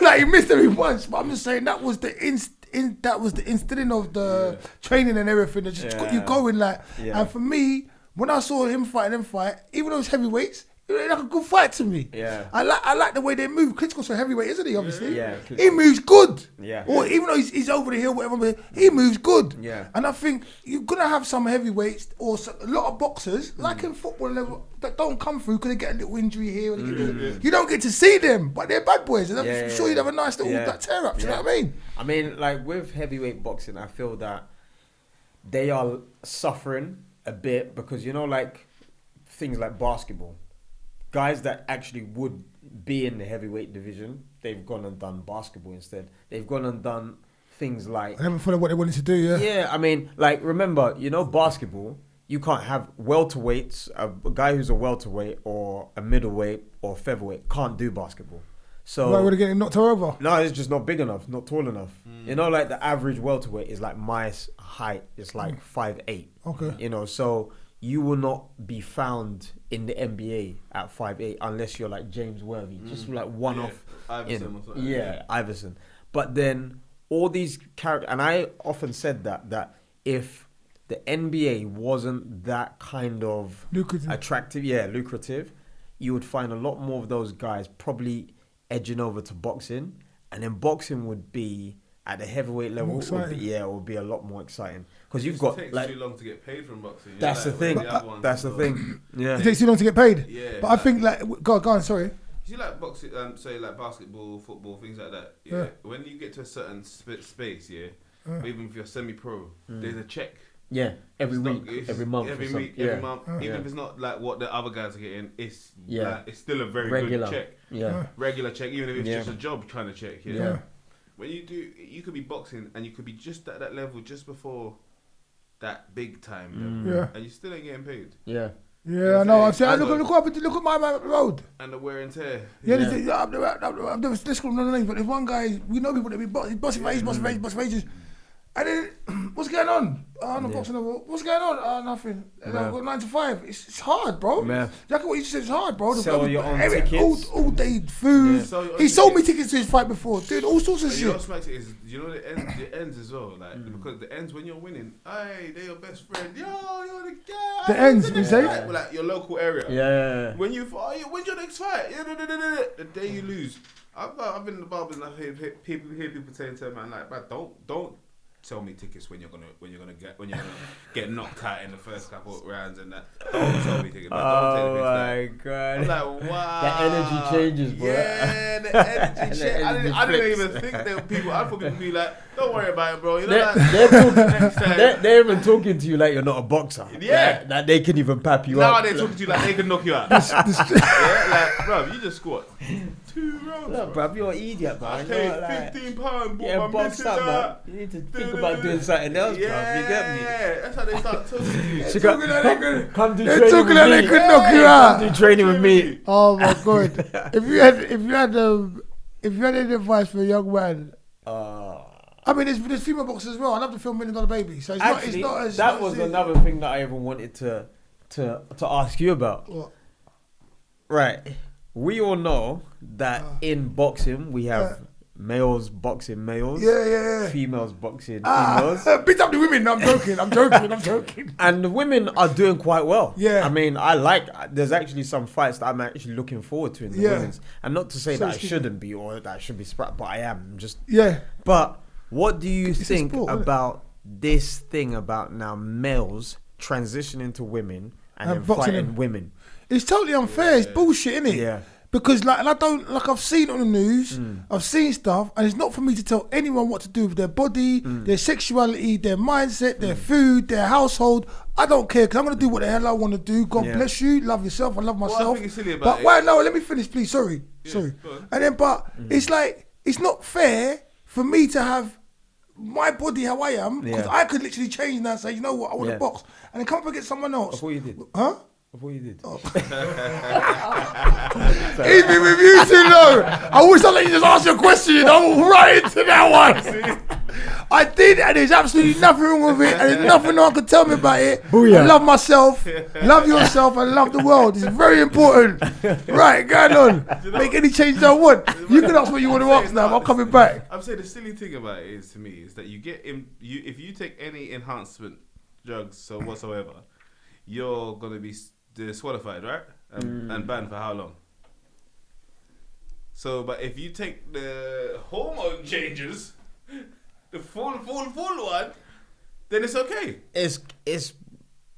Speaker 1: like he missed every punch. But I'm just saying that was the instilling of the training and everything that just got you going And for me, when I saw him fight, even though it's heavyweights, it was like a good fight to me. Yeah, I like the way they move. Klitschko's a heavyweight, isn't he? Obviously, he moves good. Yeah, or even though he's over the hill, whatever, he moves good. Yeah, and I think you're gonna have some heavyweights or a lot of boxers, like in football level, that don't come through because they get a little injury here. You don't get to see them, but they're bad boys, and I'm sure you'd have a nice little tear up. You know what I mean?
Speaker 2: I mean, like with heavyweight boxing, I feel that they are suffering a bit because like things like basketball. Guys that actually would be in the heavyweight division, they've gone and done basketball instead. They've gone and done things like...
Speaker 1: I never followed what they wanted to do,
Speaker 2: Yeah, I mean, like, remember, basketball, you can't have welterweights, a guy who's a welterweight or a middleweight or featherweight can't do basketball. So...
Speaker 1: Why would it get knocked over?
Speaker 2: No, it's just not big enough, not tall enough. Like the average welterweight is like my height, it's like 5'8". Okay. So... You will not be found in the NBA at 5'8" unless you're like James Worthy, just like one off.
Speaker 3: Iverson.
Speaker 2: Iverson. But then all these characters, and I often said that if the NBA wasn't that kind of
Speaker 1: Lucrative.
Speaker 2: attractive, lucrative, you would find a lot more of those guys probably edging over to boxing, and then boxing would be at the heavyweight level. It would be a lot more exciting because you've got
Speaker 3: it takes
Speaker 2: like
Speaker 3: too long to get paid from boxing.
Speaker 2: That's the thing. That's the thing. Yeah,
Speaker 1: it takes too long to get paid.
Speaker 3: Yeah,
Speaker 1: but I think like go on. Sorry.
Speaker 3: You see, like boxing, say like basketball, football, things like that. Yeah. When you get to a certain space, even if you're semi-pro, there's a check.
Speaker 2: Yeah, every week, every month,
Speaker 3: every month. Even if it's not like what the other guys are getting, it's it's still a very
Speaker 2: regular
Speaker 3: good check.
Speaker 2: Yeah,
Speaker 3: regular check, even if it's just a job kind of check.
Speaker 1: Yeah.
Speaker 3: When you could be boxing and you could be just at that level just before that big time level, and you still ain't getting paid.
Speaker 1: Yeah, I know. I'm saying, look at my road.
Speaker 3: And the wear and tear.
Speaker 1: I've never, let's call him no names, but there's one guy, we know people that be bossing for ages. And then, what's going on? I'm not boxing over. What's going on? Nothing. I've got 9 to 5. It's hard, bro. Exactly what you said, it's hard, bro.
Speaker 2: Sell your own tickets.
Speaker 1: All day food. He sold me tickets to his fight before. Dude, all sorts of shit.
Speaker 3: You know what's is, the ends as well. Like, because the ends, when you're winning, hey, they're your best friend. Yo, you're the guy.
Speaker 1: The ends, we say?
Speaker 3: Like your local area.
Speaker 2: Yeah.
Speaker 3: When when's your next fight? The day you lose. I've been in the barbers and I hear people saying to them, man, like, don't sell me tickets when you're gonna get knocked out in the first couple of rounds and that. Don't sell me tickets.
Speaker 2: Oh my god!
Speaker 3: I'm like, wow.
Speaker 2: The energy changes, bro.
Speaker 3: Yeah, the energy changes. I didn't even think there were people. I thought people would be like, don't worry about it, bro. You know,
Speaker 2: they're even talking to you like you're not a boxer.
Speaker 3: Yeah,
Speaker 2: that they can even pap you up.
Speaker 3: Now they're talking to you like they can knock you out. Yeah, like, bro, you just squat 2 rounds.
Speaker 2: No, bro, you're an idiot, man.
Speaker 3: I paid £15.
Speaker 2: Yeah, boxed up, man. You need to think about doing something else, bro. You get me?
Speaker 3: Yeah, that's how they start talking to you.
Speaker 2: Come do
Speaker 1: training
Speaker 2: with me.
Speaker 1: They could knock you out.
Speaker 2: Come do training with me.
Speaker 1: Oh my god! If you had any advice for a young man, I mean, there's female boxers as well. I love the film $1 Million Baby. So it's not as
Speaker 2: that was another thing that I even wanted to ask you about.
Speaker 1: What?
Speaker 2: Right, we all know that in boxing we have males boxing males, females boxing females.
Speaker 1: Beat up the women. No, I'm joking.
Speaker 2: And the women are doing quite well.
Speaker 1: Yeah.
Speaker 2: I mean, there's actually some fights that I'm actually looking forward to in the women's. And not to say that I shouldn't be or that I should be but I am. But what do you think about this thing about now males transitioning to women and then fighting women?
Speaker 1: It's totally unfair. It's bullshit, isn't it?
Speaker 2: Yeah.
Speaker 1: Because I've seen it on the news, I've seen stuff, and it's not for me to tell anyone what to do with their body, their sexuality, their mindset, their food, their household. I don't care, because I'm going to do what the hell I want to do. God bless you, love yourself, I love myself.
Speaker 3: Well, I think it's silly about it.
Speaker 1: Wait, no, let me finish, please. Sorry. And then, it's like, it's not fair for me to have my body how I am, because I could literally change now and say, you know what, I want to box, and then come up against someone else.
Speaker 2: Before you did.
Speaker 1: Huh?
Speaker 2: Before you did.
Speaker 1: Oh. He's been with you too long. I wish I'd let you just ask your question. I'm right into that one. I did, and there's absolutely nothing wrong with it, and there's nothing no one can tell me about it. Booyah. I love myself, love yourself, and love the world. It's very important. Right, going on. Make any changes I want. You can ask what you want to ask now. I'm coming back.
Speaker 3: I'm saying the silly thing about it is, to me, is that you get if you take any enhancement drugs or whatsoever, you're gonna be disqualified, right? And banned for how long? So, but if you take the hormone changes, the full one, then it's okay.
Speaker 2: It's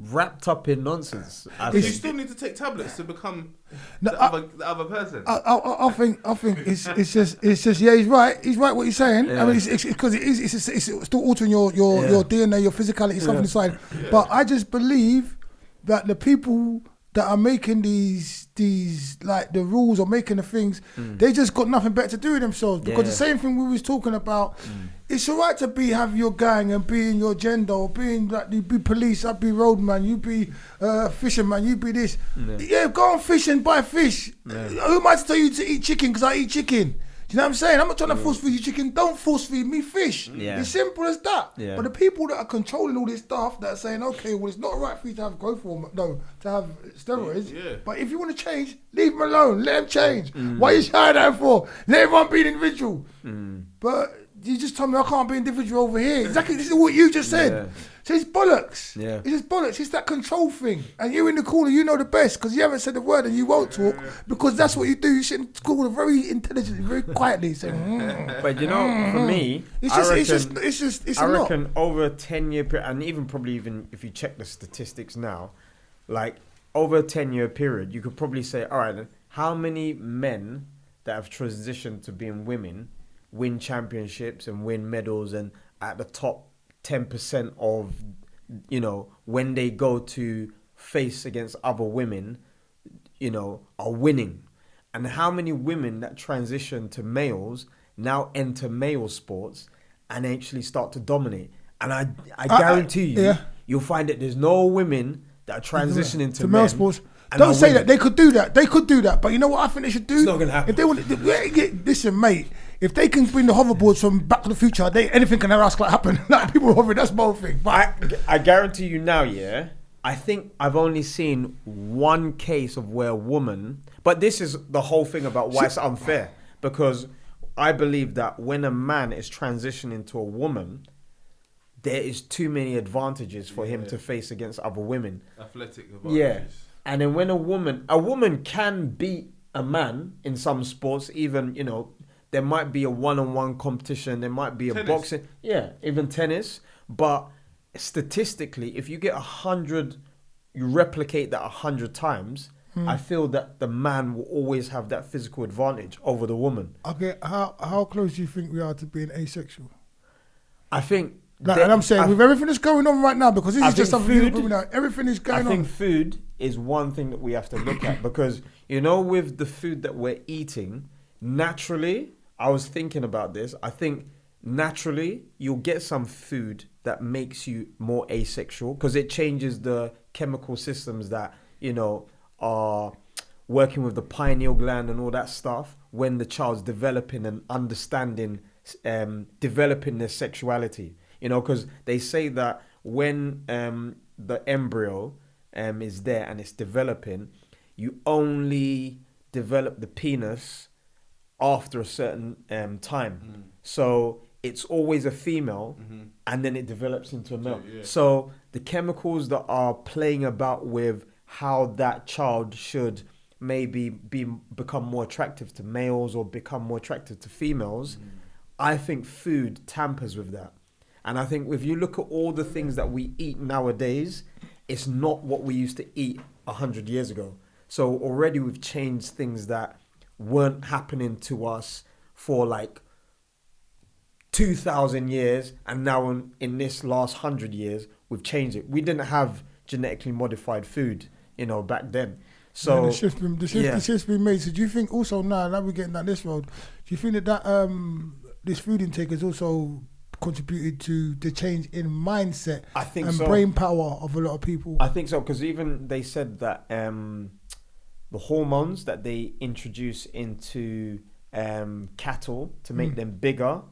Speaker 2: wrapped up in nonsense.
Speaker 3: You still need to take tablets to become the other person.
Speaker 1: I think it's just he's right what he's saying. I mean it's because it's still altering your DNA, your physicality, something inside. But I just believe that the people that are making these like the rules or making the things, they just got nothing better to do with themselves. Because the same thing we was talking about, it's alright to have your gang and be in your gender, or being like you be police, I be roadman, you be fisherman, you be this. Yeah, go and fish and buy fish. Who am I to tell you to eat chicken because I eat chicken? Do you know what I'm saying? I'm not trying to force feed you chicken. Don't force feed me fish. It's simple as that. But the people that are controlling all this stuff, that are saying, okay, well, it's not right for you to have growth hormone, to have steroids. But if you want to change, leave them alone. Let them change. What are you shying at for? Let everyone be an individual. But you just told me I can't be individual over here. Exactly, this is what you just said.
Speaker 2: Yeah.
Speaker 1: So it's bollocks.
Speaker 2: Yeah.
Speaker 1: It's just bollocks. It's that control thing. And you in the corner, you know the best because you haven't said a word and you won't talk because that's what you do. You sit in school very intelligently, very quietly. Saying,
Speaker 2: But you know, for me,
Speaker 1: it's
Speaker 2: I reckon over a 10-year period, and even probably even if you check the statistics now, like over a 10-year period, you could probably say, all right, then, how many men that have transitioned to being women win championships and win medals and at the top 10% of, you know, when they go to face against other women, you know, are winning. And how many women that transition to males now enter male sports and actually start to dominate. And I guarantee you, you'll find that there's no women that are transitioning to
Speaker 1: male sports. Don't say that. They could do that. But you know what I think they should do?
Speaker 2: It's not going to happen.
Speaker 1: If they want, listen, mate. If they can bring the hoverboards from Back to the Future, anything can happen. Like people hovering, that's my whole thing. But
Speaker 2: I guarantee you now, I think I've only seen one case of where a woman, but this is the whole thing about why it's unfair. Because I believe that when a man is transitioning to a woman, there is too many advantages for him to face against other women.
Speaker 3: Athletic advantages.
Speaker 2: Yeah. And then when a woman can beat a man in some sports, even, you know, there might be a one-on-one competition. There might be a boxing. Yeah, even tennis. But statistically, if you get 100, you replicate that 100 times, I feel that the man will always have that physical advantage over the woman.
Speaker 1: Okay, how close do you think we are to being asexual?
Speaker 2: I think...
Speaker 1: and I'm saying, with everything that's going on right now, because this is just something everything is going on.
Speaker 2: I think food is one thing that we have to look at because, you know, with the food that we're eating, naturally... I was thinking about this. I think naturally you'll get some food that makes you more asexual because it changes the chemical systems that, you know, are working with the pineal gland and all that stuff when the child's developing and understanding, developing their sexuality. You know, because they say that when the embryo is there and it's developing, you only develop the penis after a certain time. So it's always a female and then it develops into a male. So the chemicals that are playing about with how that child should maybe become more attractive to males or become more attractive to females, I think food tampers with that. And I think if you look at all the things that we eat nowadays, it's not what we used to eat 100 years ago. So already we've changed things that weren't happening to us for like 2,000 years, and now in this last 100 years we've changed it. We didn't have genetically modified food, you know, back then. So
Speaker 1: the shift's been made. So do you think also now we're getting down this road, do you think that this food intake has also contributed to the change in mindset and brain power of a lot of people?
Speaker 2: I think so, because even they said that the hormones that they introduce into cattle to make them bigger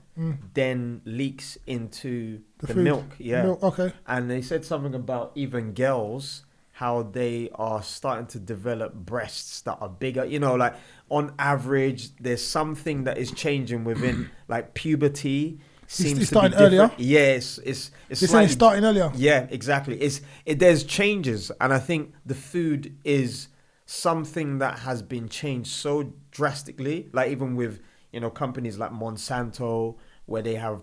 Speaker 2: then leaks into the milk.
Speaker 1: Okay.
Speaker 2: And they said something about even girls, how they are starting to develop breasts that are bigger. You know, like on average, there's something that is changing within like puberty.
Speaker 1: It's starting earlier.
Speaker 2: Yes, it's
Speaker 1: saying it's starting earlier.
Speaker 2: Yeah, exactly. There's changes, and I think the food is something that has been changed so drastically. Like even with, you know, companies like Monsanto, where they have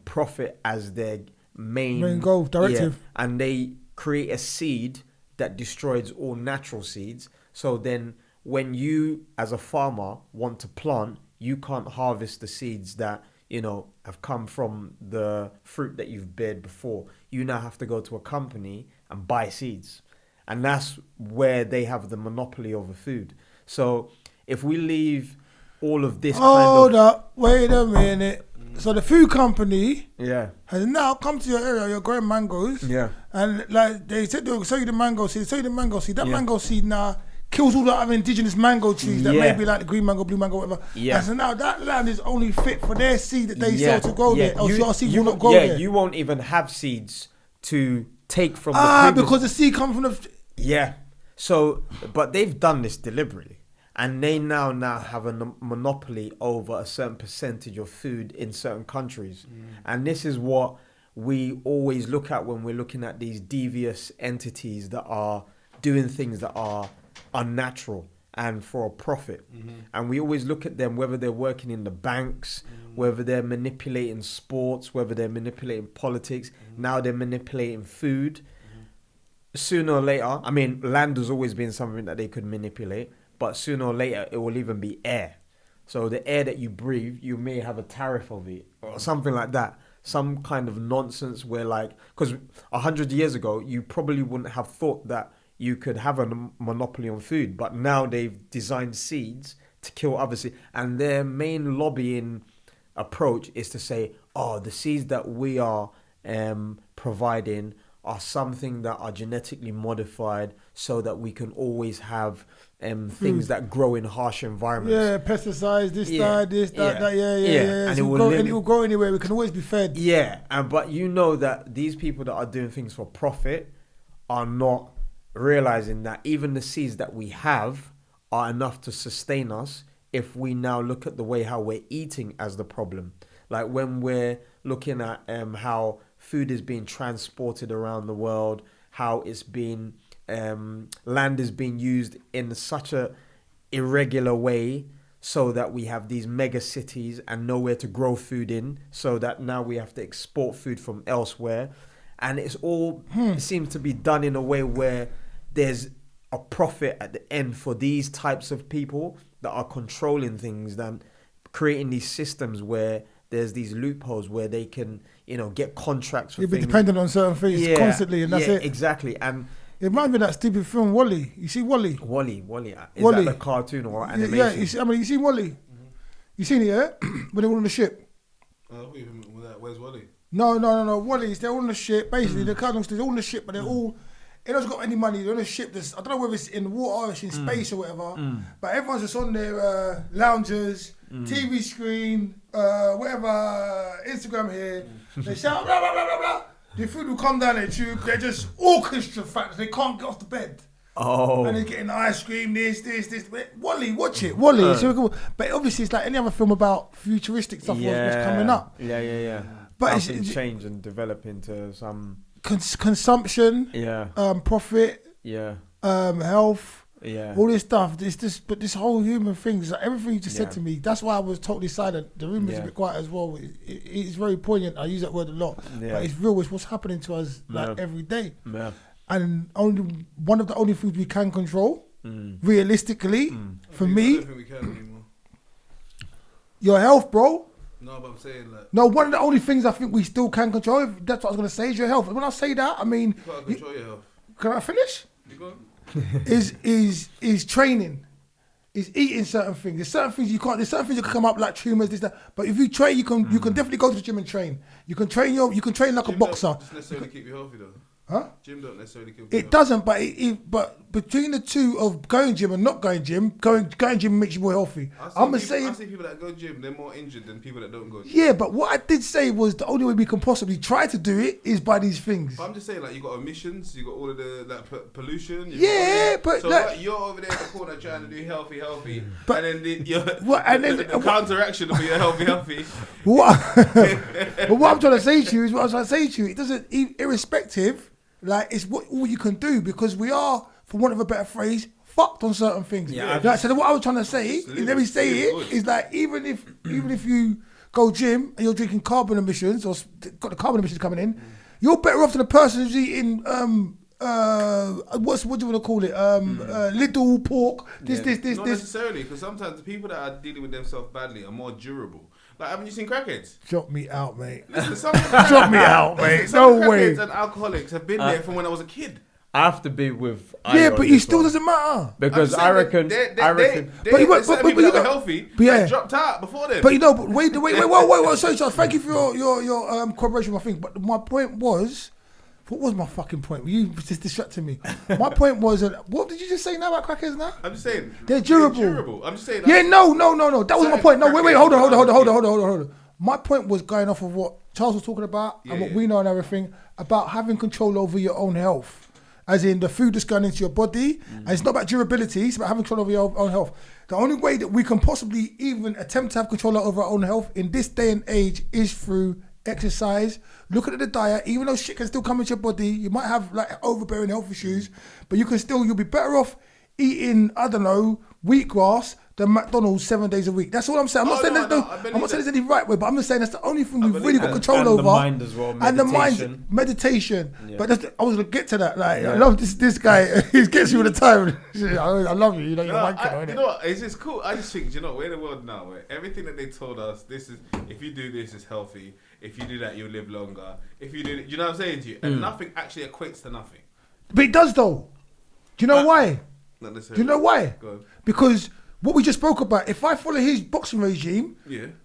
Speaker 2: profit as their main
Speaker 1: goal, directive,
Speaker 2: and they create a seed that destroys all natural seeds. So then, when you as a farmer want to plant, you can't harvest the seeds that, you know, have come from the fruit that you've bared before. You now have to go to a company and buy seeds. And that's where they have the monopoly over food. So if we leave all of this
Speaker 1: Hold up, wait a minute. So the food company
Speaker 2: has
Speaker 1: now come to your area, you're growing mangoes.
Speaker 2: Yeah.
Speaker 1: And like they said they'll sell you the mango seed, That mango seed now kills all the other indigenous mango trees that may be like the green mango, blue mango, whatever. Yeah. And so now that land is only fit for their seed that they sell to grow there. Else your seed will not grow there.
Speaker 2: Yeah, you won't even have seeds to take from the previous.
Speaker 1: Because the seed comes from the...
Speaker 2: Yeah. So, but they've done this deliberately. and they now have a monopoly over a certain percentage of food in certain countries. And this is what we always look at when we're looking at these devious entities that are doing things that are unnatural and for a profit. And we always look at them, whether they're working in the banks, whether they're manipulating sports, whether they're manipulating politics. Now they're manipulating food. Sooner or later, I mean, land has always been something that they could manipulate, but sooner or later it will even be air. So the air that you breathe, you may have a tariff of it or something like that. Some kind of nonsense where, like, because 100 years ago, you probably wouldn't have thought that you could have a monopoly on food, but now they've designed seeds to kill other seeds. And their main lobbying approach is to say, oh, the seeds that we are providing are something that are genetically modified so that we can always have things that grow in harsh environments.
Speaker 1: Yeah, pesticides, that,
Speaker 2: And
Speaker 1: it will grow anywhere. We can always be fed.
Speaker 2: Yeah, but you know that these people that are doing things for profit are not realizing that even the seeds that we have are enough to sustain us if we now look at the way how we're eating as the problem. Like when we're looking at how food is being transported around the world, how it's being land is being used in such a irregular way, so that we have these mega cities and nowhere to grow food in, so that now we have to export food from elsewhere. And it's all it seems to be done in a way where there's a profit at the end for these types of people that are controlling things, then creating these systems where there's these loopholes where they can, get contracts for
Speaker 1: You'll
Speaker 2: things.
Speaker 1: be dependent on certain things constantly, and that's it.
Speaker 2: Exactly. And
Speaker 1: it reminds me of that stupid film, Wally. You see Wally?
Speaker 2: Wally. Is that the cartoon or animation?
Speaker 1: Yeah, you see Wally? You seen it, yeah? When they're all on the ship.
Speaker 3: Where's Wally?
Speaker 1: No. Wally's, they're all on the ship. Basically, they're all on the ship, but they're all... It hasn't got any money. They're on a ship. I don't know whether it's in the water or it's in space or whatever. But everyone's just on their loungers, TV screen, whatever, Instagram here. They shout, blah, blah, blah, blah, blah. The food will come down their tube. They're just orchestra factors. They can't get off the bed.
Speaker 2: Oh.
Speaker 1: And they're getting ice cream, this. Wally, watch it. Wally. But obviously, it's like any other film about futuristic stuff what's coming up.
Speaker 2: Yeah.
Speaker 1: But
Speaker 2: it's change and develop into some...
Speaker 1: consumption, profit, health, all this stuff. But this whole human thing, like everything you just said to me. That's why I was totally silent. The room is a bit quiet as well. It's very poignant. I use that word a lot, but it's real. It's what's happening to us like every day. Yeah. And only one of the only things we can control, realistically, for me,
Speaker 3: I don't think we can anymore.
Speaker 1: Your health, bro.
Speaker 3: No, but I'm saying like...
Speaker 1: No, one of the only things I think we still can control, that's what I was going to say, is your health. And when I say that, I mean...
Speaker 3: You can't control your health.
Speaker 1: Can I finish?
Speaker 3: You go on.
Speaker 1: is training. Is eating certain things. There's certain things you can't... There's certain things that can come up like tumours, this, that. But if you train, you can definitely go to the gym and train. You can train like a boxer.
Speaker 3: Doesn't necessarily keep you healthy though.
Speaker 1: Huh?
Speaker 3: Gym don't necessarily keep you
Speaker 1: It doesn't, but between the two of going gym and not going gym, going gym makes you more healthy. I see
Speaker 3: people that go gym, they're more injured than people that don't go gym.
Speaker 1: Yeah, but what I did say was the only way we can possibly try to do it is by these things.
Speaker 3: But I'm just saying, like, you got emissions, you got all of the pollution.
Speaker 1: But
Speaker 3: so like, you're over there in the corner trying to do healthy, but, and then the counteraction will be a healthy.
Speaker 1: But what I'm trying to say to you, it doesn't, irrespective. Like, it's all you can do, because we are, for want of a better phrase, fucked on certain things. Yeah. So what I was trying to say, let me say it, is like, even if you go gym and you're drinking carbon emissions, or got the carbon emissions coming in, you're better off than the person who's eating, what do you want to call it? Little pork, this.
Speaker 3: Not necessarily, because sometimes the people that are dealing with themselves badly are more durable. Like, haven't you seen crackheads?
Speaker 1: Drop me out, mate.
Speaker 3: Listen,
Speaker 1: Drop me out, mate. No way.
Speaker 3: And alcoholics have been there from when I was a kid.
Speaker 2: I have to be with.
Speaker 1: But you still doesn't matter,
Speaker 2: because I reckon.
Speaker 3: But you got healthy. But dropped out before then.
Speaker 1: But wait. Sorry, thank you for your cooperation with my thing. But my point was. What was my fucking point? You just distracted me. My point was, what did you just say now about crackers now?
Speaker 3: I'm just saying.
Speaker 1: They're durable.
Speaker 3: I'm just saying.
Speaker 1: Yeah, no. That was my point. No, wait, hold on. My point was going off of what Charles was talking about and what we know and everything about having control over your own health. as in the food that's going into your body. And it's not about durability, it's about having control over your own health. The only way that we can possibly even attempt to have control over our own health in this day and age is through exercise. Look at the diet. Even though shit can still come into your body, you might have like overbearing health issues, but you'll be better off eating, I don't know, wheatgrass than McDonald's 7 days a week. That's all I'm saying. I'm not saying there's any right way, but I'm just saying that's the only thing we've really got control over.
Speaker 2: And the mind as well, meditation.
Speaker 1: And the mind, meditation. Yeah. But I was going to get to that. Like, I love this guy. He gets you all the time. I love you. You know, you're wanking,
Speaker 3: you know what? It's just cool. I just think, you know, we're in a world now where everything that they told us, this is, if you do this, it's healthy. If you do that, you'll live longer. If you do it, you know what I'm saying to you? And nothing actually equates to nothing.
Speaker 1: But it does though. Do you know why?
Speaker 3: Not necessarily.
Speaker 1: Do you know why? Because what we just spoke about, if I follow his boxing regime,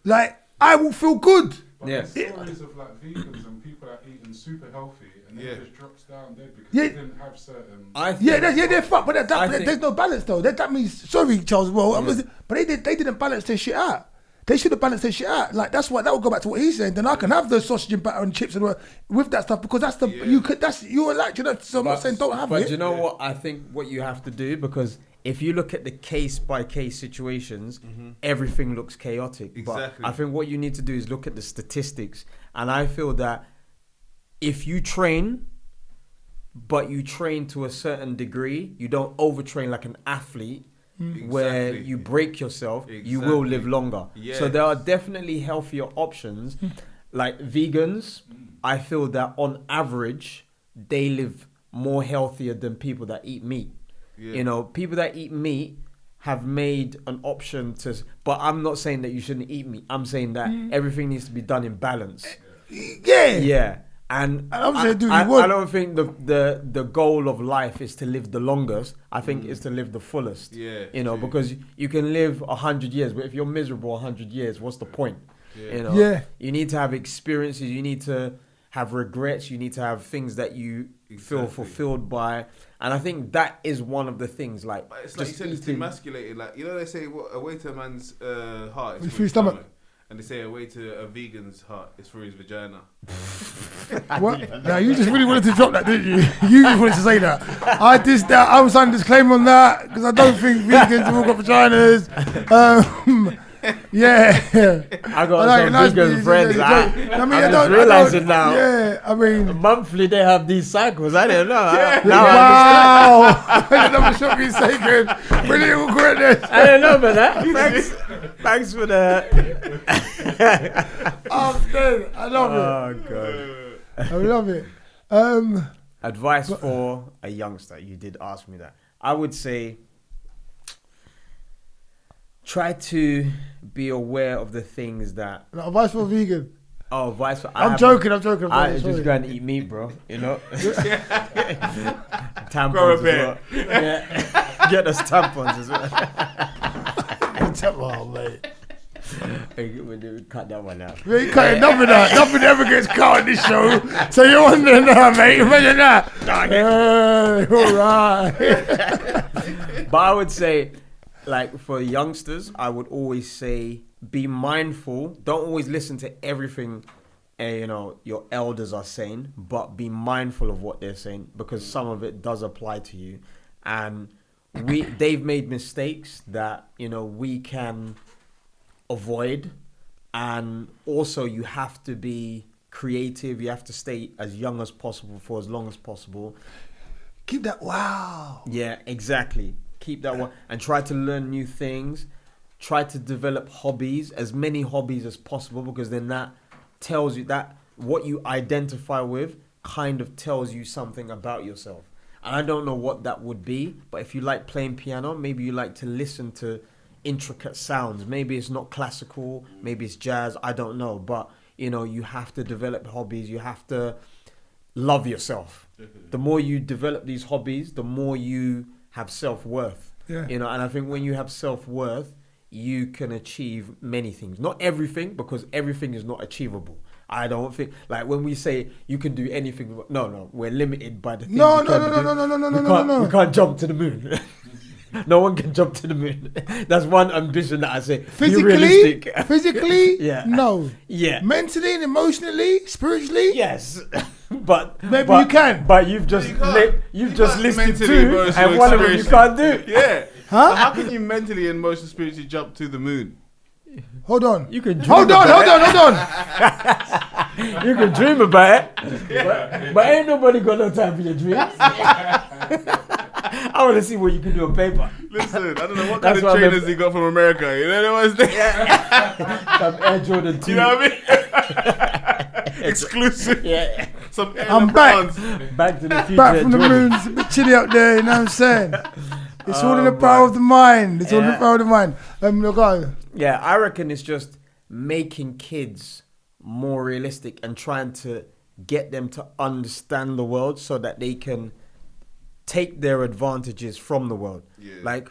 Speaker 1: like, I will feel good.
Speaker 4: But there's stories of like vegans and people that are eating super healthy and then it just drops down dead because they didn't have certain...
Speaker 1: they're fucked, but there's no balance though. That means, sorry Charles, but they didn't balance their shit out. They should have balanced their shit out. Like, that's what, that will go back to what he's saying. Then I can have the sausage and batter and chips and with that stuff because that's you're like, you know, so I'm not saying don't have it.
Speaker 2: But you know what? I think what you have to do, because if you look at the case by case situations, everything looks chaotic.
Speaker 3: Exactly.
Speaker 2: But I think what you need to do is look at the statistics. And I feel that if you train, but you train to a certain degree, you don't overtrain like an athlete, where you break yourself, you will live longer. So there are definitely healthier options. Like vegans, I feel that on average, they live more healthier than people that eat meat. You know, people that eat meat have made an option to, but I'm not saying that you shouldn't eat meat. I'm saying that everything needs to be done in balance. Yeah. And I don't think the goal of life is to live the longest. I think it's to live the fullest. You know, because you can live 100 years, but if you're miserable 100 years, what's the point? You know, you need to have experiences. You need to have regrets. You need to have things that you feel fulfilled by. And I think that is one of the things. Like,
Speaker 3: but it's like you said, it's demasculated. Like, you know, they say a way to a man's heart is
Speaker 1: for his stomach.
Speaker 3: And they say a way to a vegan's heart is through his vagina.
Speaker 1: What? Now you just really wanted to drop that, didn't you? You just wanted to say that. I was signing a disclaimer on that because I don't think vegans have all got vaginas.
Speaker 2: I got some vegan friends. I'm just realizing now.
Speaker 1: Yeah, I mean,
Speaker 2: monthly they have these cycles. I didn't know.
Speaker 1: Wow! I never should be saying brilliant greatness.
Speaker 2: I didn't know about that. Thanks for that.
Speaker 1: I'm dead. I love it.
Speaker 2: Oh God,
Speaker 1: I love it.
Speaker 2: Advice for a youngster. You did ask me that. I would say, try to be aware of the things that...
Speaker 1: Advice for a vegan.
Speaker 2: Oh, advice for...
Speaker 1: I'm joking. I'm
Speaker 2: just going to eat meat, bro. You know? Tampons
Speaker 3: Grow a
Speaker 2: as well. Yeah. Get us tampons as well.
Speaker 1: Oh, mate.
Speaker 2: We cut that one out.
Speaker 1: We ain't cutting nothing out. Nothing ever gets cut on this show. So you're wondering now, mate. Imagine that. All right.
Speaker 2: But I would say... Like, for youngsters, I would always say, be mindful. Don't always listen to everything, you know, your elders are saying, but be mindful of what they're saying because some of it does apply to you. And they've made mistakes that, you know, we can avoid. And also, you have to be creative. You have to stay as young as possible for as long as possible.
Speaker 1: Keep that, wow.
Speaker 2: Yeah, exactly. Keep that one and try to learn new things. Try to develop hobbies, as many hobbies as possible, because then that tells you that what you identify with kind of tells you something about yourself. And I don't know what that would be, but if you like playing piano, maybe you like to listen to intricate sounds. Maybe it's not classical, maybe it's jazz, I don't know. But, you know, you have to develop hobbies. You have to love yourself. The more you develop these hobbies, the more you have self-worth, you know, and I think when you have self-worth, you can achieve many things. Not everything, because everything is not achievable. I don't think, like when we say you can do anything, no, we're limited by the things
Speaker 1: No.
Speaker 2: We can't jump to the moon. No one can jump to the moon. That's one ambition that I say.
Speaker 1: Physically,
Speaker 2: yeah.
Speaker 1: No.
Speaker 2: Yeah.
Speaker 1: Mentally and emotionally, spiritually,
Speaker 2: yes. but
Speaker 1: maybe you can.
Speaker 2: But you've just listed two, and one of them you can't do.
Speaker 3: Yeah.
Speaker 1: Huh?
Speaker 3: How can you mentally and emotionally spiritually jump to the moon?
Speaker 1: Hold on.
Speaker 2: You can
Speaker 1: Hold on.
Speaker 2: You can dream about it, but ain't nobody got no time for your dreams. I want to see what you can do on paper.
Speaker 3: Listen, I don't know what kind of trainers he got from America. You know what I'm saying?
Speaker 2: Some Air Jordan 2.
Speaker 3: You know what I mean? Exclusive.
Speaker 2: Yeah.
Speaker 3: Some Air
Speaker 1: I'm
Speaker 3: Browns.
Speaker 2: Back to the future.
Speaker 1: Back from the moon. It's a bit chilly out there. You know what I'm saying? It's all in the power of the mind. It's all in the power of the mind. Look,
Speaker 2: yeah, I reckon it's just making kids more realistic and trying to get them to understand the world so that they can take their advantages from the world. Yeah. Like,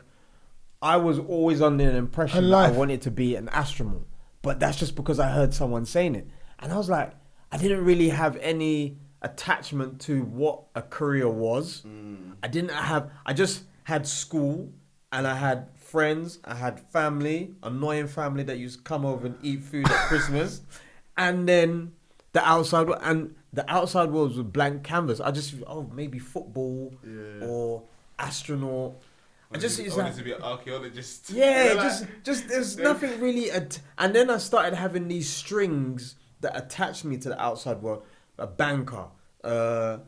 Speaker 2: I was always under an impression that I wanted to be an astronaut, but that's just because I heard someone saying it. And I was like, I didn't really have any attachment to what a career was. I just had school, and I had friends, I had family, annoying family that used to come over and eat food at Christmas, and then the outside world was a blank canvas. I just maybe football or astronaut. I wanted
Speaker 3: to be an archaeologist.
Speaker 2: Yeah, just there's nothing really. And then I started having these strings that attached me to the outside world: a banker, a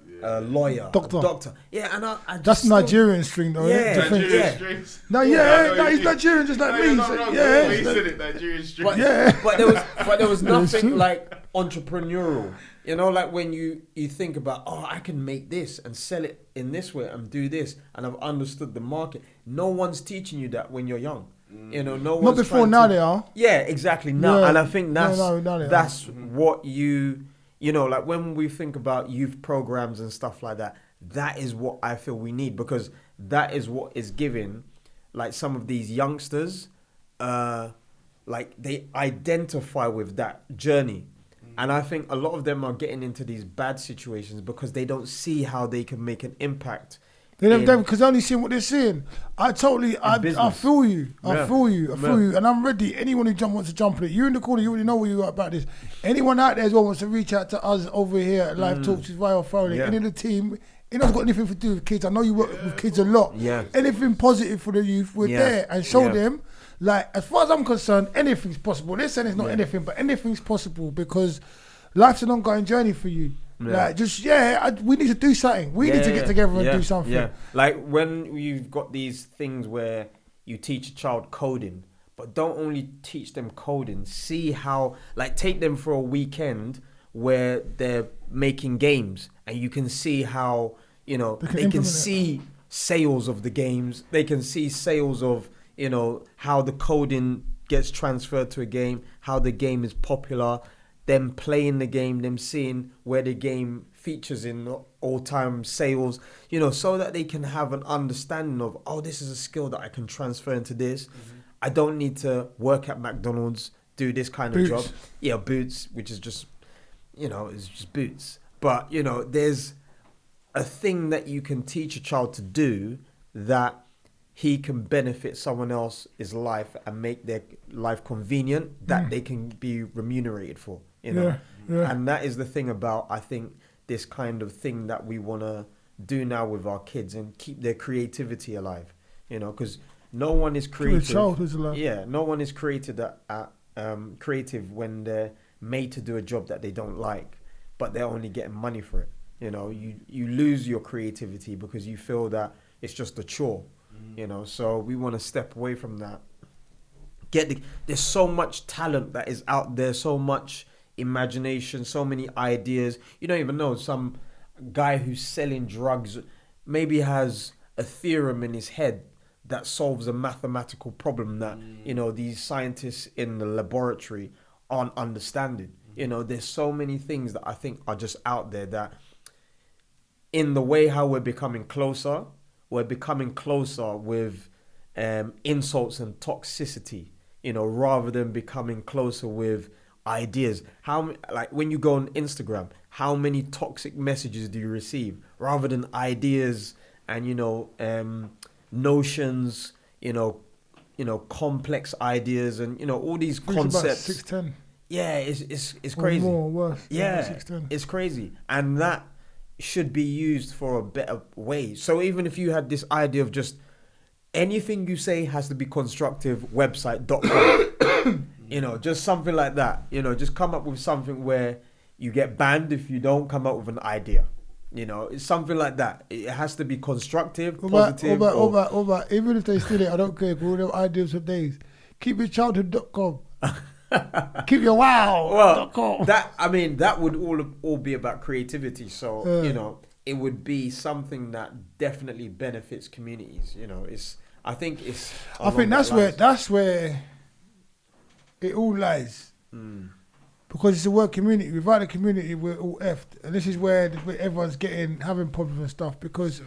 Speaker 2: lawyer, doctor. Yeah, and I
Speaker 1: that's Nigerian string though.
Speaker 2: Yeah,
Speaker 3: Nigerian strings.
Speaker 1: No, he's Nigerian just like me.
Speaker 3: Yeah, he said it, Nigerian strings.
Speaker 2: But there was nothing like entrepreneurial. You know, like when you think about, I can make this and sell it in this way and do this, and I've understood the market. No one's teaching you that when you're young. You know, no one's
Speaker 1: not before now they are.
Speaker 2: Yeah, exactly. Now, and I think that's
Speaker 1: mm-hmm.
Speaker 2: what you know, like when we think about youth programs and stuff like that, that is what I feel we need, because that is what is giving, like, some of these youngsters, like, they identify with that journey. And I think a lot of them are getting into these bad situations because they don't see how they can make an impact.
Speaker 1: They don't, because they only see what they're seeing. I feel you. I feel you. And I'm ready. Anyone who wants to jump on it. You're in the corner. You already know where you are about this. Anyone out there as well wants to reach out to us over here at Live Talks with Fawole. Any of the team. It hasn't got anything to do with kids. I know you work with kids a lot.
Speaker 2: Yeah.
Speaker 1: Anything positive for the youth, we're there and show them. Like, as far as I'm concerned, anything's possible. They're saying it's not anything, but anything's possible because life's an ongoing journey for you. Yeah. Like, we need to do something. We need to get together and do something.
Speaker 2: Yeah. Like when you've got these things where you teach a child coding, but don't only teach them coding, see how, like, take them for a weekend where they're making games and you can see how, you know, they can see sales of the games. They can see sales of, you know, how the coding gets transferred to a game, how the game is popular, them playing the game, them seeing where the game features in all-time sales, you know, so that they can have an understanding of, this is a skill that I can transfer into this. Mm-hmm. I don't need to work at McDonald's, do this kind of job. Yeah, Boots, which is just, you know, it's just Boots. But, you know, there's a thing that you can teach a child to do that he can benefit someone else's life and make their life convenient that they can be remunerated for, you know? Yeah. And that is the thing about, I think, this kind of thing that we want to do now with our kids and keep their creativity alive, you know, because no one is creative. Yeah, no one is creative creative when they're made to do a job that they don't like, but they're only getting money for it. You know, you lose your creativity because you feel that it's just a chore. You know, so we want to step away from that. There's so much talent that is out there, so much imagination, so many ideas. You don't even know, some guy who's selling drugs maybe has a theorem in his head that solves a mathematical problem that, you know, these scientists in the laboratory aren't understanding. You know, there's so many things that I think are just out there that, in the way how we're becoming closer with insults and toxicity, you know, rather than becoming closer with ideas. Like when you go on Instagram, how many toxic messages do you receive rather than ideas and, you know, notions, you know, complex ideas and, you know, all these concepts.
Speaker 1: About 6'10".
Speaker 2: it's crazy.
Speaker 1: Or more, or worse.
Speaker 2: Yeah, it's crazy, and that should be used for a better way. So even if you had this idea of just anything you say has to be constructive, website.com, just something like that. Just come up with something where you get banned if you don't come up with an idea. It's something like that. It has to be constructive, positive.
Speaker 1: About, even if they steal it, I don't care. All them ideas for days. Keep your childhood.com. Keep your wow.com.
Speaker 2: That would all be about creativity. So, it would be something that definitely benefits communities. I think that's where it all lies. Because it's a word community. Without the community, we're all effed. And this is where everyone's having problems and stuff. Because,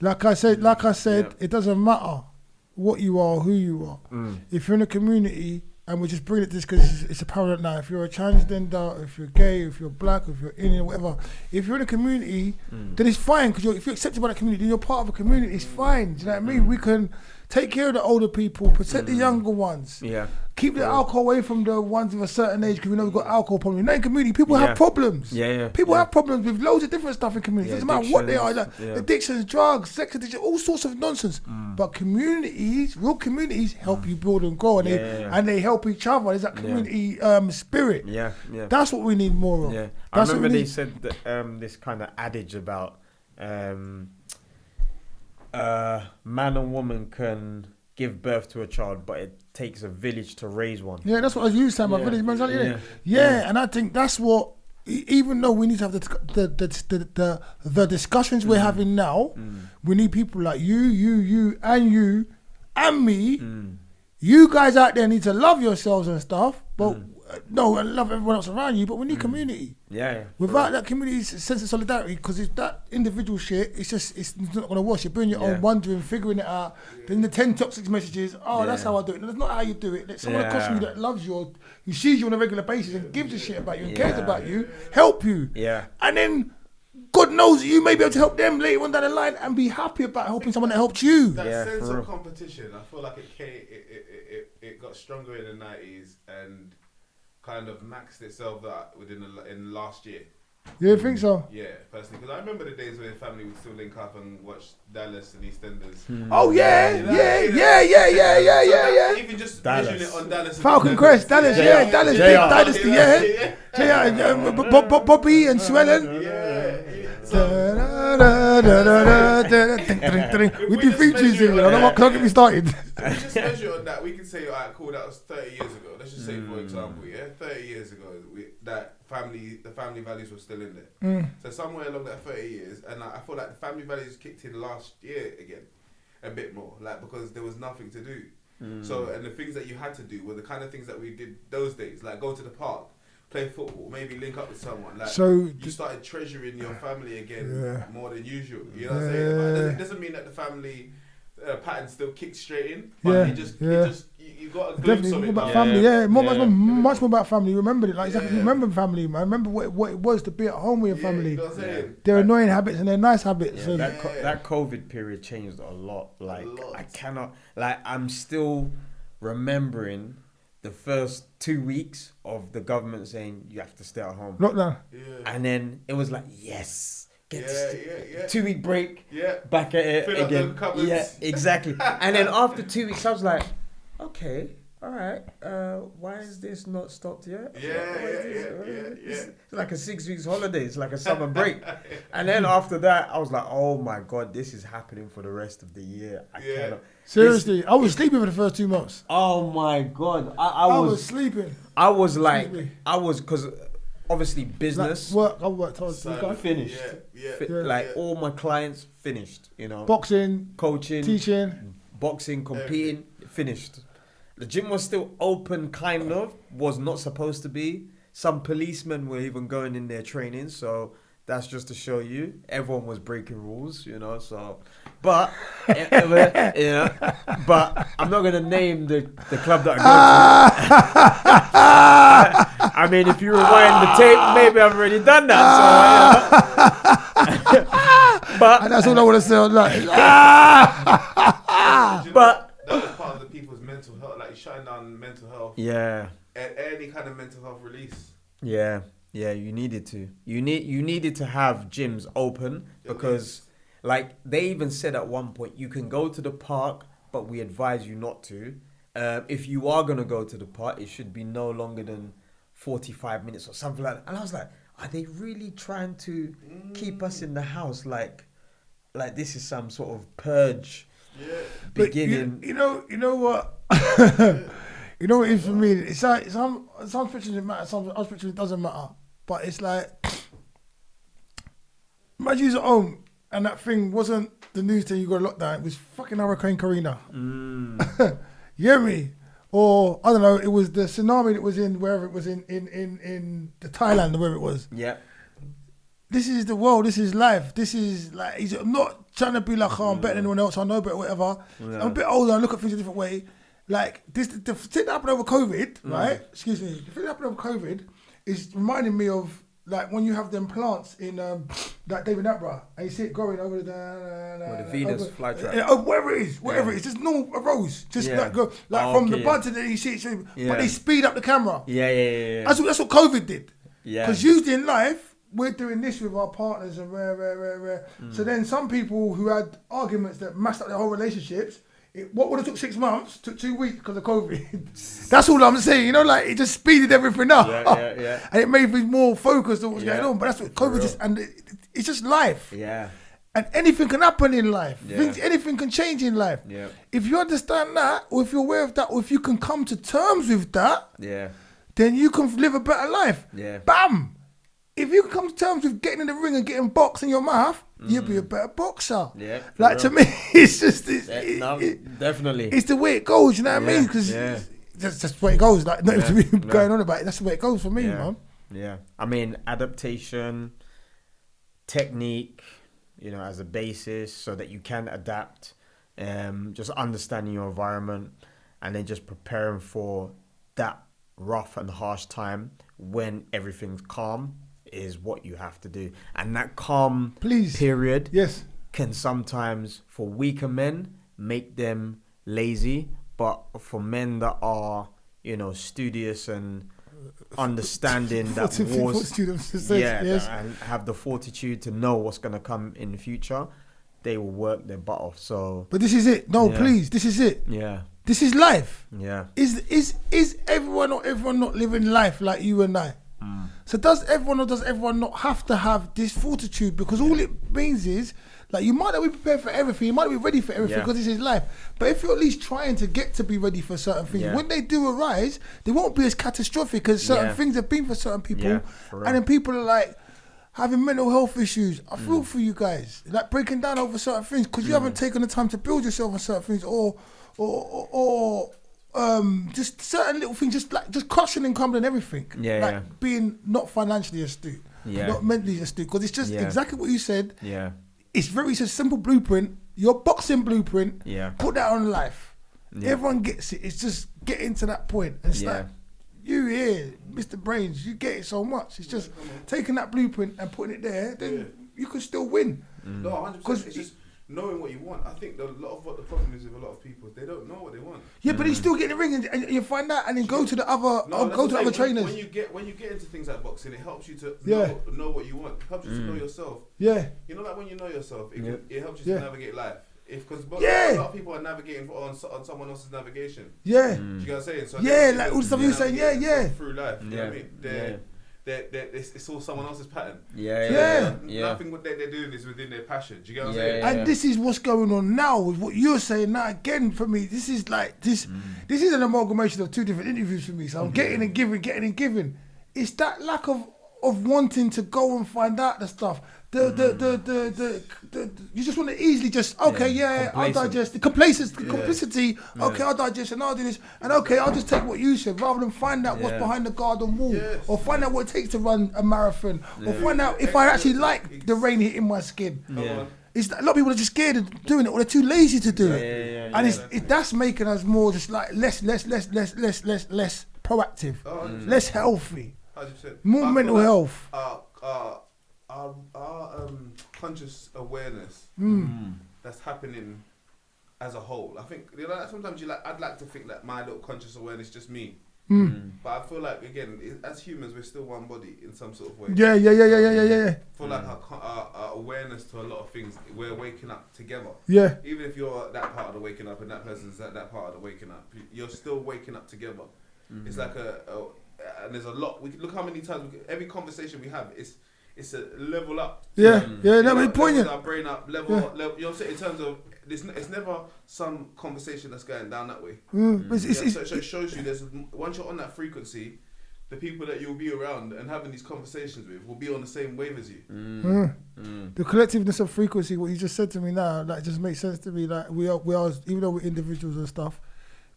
Speaker 2: like I said, it doesn't matter what you are, who you are. If you're in a community, and we're just bringing it this because it's apparent now. If you're a transgender, if you're gay, if you're black, if you're Indian, whatever, if you're in a community, then it's fine. Because if you're accepted by the community, then you're part of a community. It's fine. Do you know what I mean? We can take care of the older people, protect the younger ones. Yeah.
Speaker 1: Keep the alcohol away from the ones of a certain age because we know we've got alcohol problems. In that community, people have problems. People have problems with loads of different stuff in communities. It doesn't matter what they are. Addictions, drugs, sex addiction, all sorts of nonsense. But communities, real communities, help you build and grow. And they help each other. There's that community spirit. That's what we need more of.
Speaker 2: Yeah. I remember they said that, this kind of adage about man and woman can give birth to a child, but it takes a village to raise one.
Speaker 1: Yeah, that's what I was used to, my village mentality. Yeah, and I think that's what, even though we need to have the discussions we're having now, we need people like you, and me. You guys out there need to love yourselves and stuff, but no, and love everyone else around you, but we need community. Without that community's sense of solidarity, because if that individual shit, it's not going to wash. You're doing your own wondering, figuring it out. Then the 10 toxic messages, that's how I do it. No, that's not how you do it. Let someone across you that loves you, or who sees you on a regular basis and gives a shit about you and cares about you, help you. And then God knows you may be able to help them later on down the line and be happy about helping someone that helped you.
Speaker 3: That sense of competition, I feel like it got stronger in the 90s and kind of maxed itself out in last year.
Speaker 1: You think so?
Speaker 3: Yeah, personally, because I remember the days when family would still link up and watch Dallas and EastEnders.
Speaker 1: Oh yeah.
Speaker 3: Even just measuring it on Dallas.
Speaker 1: Falcon Crest, Dallas, Dallas, big dynasty, Bobby and Swellen. We do features here. I don't want to get me started.
Speaker 3: Just measure on that. We can say, alright, cool. That was 30 years ago. Let's just say, for example, 30 years ago, the family values were still in there. So somewhere along that 30 years, and I feel like the family values kicked in last year again, a bit more, because there was nothing to do. So, and the things that you had to do were the kind of things that we did those days, like go to the park, play football, maybe link up with someone. So you started treasuring your family again more than usual. You know what I'm saying? But it doesn't mean that the family pattern still kicks straight in. But it just you got a glimpse of it.
Speaker 1: About family, much more about family. You remembered it, exactly. Remember family, man. Remember what it was to be at home with your family.
Speaker 3: You know what I'm saying?
Speaker 1: Their annoying habits and their nice habits.
Speaker 2: That COVID period changed a lot. I cannot. I'm still remembering the first 2 weeks of the government saying you have to stay at home.
Speaker 1: Lockdown.
Speaker 2: And then it was like, yes. 2-week break. Back at it
Speaker 3: Fill
Speaker 2: again.
Speaker 3: Up the cupboards.
Speaker 2: Yeah, exactly. And then after 2 weeks, I was like, okay, all right. Why is this not stopped yet? It's like a 6 weeks holiday. It's like a summer break. And then after that, I was like, oh my God, this is happening for the rest of the year. I cannot.
Speaker 1: Seriously, I was sleeping for the first 2 months.
Speaker 2: Oh my God. I was
Speaker 1: sleeping.
Speaker 2: I was because obviously business.
Speaker 1: I worked hard.
Speaker 2: Finished. All my clients finished,
Speaker 1: Boxing,
Speaker 2: coaching,
Speaker 1: teaching,
Speaker 2: boxing, competing, finished. The gym was still open, kind of, was not supposed to be. Some policemen were even going in there training, so that's just to show you everyone was breaking rules, so. But but I'm not gonna name the club that I go to. I mean, if you rewind the tape, maybe I've already done that. So, but
Speaker 1: and that's all I want to say on that.
Speaker 2: But
Speaker 3: that was part of the people's mental health, shutting down mental health.
Speaker 2: Yeah.
Speaker 3: Any kind of mental health release.
Speaker 2: needed to. You needed to have gyms open because, like, they even said at one point, you can go to the park, but we advise you not to. If you are gonna go to the park, it should be no longer than 45 minutes or something like that. And I was like, are they really trying to keep us in the house like this is some sort of purge beginning?
Speaker 1: But you know what? You know what it is for me? It's like some pictures it matters, some other pictures it doesn't matter. But it's like, imagine you're at home and that thing wasn't the news that you got locked down. It was fucking Hurricane Karina. You hear me? Or I don't know. It was the tsunami that was in wherever it was in the Thailand or wherever it was.
Speaker 2: Yeah.
Speaker 1: This is the world. This is life. This is like, I'm not trying to be like, oh, I'm better than anyone else. I know better, whatever. Yeah. I'm a bit older. I look at things a different way. Like this, the thing that happened over COVID, right? Excuse me. The thing that happened over COVID is reminding me of like when you have them plants in like David Attenborough and you see it growing over
Speaker 2: the Venus flytrap.
Speaker 1: Whatever it is, just normal a rose, just like go like from the bud to the you see it, but they speed up the camera.
Speaker 2: Yeah.
Speaker 1: That's what COVID did.
Speaker 2: Yeah.
Speaker 1: Because usually in life we're doing this with our partners and rare. So then some people who had arguments that messed up their whole relationships. What would have took 6 months took 2 weeks because of COVID. That's all I'm saying. You know, like it just speeded everything up.
Speaker 2: Yeah.
Speaker 1: And it made me more focused on what's going on. But that's what COVID just, and it's just life.
Speaker 2: Yeah.
Speaker 1: And anything can happen in life. Anything can change in life.
Speaker 2: Yeah.
Speaker 1: If you understand that, or if you're aware of that, or if you can come to terms with that, then you can live a better life.
Speaker 2: Yeah.
Speaker 1: Bam! If you can come to terms with getting in the ring and getting boxed in your mouth, you'll be a better boxer.
Speaker 2: Yeah.
Speaker 1: Like to me, it's just
Speaker 2: definitely.
Speaker 1: It's the way it goes. You know what I mean? Because that's the way it goes. Like not to be going on about it. That's the way it goes for me, man.
Speaker 2: Yeah. I mean, adaptation, technique, you know, as a basis, so that you can adapt. Just understanding your environment, and then just preparing for that rough and harsh time when everything's calm. Is what you have to do, and that calm period can sometimes for weaker men make them lazy, but for men that are, you know, studious and understanding that and have the fortitude to know what's going to come in the future, they will work their butt off. So
Speaker 1: but this is it. This is it. This is life. Is everyone not living life like you and I? So does everyone not have to have this fortitude? Because all it means is, like, you might not be prepared for everything, you might not be ready for everything because this is life. But if you're at least trying to get to be ready for certain things, when they do arise, they won't be as catastrophic as certain things have been for certain people. And then people are like having mental health issues. I feel for you guys, like breaking down over certain things because you haven't taken the time to build yourself on certain things, or just certain little things, just crushing income and everything. Being not financially astute, not mentally astute, because it's just exactly what you said. It's a simple blueprint. Your boxing blueprint. Put that on life. Everyone gets it. It's just getting to that point. And it's like you here, Mr. Brains, you get it so much. It's just taking that blueprint and putting it there. Then you can still win.
Speaker 3: No, 100%. It's just knowing what you want. I think a lot of what the problem is with a lot of people, they don't know what they want.
Speaker 1: Yeah, but you still get in the ring and you find out, and then go to the other trainers.
Speaker 3: When you get into things like boxing, it helps you to know what you want. It helps you to know yourself.
Speaker 1: Yeah.
Speaker 3: You know, like when you know yourself, it helps you to navigate life. Because a lot of people are navigating on someone else's navigation.
Speaker 1: Yeah.
Speaker 3: Do you get what I'm saying? So
Speaker 1: like all the stuff you're saying.
Speaker 3: Through life. You know what I mean? It's all someone else's pattern. Nothing what they're doing is within their passion. Do you get what I'm saying?
Speaker 1: And this is what's going on now with what you're saying now. Again, for me, this is like this. This is an amalgamation of two different interviews for me. So I'm getting and giving. It's that lack of wanting to go and find out the stuff. You just want to easily just I'll digest the complicity. Okay, I'll digest and I'll do this, and okay, I'll just take what you said rather than find out what's behind the garden wall, or find out what it takes to run a marathon, or find out if I actually like the rain hitting my skin. It's a lot of people are just scared of doing it, or they're too lazy to do it, and that's making us more just like less proactive, less healthy,
Speaker 3: 100%.
Speaker 1: more mental health.
Speaker 3: Our conscious awareness that's happening as a whole. I think, you know, sometimes I'd like to think that my little conscious awareness is just me. But I feel like, again, as humans, we're still one body in some sort of way.
Speaker 1: Yeah.
Speaker 3: I feel like our awareness to a lot of things, we're waking up together.
Speaker 1: Yeah.
Speaker 3: Even if you're at that part of the waking up and that person's at that part of the waking up, you're still waking up together. It's like and there's a lot. We look how many times every conversation we have, it's a level up.
Speaker 1: Yeah. No, we're poignant.
Speaker 3: Our brain up, level. You know what I'm saying? In terms of it's never some conversation that's going down that way. So it shows you once you're on that frequency, the people that you'll be around and having these conversations with will be on the same wave as you.
Speaker 1: The collectiveness of frequency, what you just said to me now, like just makes sense to me. Like we are, even though we're individuals and stuff,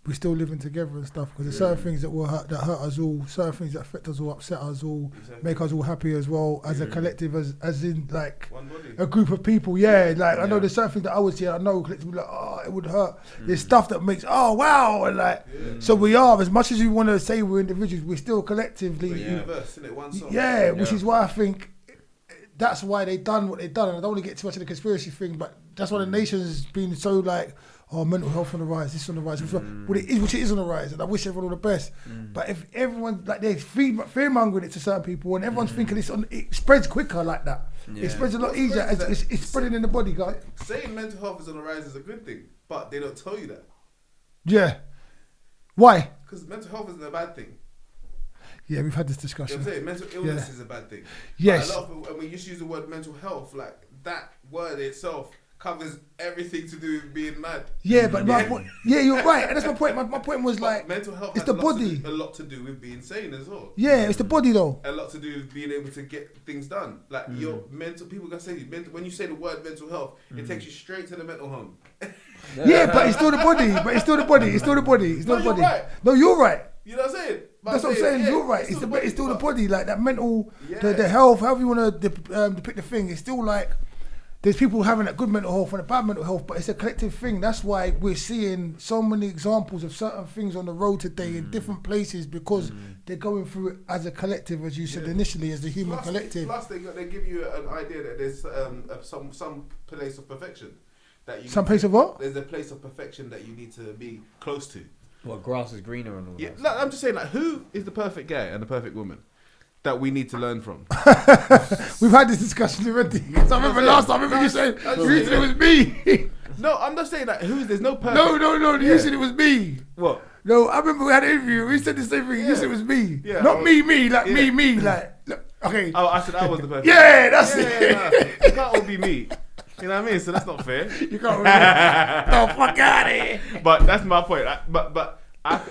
Speaker 1: we're still living together and stuff. Because there's certain things that hurt us all, certain things that affect us all, upset us all, make us all happy as well as a collective, as in like a group of people. Yeah, like I know there's certain things that I would see. I know collectively, like it would hurt. There's stuff that makes wow, and like so we are, as much as we want to say we're individuals, we're still collectively.
Speaker 3: Universe, isn't it? One soul.
Speaker 1: Yeah, which is why I think that's why they done what they done. And I don't want to get too much of the conspiracy thing, but that's why the nation's been so like, mental health on the rise, this on the rise, which it is on the rise, and I wish everyone all the best. But if everyone, like, they're fear mongering it to certain people, and everyone's thinking it spreads quicker like that. It spreads a lot easier. It's spreading in the body, guys.
Speaker 3: Saying mental health is on the rise is a good thing, but they don't tell you that.
Speaker 1: Yeah. Why?
Speaker 3: Because mental health isn't a bad thing.
Speaker 1: Yeah, we've had this discussion.
Speaker 3: You know what I'm saying? Mental illness is a bad thing.
Speaker 1: Yes.
Speaker 3: But a lot of people, when you just use the word mental health, like that word itself covers everything to do with being mad.
Speaker 1: Yeah, but my point, you're right, and that's my point. My point was like,
Speaker 3: mental health
Speaker 1: it's
Speaker 3: has
Speaker 1: the body.
Speaker 3: a lot to do with being sane as well.
Speaker 1: Yeah, it's the body though.
Speaker 3: A lot to do with being able to get things done. Like your mental, people gonna say when you say the word mental health, it takes you straight to the mental home.
Speaker 1: Yeah, but it's still the body. It's still the body. It's still the body. It's still the body.
Speaker 3: Right.
Speaker 1: No, you're right.
Speaker 3: You know what I'm saying?
Speaker 1: That's what I'm saying. You're right. It's still the body. Like that mental, the health. However you want to depict the thing, it's still like there's people having a good mental health and a bad mental health, but it's a collective thing. That's why we're seeing so many examples of certain things on the road today in different places because they're going through it as a collective, as you said initially, as the human collective.
Speaker 3: Plus, they give you an idea that there's some place of perfection.
Speaker 1: Place of what?
Speaker 3: There's a place of perfection that you need to be close to.
Speaker 2: What, grass is greener and all that?
Speaker 3: Yeah, I'm just saying, like, who is the perfect guy and the perfect woman that we need to learn from?
Speaker 1: We've had this discussion already. Because I remember last time, you said it was me.
Speaker 3: No, I'm just saying, like, there's no perfect.
Speaker 1: No, you said it was me.
Speaker 3: What?
Speaker 1: No, I remember we had an interview. We said the same thing. You said it was me.
Speaker 3: Yeah,
Speaker 1: not me, like me, like, okay.
Speaker 3: Oh, I said I was the perfect.
Speaker 1: Yeah, that's it.
Speaker 3: Nah, it can't all be me. You know what I mean? So that's not fair.
Speaker 1: You can't really. Oh, fuck out of here.
Speaker 3: But that's my point.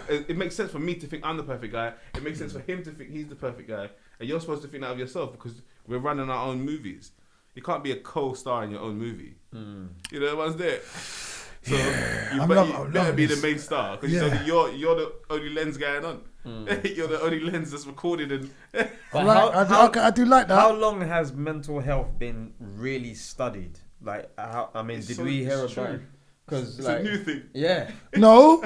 Speaker 3: It makes sense for me to think I'm the perfect guy. It makes sense for him to think he's the perfect guy. And you're supposed to think that of yourself because we're running our own movies. You can't be a co-star in your own movie. You know what's there? So you better be the main star because you're the only lens going on. You're the only lens that's recorded. And
Speaker 1: I do like that.
Speaker 2: How long has mental health been really studied? Like, did we hear about it? Because
Speaker 3: it's a new thing.
Speaker 2: Yeah.
Speaker 1: No.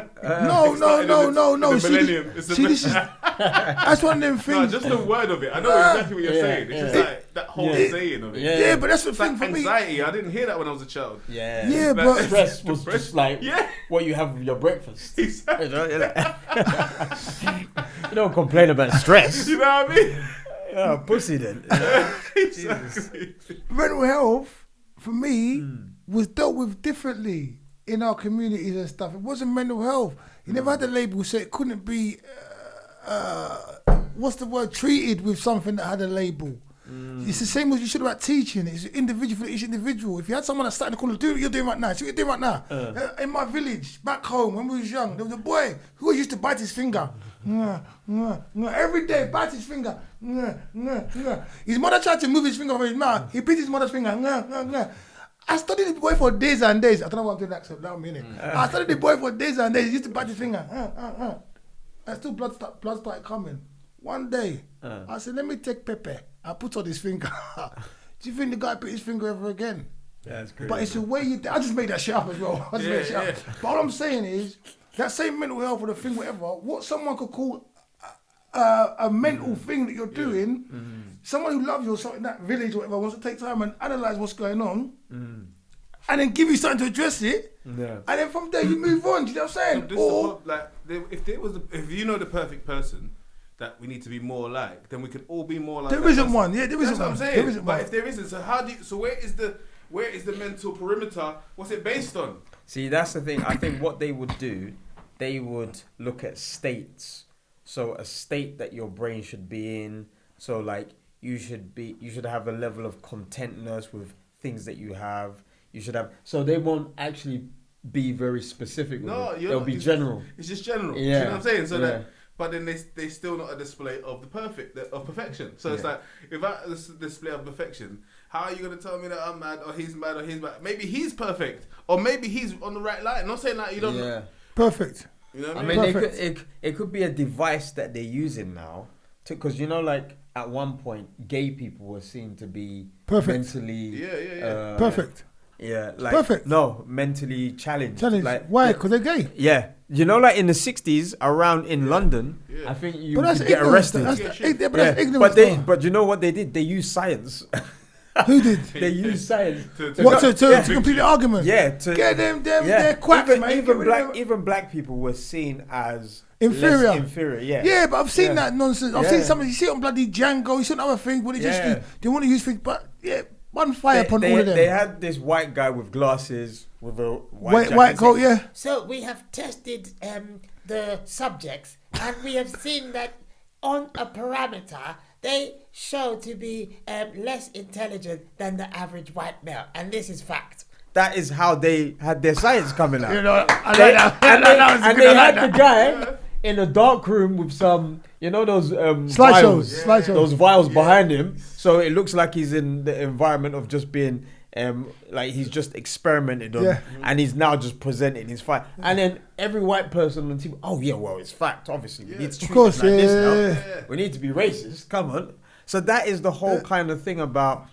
Speaker 3: See,
Speaker 1: this is that's one of them things.
Speaker 3: No, just the word of it. I know exactly what you're saying. It's just like that whole saying of it.
Speaker 1: Yeah, but that's the thing for me.
Speaker 3: Anxiety. I didn't hear that when I was a child.
Speaker 1: Yeah, but
Speaker 2: stress was just like what you have with your breakfast.
Speaker 3: Exactly.
Speaker 2: You don't complain about stress.
Speaker 3: You know what I mean?
Speaker 2: Yeah, pussy then.
Speaker 3: Exactly.
Speaker 1: Mental health for me was dealt with differently in our communities and stuff. It wasn't mental health. You never had a label, so it couldn't be treated with something that had a label. It's the same as you should about teaching. It's individual for each individual. If you had someone that started to call, do what you're doing right now. See what you're doing right now. In my village, back home, when we was young, there was a boy who used to bite his finger. Every day, bite his finger. His mother tried to move his finger from his mouth. He bit his mother's finger. I studied the boy for days and days. I don't know what I'm doing next. That minute. I studied the boy for days and days. He used to bite his finger. And still blood started coming. One day, I said, let me take pepper. I put on his finger. Do you think the guy put his finger ever again?
Speaker 2: Yeah, that's great.
Speaker 1: But it's the way I just made that shit up as well. But all I'm saying is, that same mental health or the thing, whatever, what someone could call a mental thing that you're doing, someone who loves you or something in that village or whatever wants to take time and analyse what's going on, and then give you something to address it.
Speaker 2: Yeah.
Speaker 1: And then from there you move on. Do you know what I'm saying? Or
Speaker 3: if you know the perfect person that we need to be more like, then we can all be more like.
Speaker 1: There isn't one. Yeah, there isn't
Speaker 3: That's
Speaker 1: one.
Speaker 3: what I'm saying.
Speaker 1: There isn't
Speaker 3: But
Speaker 1: one.
Speaker 3: if there isn't, so how do you, so where is the mental perimeter? What's it based on?
Speaker 2: See, that's the thing. I think what they would do, they would look at states. So a state that your brain should be in. So like you should have a level of contentness with things that you have. You should have. So they won't actually be very specific.
Speaker 3: No,
Speaker 2: they'll be general.
Speaker 3: It's just general.
Speaker 2: Yeah.
Speaker 3: Do you know what I'm saying? So
Speaker 2: Yeah.
Speaker 3: that, but then they still not a display of of perfection. So it's like, if I display of perfection, how are you gonna tell me that I'm mad or he's mad or he's mad? Maybe he's perfect or maybe he's on the right line. I'm not saying that you don't.
Speaker 2: Yeah.
Speaker 1: Perfect.
Speaker 3: You know what
Speaker 2: I
Speaker 3: I
Speaker 2: mean,
Speaker 1: Perfect.
Speaker 2: it could be a device that they're using now, because like at one point, gay people were seen to be
Speaker 1: Perfect.
Speaker 2: mentally.
Speaker 3: Yeah.
Speaker 1: Perfect.
Speaker 2: Yeah, like
Speaker 1: Perfect.
Speaker 2: No, mentally challenged.
Speaker 1: Challenge.
Speaker 2: Like,
Speaker 1: Why? Because they're gay.
Speaker 2: Yeah, like in the 60s, around in London,
Speaker 3: Yeah.
Speaker 2: I think you
Speaker 1: But that's
Speaker 2: could get
Speaker 1: ignorance.
Speaker 2: arrested.
Speaker 1: That's ignorance.
Speaker 2: But you know what they did? They used science.
Speaker 1: Who did?
Speaker 2: They used science.
Speaker 3: To
Speaker 1: complete the argument?
Speaker 2: Yeah, to
Speaker 1: Get them, they're quacks, man.
Speaker 2: Even black people were seen as
Speaker 1: Inferior.
Speaker 2: less inferior. Yeah.
Speaker 1: Yeah, but I've seen
Speaker 2: Yeah.
Speaker 1: that nonsense. I've
Speaker 2: Yeah.
Speaker 1: seen some. You see it on bloody Django. You see on other things. What they just
Speaker 2: Yeah.
Speaker 1: use. They want to use things, but yeah, one fire upon all of them.
Speaker 2: They had this white guy with glasses with a
Speaker 1: White coat, yeah.
Speaker 5: So we have tested the subjects, and we have seen that on a parameter they show to be less intelligent than the average white male, and this is fact.
Speaker 2: That is how they had their science coming out.
Speaker 1: You know, I
Speaker 2: They-
Speaker 1: like that.
Speaker 2: and they had the guy in a dark room with some, those
Speaker 1: Slideshows,
Speaker 2: vials,
Speaker 1: slideshows.
Speaker 2: those vials behind him. So it looks like he's in the environment of just being, like he's just experimented on, and he's now just presenting his fight. And then every white person on the team, oh yeah, well it's fact. Obviously, we need to treat
Speaker 1: course,
Speaker 2: it like this now.
Speaker 1: yeah.
Speaker 2: We need to be racist. Come on. So that is the whole kind of thing about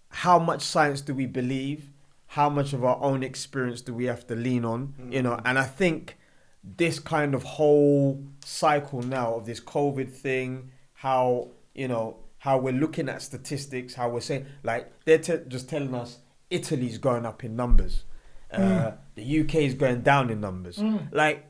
Speaker 2: how much science do we believe, how much of our own experience do we have to lean on, and I think this kind of whole cycle now of this COVID thing, how we're looking at statistics, how we're saying, like, they're just telling us Italy's going up in numbers, the UK is going down in numbers. Like,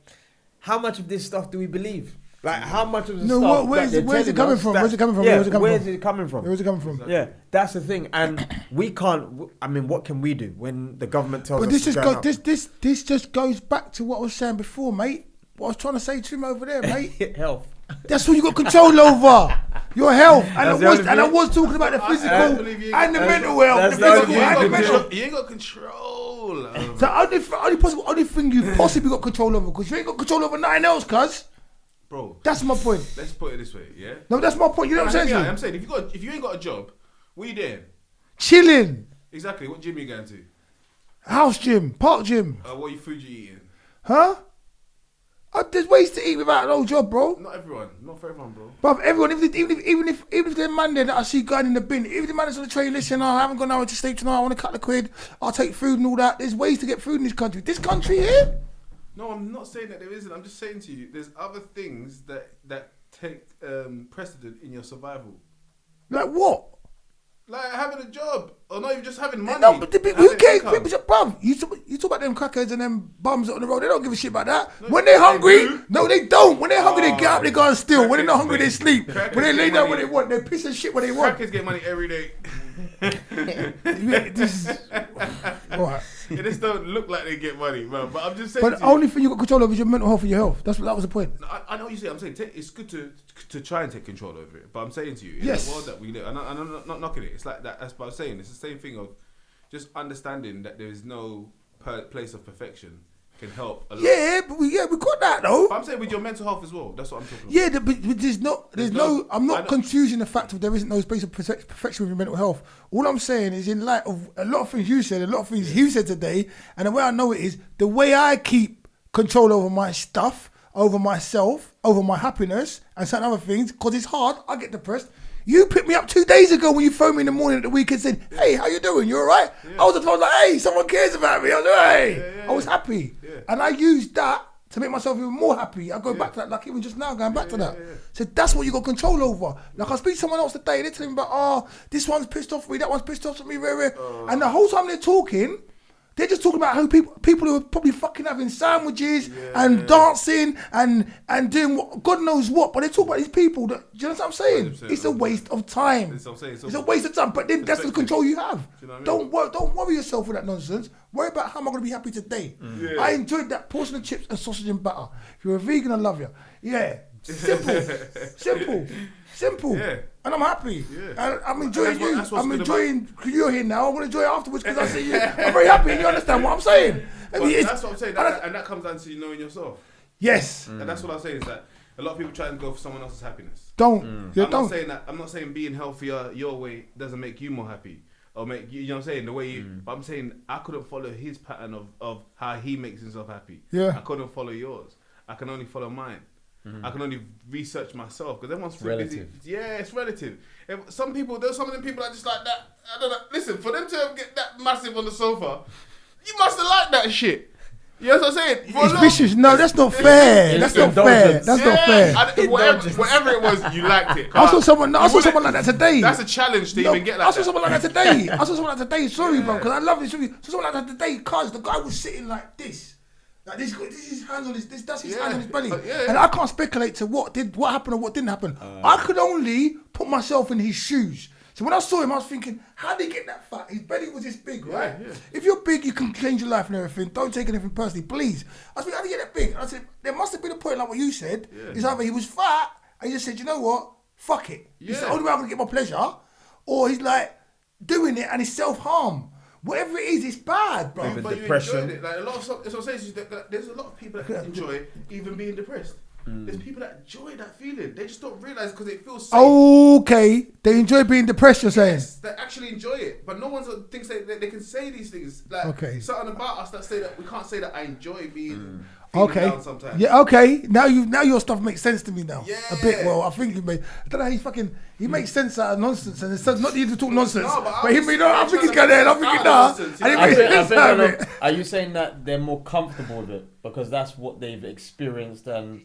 Speaker 2: how much of this stuff do we believe? Like, how much of the stuff?
Speaker 1: Where's it coming from?
Speaker 2: Yeah,
Speaker 1: Where's it coming from?
Speaker 2: where's it coming from?
Speaker 1: Exactly.
Speaker 2: Yeah, that's the thing, and we can't. I mean, what can we do when the government tells
Speaker 1: But
Speaker 2: us?
Speaker 1: this just goes back to what I was saying before, mate. What I was trying to say to him over there, mate.
Speaker 2: Health.
Speaker 1: That's what you got control over. Your health. And
Speaker 2: That's
Speaker 1: I
Speaker 2: the
Speaker 1: was talking about the physical
Speaker 3: believe you
Speaker 1: and the
Speaker 3: ain't-
Speaker 1: mental health.
Speaker 2: that's
Speaker 1: The
Speaker 2: the only
Speaker 1: physical
Speaker 2: thing
Speaker 1: and the
Speaker 2: you can
Speaker 1: mental.
Speaker 3: You ain't got control.
Speaker 1: The only thing you possibly got control over, because you ain't got control over nothing else, cuz.
Speaker 3: Bro,
Speaker 1: That's my point.
Speaker 3: let's put it this way, yeah?
Speaker 1: No, that's my point. You know what I'm saying?
Speaker 3: I'm saying, if you ain't got a job, what you doing?
Speaker 1: Chilling.
Speaker 3: Exactly, what gym you going to?
Speaker 1: House gym. Park gym.
Speaker 3: What food you eating?
Speaker 1: Huh? There's ways to eat without an old job, bro.
Speaker 3: Not everyone, not for everyone, bro.
Speaker 1: But everyone, even if they're man there that I see going in the bin, even the man that's on the train, listen, I haven't gone out to sleep tonight, I want a couple of quid, I'll take food and all that. There's ways to get food in this country. This country here?
Speaker 3: No, I'm not saying that there isn't. I'm just saying to you, there's other things that take precedent in your survival.
Speaker 1: Like what?
Speaker 3: Like having a job, or not even just having money.
Speaker 1: No, but who
Speaker 3: having
Speaker 1: cares?
Speaker 3: income.
Speaker 1: Bruv, you talk about them crackers and them bums on the road. They don't give a shit about that. When they're hungry, no, they don't. When they're hungry, they get up, they go and steal. When they're not hungry, they sleep.
Speaker 3: Crackers
Speaker 1: When they lay
Speaker 3: get
Speaker 1: down
Speaker 3: money.
Speaker 1: when they want, they piss and shit when they want.
Speaker 3: Crackers get money every day.
Speaker 1: This is alright.
Speaker 3: It just don't look like they get money, man. But I'm just saying.
Speaker 1: But the only thing you got control over is your mental health and your health. That was the point.
Speaker 3: I know what you say. I'm saying it's good to try and take control over it. But I'm saying to you, in
Speaker 1: Yes.
Speaker 3: the world that we live, and I'm not knocking it. It's like that. That's what I'm saying. It's the same thing of just understanding that there is no place of perfection can help a lot.
Speaker 1: Yeah, but we got that though.
Speaker 3: But I'm saying with your mental health as well. That's what I'm talking about.
Speaker 1: Yeah, but there's no. I'm
Speaker 3: I
Speaker 1: not
Speaker 3: know.
Speaker 1: confusing the fact of there isn't no space of perfection with your mental health. All I'm saying is, in light of a lot of things you said, a lot of things you said today, and the way I know it is the way I keep control over my stuff, over myself, over my happiness, and certain other things. Because it's hard. I get depressed. You picked me up 2 days ago when you phoned me in the morning at the weekend and said, "Hey, how you doing? You all right?" I was like, "Hey, someone cares about me." I was like, "Hey," I was happy, and I used that to make myself even more happy. I go back to that, like even just now, going back to that. So that's what you got control over. Like I speak to someone else today, they're telling me about, this one's pissed off at me, that one's pissed off at me, and the whole time they're talking, They're just talking about how people who are probably fucking having sandwiches and dancing and doing God knows what. But they talk about these people that, do you know what I'm saying? It's a waste of time. It's a waste of time. But then that's the control you have. You know what I mean? Don't worry yourself with that nonsense. Worry about how am I going to be happy today. I enjoyed that portion of chips and sausage and batter. If you're a vegan, I love you. Yeah. Simple. Yeah. And I'm happy. Yeah. I'm enjoying you. I'm enjoying you're here now. I want to enjoy it afterwards because I see you. I'm very happy. You understand what I'm saying?
Speaker 3: That's what I'm saying. And that comes down to you knowing yourself.
Speaker 1: Yes.
Speaker 3: And that's what I'm saying is that a lot of people try and go for someone else's happiness.
Speaker 1: Don't.
Speaker 3: I'm not saying being healthier your way doesn't make you more happy. Or make you know what I'm saying, the way you but I'm saying I couldn't follow his pattern of how he makes himself happy.
Speaker 1: Yeah.
Speaker 3: I couldn't follow yours. I can only follow mine. I can only research myself because everyone's
Speaker 2: relative.
Speaker 3: Busy. Yeah, it's relative. There's some of them people that just like that. I don't know. Listen, for them to get that massive on the sofa, you must have liked that shit. You know what I'm saying?
Speaker 1: It's vicious. No, that's not fair. That's not fair. That's not fair.
Speaker 3: Whatever it was, you liked it.
Speaker 1: I saw someone like that today.
Speaker 3: That's a challenge to even get like that.
Speaker 1: I saw someone like that today. Sorry, bro, because I love this. I saw someone like that today because the guy was sitting like this. Like this is hands on that's his hands on his belly. And I can't speculate to what happened or what didn't happen. I could only put myself in his shoes. So when I saw him, I was thinking, how did he get that fat? His belly was this big, right? Yeah. If you're big, you can change your life and everything. Don't take anything personally, please. I was thinking, how did he get that big? And I said, there must have been a point like what you said. It's either he was fat and he just said, you know what? Fuck it. It's the only way I'm going to get my pleasure. Or he's like doing it and it's self-harm. Whatever it is, it's bad, bro.
Speaker 3: But depression. You enjoyed it. Like a lot of stuff, that's what I'm saying is that there's a lot of people that enjoy even being depressed. There's people that enjoy that feeling. They just don't realise because it feels safe.
Speaker 1: Okay, they enjoy being depressed, you're saying?
Speaker 3: Yes, they actually enjoy it. But no one thinks they can say these things. Like something about us that say that we can't say that I enjoy being down sometimes.
Speaker 1: Yeah, okay. Now your stuff makes sense to me now. Yeah. A bit. Well, I think I don't know how he makes sense out of nonsense and it's not easy to talk nonsense. No, but I think he's going there and I'm thinking
Speaker 2: Are you saying that they're more comfortable with it because that's what they've experienced and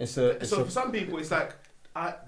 Speaker 3: so for some people it's like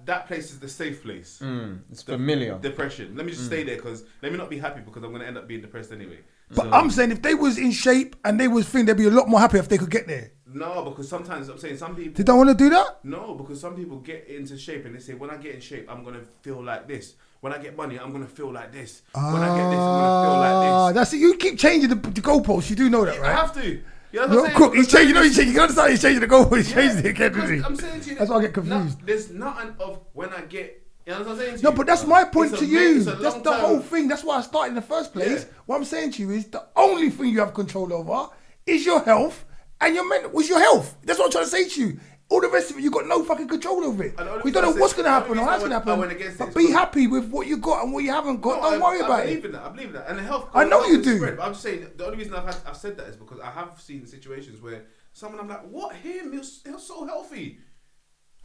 Speaker 3: that place is the safe place.
Speaker 2: It's familiar.
Speaker 3: Depression. Let me just stay there because let me not be happy because I'm going to end up being depressed anyway.
Speaker 1: But I'm saying if they was in shape and they was thin, they'd be a lot more happy if they could get there.
Speaker 3: No, because sometimes I'm saying some people...
Speaker 1: They don't want to do that?
Speaker 3: No, because some people get into shape and they say, when I get in shape, I'm going to feel like this. When I get money, I'm going to feel like this. When I get this, I'm going to feel like this.
Speaker 1: That's it. You keep changing the goalposts. You do know that, right?
Speaker 3: I have to. You know what I'm saying?
Speaker 1: Cook, he's changing. You can understand he's changing the goalposts. He's changing it again, doesn't he?
Speaker 3: I'm saying to you...
Speaker 1: That's why I get confused.
Speaker 3: There's nothing of when I get... You know what I'm saying to you?
Speaker 1: No, but that's my point to you. That's the whole thing. That's why I started in the first place. Yeah. What I'm saying to you is the only thing you have control over is your health and your mental. Was your health? That's what I'm trying to say to you. All the rest of it, you got no fucking control over it. We don't know what's going to happen or how's going to happen. But be happy with what you got and what you haven't got. Don't worry about it.
Speaker 3: I believe in that. And the health.
Speaker 1: I know you do.
Speaker 3: Spread, but I'm just saying the only reason I've said that is because I have seen situations where someone I'm like, what him? You're so healthy.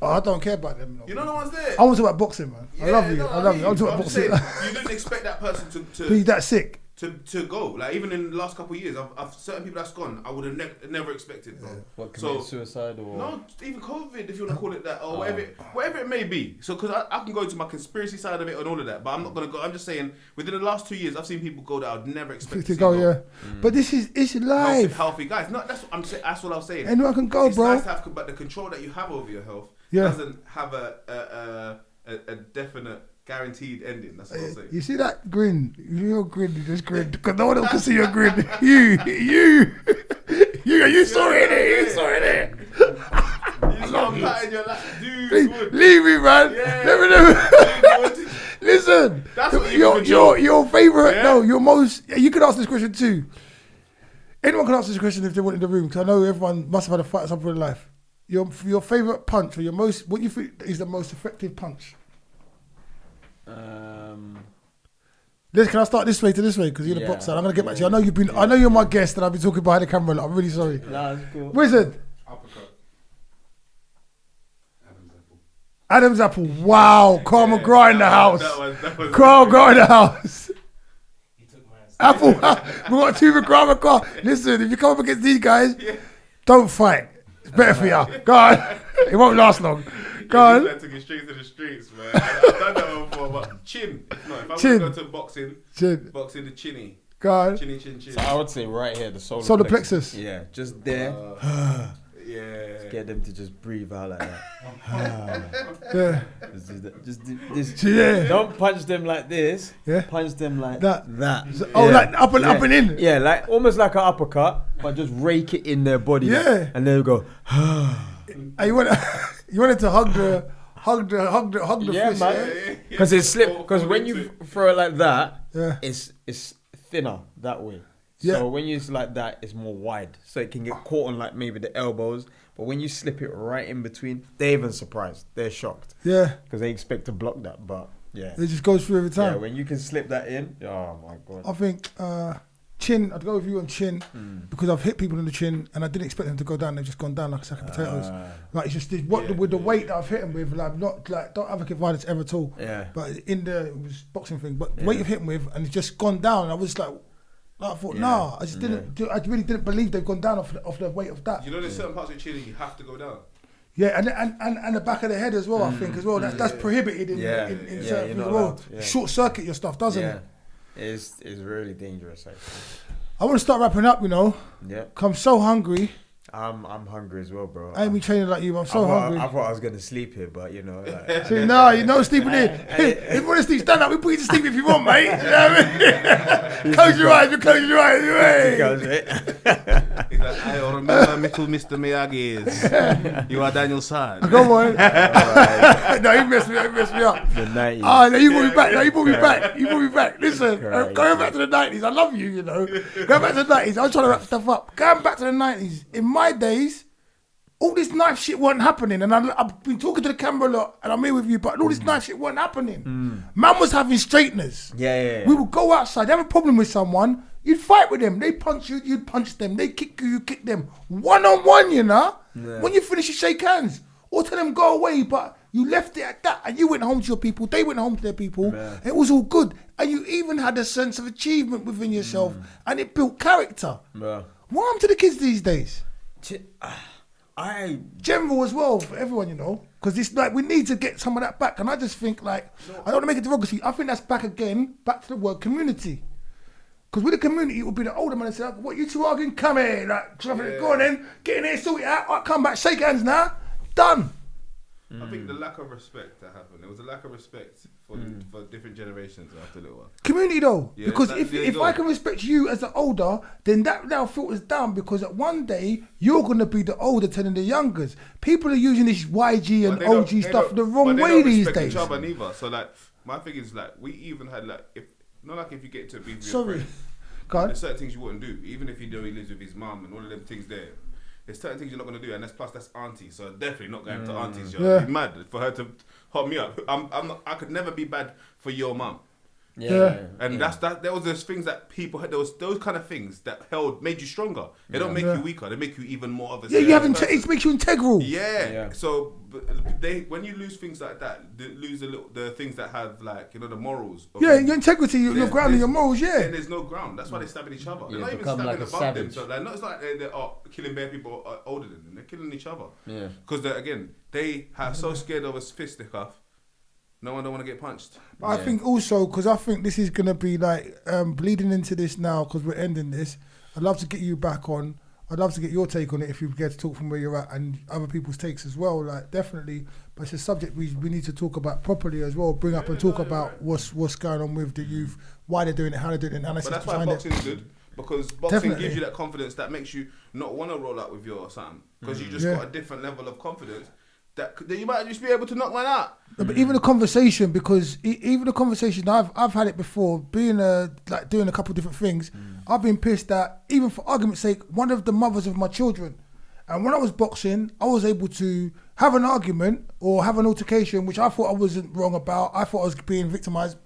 Speaker 1: Oh, I don't care about them.
Speaker 3: You know the ones there.
Speaker 1: I want to talk about boxing, man. I love you. I love you. I'm talking about boxing.
Speaker 3: You didn't expect that person to
Speaker 1: be that sick.
Speaker 3: To go. Like even in the last couple of years, I've certain people that's gone. I would have never expected, bro.
Speaker 2: What, committed suicide or
Speaker 3: no, even COVID, if you want to call it that, or whatever it may be. So because I can go into my conspiracy side of it and all of that, but I'm not gonna go. I'm just saying within the last 2 years, I've seen people go that I'd never expect to go.
Speaker 1: Yeah, but it's life.
Speaker 3: Healthy guys. No, that's what I'm saying. That's what I was saying.
Speaker 1: Anyone can go,
Speaker 3: it's
Speaker 1: bro.
Speaker 3: Nice to have, but the control that you have over your health doesn't have a definite guaranteed ending. That's what I'm saying.
Speaker 1: You see that grin? Your grin, you just grin because no one else can see your grin. You saw it there. You saw it there.
Speaker 3: I love you. Your lap. Dude,
Speaker 1: leave me, man.
Speaker 3: Yeah.
Speaker 1: Listen,
Speaker 3: that's what
Speaker 1: your favorite. Yeah? No, your most. You could ask this question too. Anyone can ask this question if they want in the room because I know everyone must have had a fight at some point in life. Your favorite punch or your most, what you think is the most effective punch? Can I start this way to this way because you're the boxer. I'm gonna get back to you. I know you're my guest and I've been talking behind the camera a lot. I'm really sorry.
Speaker 2: Nah, that's cool.
Speaker 1: Wizard.
Speaker 4: Uppercut.
Speaker 1: Adam's apple. Wow, Carl McGraw in the house.
Speaker 3: That was
Speaker 1: Carl McGraw in the house. He took my apple. We got two McGraw. Listen, if you come up against these guys, don't fight. It's better for you. Go on. It won't last long. Go on.
Speaker 3: I took it straight to the streets, man. I've done that one before, but chin. No, if I'm going to go to boxing, the chinny.
Speaker 1: God.
Speaker 3: Chinny chin chin.
Speaker 2: So I would say right here, the
Speaker 1: Solar plexus.
Speaker 2: Yeah, just there.
Speaker 3: Yeah.
Speaker 2: Get them to just breathe out like that.
Speaker 1: Yeah.
Speaker 2: Just do that. Just do this.
Speaker 1: Yeah.
Speaker 2: Don't punch them like this.
Speaker 1: Yeah.
Speaker 2: Punch them like
Speaker 1: That.
Speaker 2: that.
Speaker 1: Oh,
Speaker 2: Yeah.
Speaker 1: like up and in.
Speaker 2: Yeah, like almost like an uppercut, but just rake it in their body.
Speaker 1: Yeah.
Speaker 2: And then go.
Speaker 1: And you wanted to hug the
Speaker 2: Yeah,
Speaker 1: fish.
Speaker 2: man. Because it's slip. Because when you throw it like that,
Speaker 1: Yeah.
Speaker 2: it's thinner that way.
Speaker 1: Yeah.
Speaker 2: So when you use like that, it's more wide, so it can get caught on like maybe the elbows. But when you slip it right in between, they're even surprised. They're shocked
Speaker 1: Yeah.
Speaker 2: because they expect to block that. But yeah,
Speaker 1: It just goes through every
Speaker 2: yeah.
Speaker 1: time.
Speaker 2: When you can slip that in, oh my god.
Speaker 1: I think chin. I'd go with you on chin because I've hit people in the chin and I didn't expect them to go down. They've just gone down like a sack of potatoes. Like it's just with the weight that I've hit them with. Like not like don't advocate violence ever at all.
Speaker 2: Yeah.
Speaker 1: But it was boxing thing. But the weight you've hit them with and it's just gone down. I was like I thought, nah. I just didn't. I really didn't believe they've gone down off the weight of that.
Speaker 3: You know, there's certain parts of chin you have to go down.
Speaker 1: Yeah, and the back of the head as well. I think as well. That's prohibited in certain things as well. Short circuit your stuff, doesn't it?
Speaker 2: It's really dangerous actually.
Speaker 1: I want to start wrapping up.
Speaker 2: Yeah.
Speaker 1: I'm so hungry.
Speaker 2: I'm hungry as well, bro.
Speaker 1: I ain't been training like you. I'm so hungry.
Speaker 2: I thought I was gonna sleep here, but like,
Speaker 1: See, no, you know sleeping here. If you want to sleep, stand up. We put you to sleep if you want, mate. You know what I mean? Close your eyes. You close your eyes.
Speaker 3: He's like, I remember little Mr. Miyagi. You are Daniel's son.
Speaker 1: Come on. No, he messed me up.
Speaker 2: The 90s.
Speaker 1: Oh, no, you brought me back. You brought me back. Listen, going back to the 90s. I love you, Going back to the 90s. I was trying to wrap stuff up. Going back to the 90s. In my days, all this knife shit wasn't happening. And I've been talking to the camera a lot, and I'm here with you, but all this knife shit wasn't happening. Man was having straighteners.
Speaker 2: Yeah.
Speaker 1: We would go outside, have a problem with someone, you'd fight with them. They punch you, you'd punch them. They kick you, you kick them. One-on-one, Yeah. When you finish, you shake hands. Or tell them go away, but you left it at that. And you went home to your people, they went home to their people. Yeah. It was all good. And you even had a sense of achievement within yourself. And it built character. Yeah. What happened to the kids these days? General as well, for everyone, Because it's like, we need to get some of that back. And I just think, like, I don't want to make it derogatory. I think that's back again, back to the word community. Because with the community, it would be the older man and say, what, you two arguing? Come here. Like, go on then. Get in here, sort it out. I'll come back, shake hands now. Done.
Speaker 3: I think the lack of respect that happened. There was a lack of respect for different generations after a little while.
Speaker 1: Community though, because if I can respect you as the older, then that now filters down because at one day you're gonna be the older telling the youngers. People are using this YG and OG stuff the wrong way these days.
Speaker 3: Each other neither. So like, my thing is like, we even had like, if you get to a beef with your friend, there's certain things you wouldn't do, even if he lives with his mum and all of them things there. There's certain things you're not going to do, and that's auntie. So definitely not going to auntie's. You'd be mad for her to hot me up. I could never be bad for your mum. And that's that. There was those things that people had. There was those kind of things that made you stronger. They don't make you weaker. They make you even more of a.
Speaker 1: Yeah, you have it makes you integral.
Speaker 3: Yeah. So when you lose things like that, lose the things that have like the morals.
Speaker 1: Your integrity, your ground, and your morals. Yeah.
Speaker 3: There's no ground. That's why they're stabbing each other. They're not even stabbing above them. So like, it's like they're killing bare people older than them. They're killing each other. Yeah. Because they are so scared of a fisticuff. No one don't want to get punched.
Speaker 1: But I think also, because I think this is going to be like bleeding into this now, because we're ending this. I'd love to get you back on. I'd love to get your take on it if you get to talk from where you're at and other people's takes as well. Like definitely, but it's a subject we need to talk about properly as well. Bring up and talk about what's going on with the youth, why they're doing it, how they're doing it, and analysis
Speaker 3: behind it. But that's why boxing's good. Because boxing gives you that confidence that makes you not want to roll out with your son. Because you just got a different level of confidence that you might just be able to knock one out.
Speaker 1: But even the conversation, because even the conversation, I've had it before, being like doing a couple of different things. I've been pissed that, even for argument's sake, one of the mothers of my children, and when I was boxing, I was able to have an argument or have an altercation, which I thought I wasn't wrong about. I thought I was being victimized,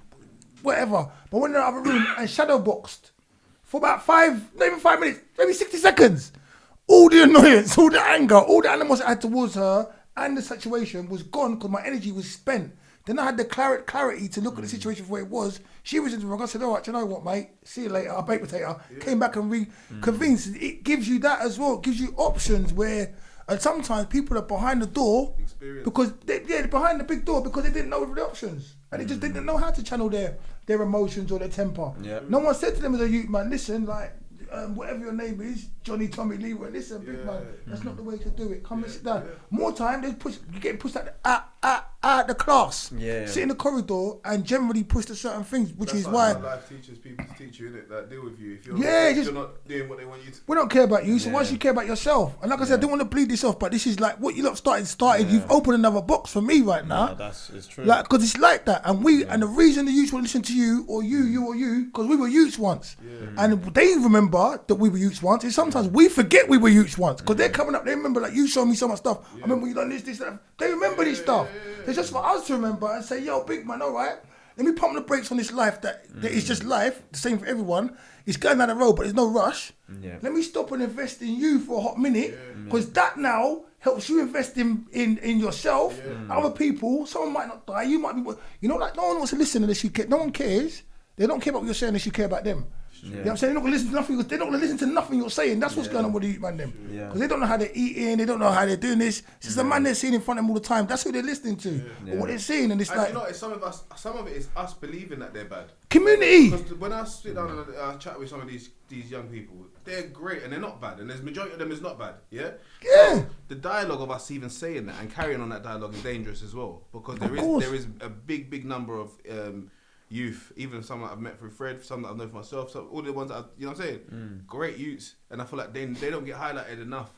Speaker 1: whatever. But went in the other room and shadow boxed for about not even 5 minutes, maybe 60 seconds. All the annoyance, all the anger, all the animals I had towards her and the situation was gone because my energy was spent. Then I had the clarity to look at the situation for what it was. She was in the wrong. I said, all right, you know what, mate? See you later. I'll baked potato. Came back and reconvinced. It gives you that as well. It gives you options where And sometimes people are behind the door because they're behind the big door because they didn't know the options. And they just didn't know how to channel their emotions or their temper. Yep. No one said to them as a youth, man, listen, like, whatever your name is, Johnny, Tommy, Leroy, listen, big man, that's not the way to do it. Come and sit down. More time, you get pushed out the class. Sit in the corridor and generally push to certain things, which
Speaker 3: that's
Speaker 1: is why
Speaker 3: life teaches people to teach you, innit? That deal with you. If you're not doing what they want you to.
Speaker 1: We don't care about you, so why should you care about yourself? And like I said, I don't want to bleed this off, but this is like what you lot started. You've opened another box for me right now.
Speaker 2: It's true.
Speaker 1: Like, because it's like that, and and the reason the youths will listen to you or you, because we were youths once, and they remember that we were youths once. And sometimes we forget we were youths once because they're coming up. They remember, like, you showed me so much stuff. I remember you done this, that. They remember this stuff. It's just for us to remember and say, yo, big man, all right, let me pump the brakes on this life that is just life, the same for everyone. It's going down the road, but there's no rush. Let me stop and invest in you for a hot minute, because that now helps you invest in yourself, other people. Someone might not die, you might be, like, no one wants to listen unless you care. No one cares. They don't care about what you're saying unless you care about them. You know what I'm saying? They're not going to listen to nothing. They're not going to listen to nothing you're saying. That's what's going on with the youth man them. Because they don't know how they're eating. They don't know how they're doing this. It's just the man they're seeing in front of them all the time. That's who they're listening to. Or what they're seeing. And it's like...
Speaker 3: it's some of it is us believing that they're bad.
Speaker 1: Community!
Speaker 3: Because when I sit down and chat with some of these young people, they're great and they're not bad. And the majority of them is not bad. Yeah? So the dialogue of us even saying that and carrying on that dialogue is dangerous as well. Because there is a big number of... youth, even some that I've met through Fred, some that I've known for myself, so all the ones that you know what I'm saying, great youths, and I feel like they don't get highlighted enough.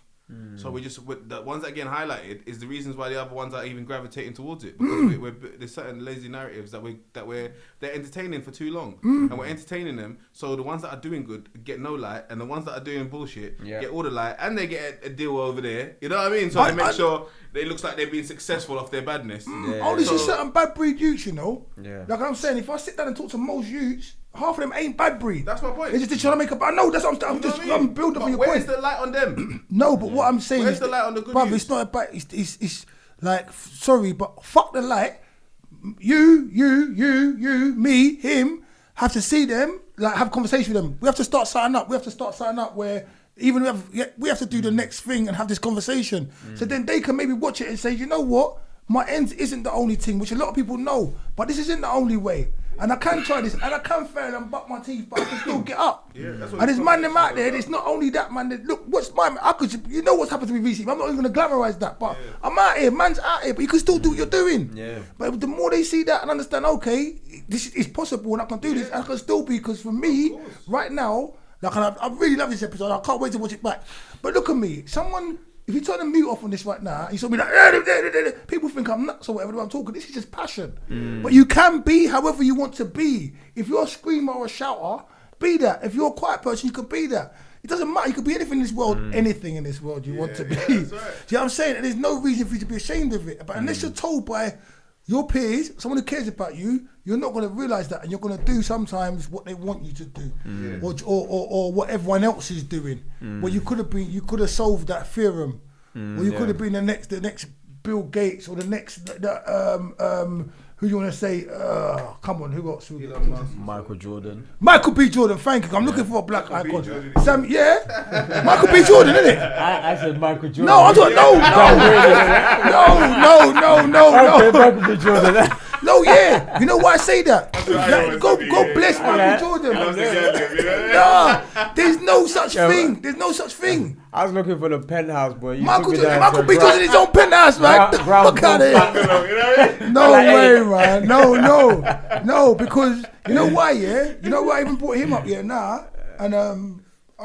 Speaker 3: So the ones that get highlighted is the reasons why the other ones are even gravitating towards it, because there's certain lazy narratives they're entertaining for too long, and we're entertaining them. So the ones that are doing good get no light, and the ones that are doing bullshit get all the light, and they get a deal over there. You know what I mean? So they make sure it looks like they're being successful off their badness.
Speaker 1: This is certain bad breed youths, you know. Like I'm saying, if I sit down and talk to most youths, half of them ain't bad breed.
Speaker 3: That's my point.
Speaker 1: They're just trying to make I know that's what I'm building for your point.
Speaker 3: Where's the light on them?
Speaker 1: No, but what I'm saying
Speaker 3: where's the light on the good
Speaker 1: bruv, it's not about, it's like, sorry, but fuck the light. You, me, him, have to see them, like, have a conversation with them. We have to start signing up. Where even we have to do the next thing and have this conversation. So then they can maybe watch it and say, you know what? My ends isn't the only thing, which a lot of people know, but this isn't the only way. And I can try this, and I can fail and butt my teeth, but I can still get up. And there's man them out there. It's not only that, man. Look, what's what's happened to me recently. I'm not even gonna glamorize that, but I'm out here. Man's out here, but you can still do what you're doing. But the more they see that and understand, okay, this is possible, and I can do this, and I can still be. Because for me, right now, like, I really love this episode. I can't wait to watch it back. But look at me, if you turn the mute off on this right now, you saw me like, people think I'm nuts or whatever I'm talking. This is just passion. But you can be however you want to be. If you're a screamer or a shouter, be that. If you're a quiet person, you can be that. It doesn't matter. You could be anything in this world, anything in this world you want to be. Do you know what I'm saying? And there's no reason for you to be ashamed of it. But unless you're told by your peers, someone who cares about you, you're not going to realise that, and you're going to do sometimes what they want you to do, or what everyone else is doing. Well, you could have solved that theorem, or you could have been the next Bill Gates, or the next who you want to say? Come on, who else?
Speaker 2: Michael Jordan.
Speaker 1: Michael B. Jordan. Thank you. I'm looking for a black icon. Michael B. Jordan, isn't it?
Speaker 2: I said Michael Jordan.
Speaker 1: No, I thought no.
Speaker 2: Okay, Michael B. Jordan.
Speaker 1: No, yeah. You know why I say that? Go bless Michael Jordan. Nah, there's no such thing. There's no such thing.
Speaker 2: I was looking for the penthouse, boy.
Speaker 1: Michael B. Jordan his own penthouse, right? Fuck out of here. No way, man. No, because you know why, yeah? You know why I even brought him up here now? And I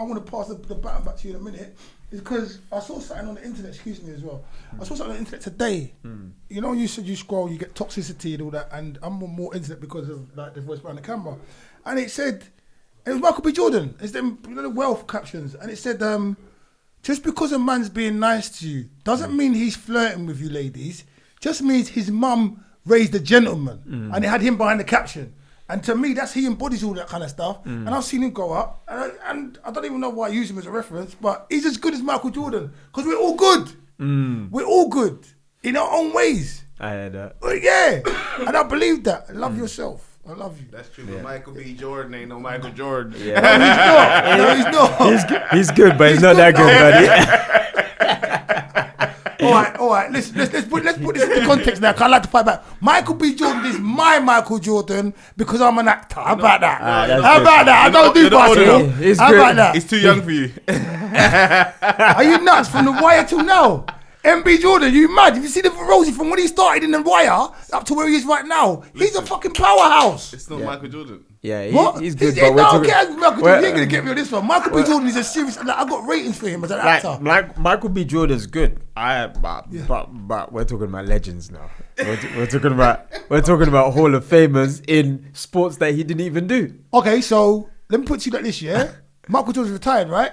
Speaker 1: want to pass the baton back to you in a minute. Is because I saw something on the internet, excuse me as well. I saw something on the internet today. You know, you said you scroll, you get toxicity and all that, and I'm on more internet because of like the voice behind the camera. And it said, it was Michael B. Jordan. It's them, you know, the wealth captions. And it said, just because a man's being nice to you doesn't mean he's flirting with you, ladies. Just means his mum raised a gentleman, and it had him behind the caption. And to me, he embodies all that kind of stuff. And I've seen him go up, and I don't even know why I use him as a reference, but he's as good as Michael Jordan, because we're all good. We're all good in our own ways.
Speaker 2: I heard that.
Speaker 1: But yeah, and I believe that. Love yourself. I love you.
Speaker 3: That's true, but Michael B. Jordan ain't no Michael Jordan.
Speaker 2: Yeah.
Speaker 1: No, he's not.
Speaker 2: He's good, but he's not that good, buddy.
Speaker 1: All right. Let's put this into context now. 'Cause I like to fight back. Michael B. Jordan is my Michael Jordan because I'm an actor. How about that? How about that? I don't do basketball. How about that?
Speaker 3: He's too young for you.
Speaker 1: Are you nuts? From The Wire till now. MB Jordan, you mad? If you see the Rosie from when he started in The Wire up to where he is right now, he's a fucking powerhouse.
Speaker 3: It's not Michael Jordan.
Speaker 2: Yeah,
Speaker 1: What?
Speaker 2: he's good.
Speaker 1: No,
Speaker 2: But
Speaker 1: okay, Michael Jordan, you ain't gonna get me on this one. Michael B. Jordan is a serious. Like, I got ratings for him as an actor.
Speaker 2: like Michael B. Jordan's good. But we're talking about legends now. We're talking about Hall of Famers in sports that he didn't even do.
Speaker 1: Okay, so let me put it to you like this, yeah? Michael Jordan's retired, right?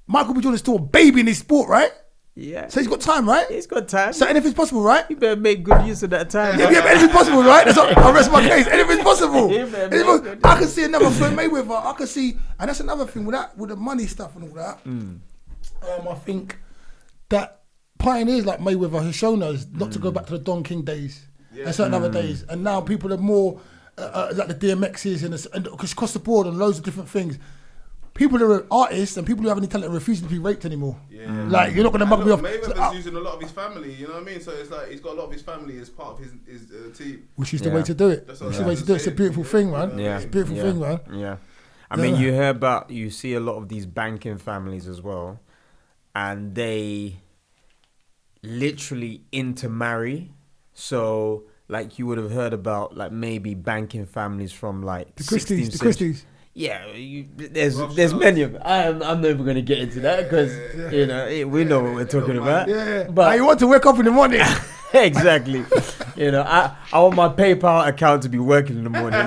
Speaker 1: Michael B. Jordan's still a baby in his sport, right?
Speaker 2: Yeah.
Speaker 1: So he's got time, right?
Speaker 2: He's got time.
Speaker 1: So anything's possible, right?
Speaker 2: You better make good use of that time.
Speaker 1: Yeah, anything's possible, right? That's what, I'll rest my case. Anything's possible. I can see another Floyd Mayweather. I can see, and that's another thing with the money stuff and all that. I think that pioneers like Mayweather has shown us not to go back to the Don King days and certain other days. And now people are more like the DMXs and across the board and loads of different things. People who are artists and people who have any talent are refusing to be raped anymore. Yeah. Like, you're not going to mug me off.
Speaker 3: Mayweather's using a lot of his family, you know what I mean? So it's like he's got a lot of his family as part of his team.
Speaker 1: Which is the way to do it. It's the way to do it. It's a beautiful thing, man.
Speaker 2: Yeah.
Speaker 1: It's a beautiful thing, man.
Speaker 2: Yeah. I mean, you see a lot of these banking families as well, and they literally intermarry. So, like, you would have heard about, like, maybe banking families from, like,
Speaker 1: the Christies.
Speaker 2: Yeah, there's many of them. I'm never going to get into that because, you know, we know what we're talking about.
Speaker 1: Yeah,
Speaker 2: but
Speaker 1: you want to wake up in the morning.
Speaker 2: Exactly. You know, I want my PayPal account to be working in the morning.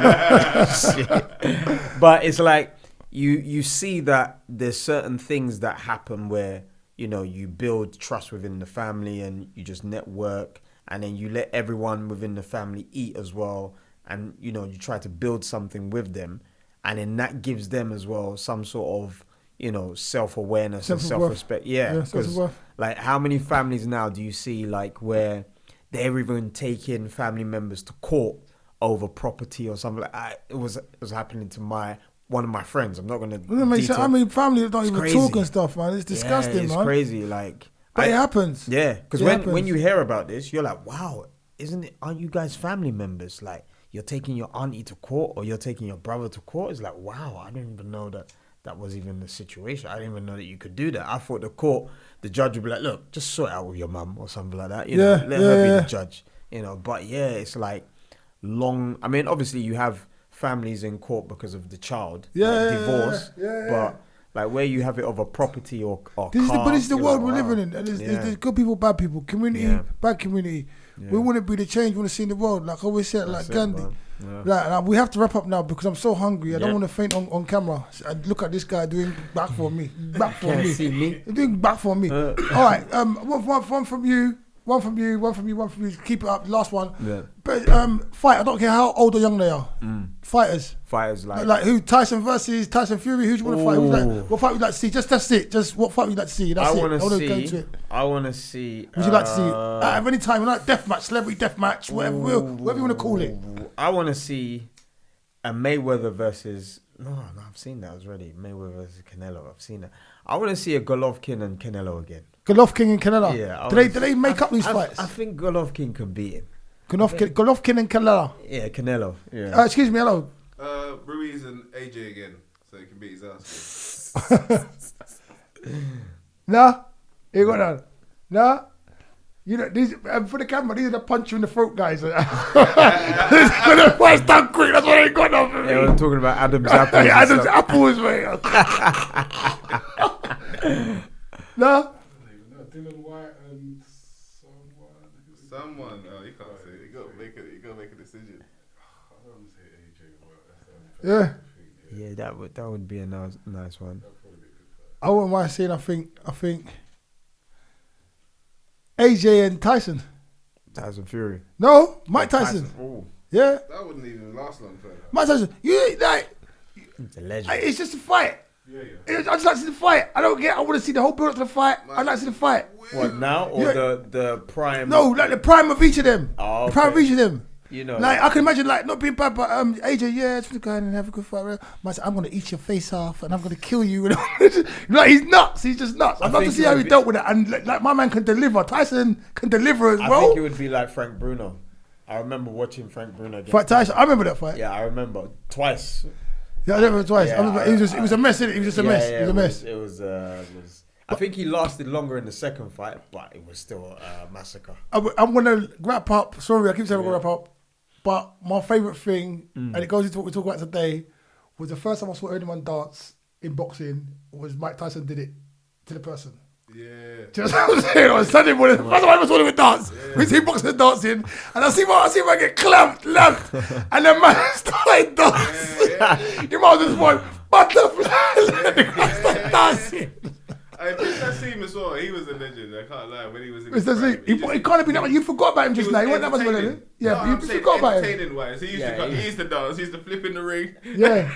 Speaker 2: But it's like you see that there's certain things that happen where, you know, you build trust within the family and you just network, and then you let everyone within the family eat as well, and, you know, you try to build something with them. And then that gives them as well some sort of, you know, self-awareness and self-respect. Yeah, because like, how many families now do you see, like, where they're even taking family members to court over property or something like that? It was happening to one of my friends. I'm not going to
Speaker 1: I mean, family don't even talk and stuff, man. It's disgusting,
Speaker 2: it's
Speaker 1: man.
Speaker 2: crazy. Like,
Speaker 1: but it happens.
Speaker 2: Yeah, because when you hear about this, you're like, wow, aren't you guys family members? Like, you're taking your auntie to court or you're taking your brother to court. It's like, wow, I didn't even know that was even the situation. I didn't even know that you could do that. I thought the judge would be like, look, just sort it out with your mum or something like that. You know, let her be the judge. You know, but it's like I mean, obviously you have families in court because of the child, divorce. But like, where you have it over property or car.
Speaker 1: But this is the world we're living in. And there's good people, bad people. Community, bad community. Yeah. We want to be the change we want to see in the world. Like I always said, like Gandhi. Like, we have to wrap up now because I'm so hungry. I don't want to faint on camera. I look at this guy doing back for me.
Speaker 2: See me.
Speaker 1: He's doing back for me. All right. One from you. One from you. Keep it up. Last one. Yeah. But fight. I don't care how old or young they are. Fighters like who? Tyson versus Tyson Fury. Who do you want to fight? What fight would you like to see? That's it. Just what fight would you like to see? That's
Speaker 2: I want to see.
Speaker 1: Would you like to see at any time? Like deathmatch, celebrity deathmatch, whatever you want to call it.
Speaker 2: I want to see a Mayweather versus. No, I've seen that already. Mayweather versus Canelo. I've seen that. I want to see a Golovkin and Canelo again.
Speaker 1: Golovkin and Canelo.
Speaker 2: Yeah.
Speaker 1: Do they make up these fights?
Speaker 2: I think Golovkin can beat him.
Speaker 1: Golovkin and Canelo.
Speaker 2: Yeah, Canelo. Yeah.
Speaker 1: Excuse me. Hello.
Speaker 3: Ruiz and AJ again, so he can beat his ass.
Speaker 1: Nah, you got that. Nah. You know, these for the camera, these are the punch you in the throat guys. The first done quick, that's what they got off of me.
Speaker 2: Yeah, we're talking about Adam's apples.
Speaker 1: Adam's apples, mate. No?
Speaker 4: Dylan White and someone. You can't say it. You gotta make a decision. I don't say AJ,
Speaker 1: yeah.
Speaker 2: Yeah, that would be a nice one.
Speaker 1: I wouldn't mind saying I think AJ and Tyson.
Speaker 2: Tyson Fury.
Speaker 1: No, Mike Tyson.
Speaker 3: Oh.
Speaker 1: Yeah.
Speaker 3: That wouldn't even last long.
Speaker 1: Mike Tyson. You like?
Speaker 2: It's a legend.
Speaker 1: It's just a fight.
Speaker 4: Yeah.
Speaker 1: I just like to see the fight. I want to see the whole build up to the fight. I like to see the fight.
Speaker 2: What now or the prime?
Speaker 1: No, like the prime of each of them.
Speaker 2: Oh, okay.
Speaker 1: The prime of each of them.
Speaker 2: You know,
Speaker 1: like I can imagine like not being bad, but AJ, yeah, just go and have a good fight. Man said, I'm gonna eat your face off and I'm gonna kill you. Like he's nuts. He's just nuts. I'd love to see how he dealt with it. And like my man can deliver. Tyson can deliver as well.
Speaker 2: I think it would be like Frank Bruno. I remember watching Frank Bruno
Speaker 1: fight Tyson. I remember that fight.
Speaker 2: Yeah, I remember twice.
Speaker 1: Yeah, I remember twice.
Speaker 2: Yeah,
Speaker 1: it was a mess. It was just a mess. It was a mess.
Speaker 2: It was. I think he lasted longer in the second fight, but it was still a massacre.
Speaker 1: I'm gonna wrap up. Sorry, I keep saying I'm gonna wrap up. But my favourite thing, and it goes into what we talk about today, was the first time I saw anyone dance in boxing was Mike Tyson did it to the person.
Speaker 3: Yeah.
Speaker 1: Do you know what I'm saying? On Sunday morning, the first time I ever saw him dancing. We see boxers dancing, and I see man get clamped, and the man started dancing. You might just want butterfly, and the guy started dancing.
Speaker 3: I think Nassim as well. He was a legend. I can't lie. When he was in
Speaker 1: Mr. Z, he can't have been that much. You forgot about him just now. He wasn't that much of a legend. Yeah, but you forgot about him.
Speaker 3: Wise. He used to dance. He used to flip in the ring.
Speaker 1: Yeah.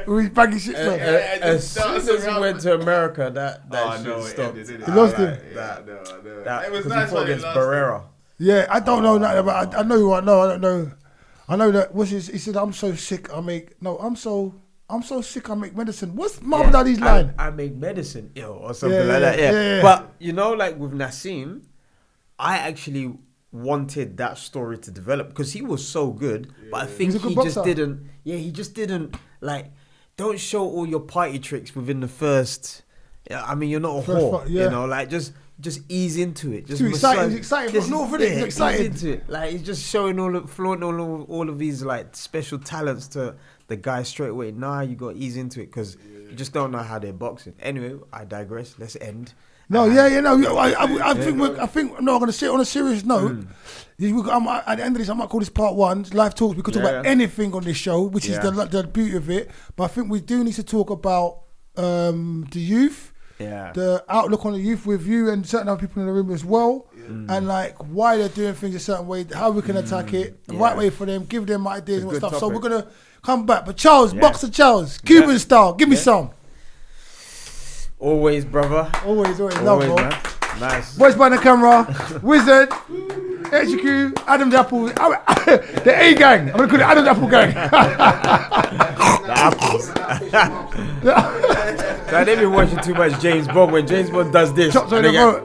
Speaker 1: With his baggy shit.
Speaker 2: As soon as he went to America, that shit stopped.
Speaker 1: He lost him.
Speaker 3: It was nice
Speaker 2: he fought against Barrera.
Speaker 1: Yeah, I don't know that, but I know who I know. I don't know. I know that. He said, "I'm so sick. I'm so sick I make medicine." What's Muhammad Ali's line?
Speaker 2: I make medicine ill or something like that. Yeah. But you know, like with Nassim, I actually wanted that story to develop because he was so good. But I think he just didn't. Yeah, he just didn't like. Don't show all your party tricks within the first. I mean, you're not a whore. You know, like just ease into it. Just
Speaker 1: He's excited for North, isn't it? He's excited.
Speaker 2: Ease into it. Like he's just showing flaunting all of these like special talents to the guy straight away. Nah, you got to ease into it because you just don't know how they're boxing. Anyway, I digress. Let's end.
Speaker 1: No, I think I'm going to say it on a serious note. At the end of this, I might call this part one. Live talks. We could talk about anything on this show, which is the beauty of it. But I think we do need to talk about the youth.
Speaker 2: Yeah.
Speaker 1: The outlook on the youth with you and certain other people in the room as well. And like why they're doing things a certain way, how we can attack it, the right way for them, give them ideas and stuff. Topic. So we're going to come back. But Charles, Boxer Charles, Cuban style, give me some.
Speaker 2: Always, brother.
Speaker 1: Always, no, bro.
Speaker 2: Man. Nice.
Speaker 1: Voice by the camera, Wizard, HQ, Adam the Apple, the A gang. I'm going to call it Adam the Apple gang.
Speaker 2: The apples. So they've been watching too much James Bond. When James Bond does this,
Speaker 1: Chops on the boat.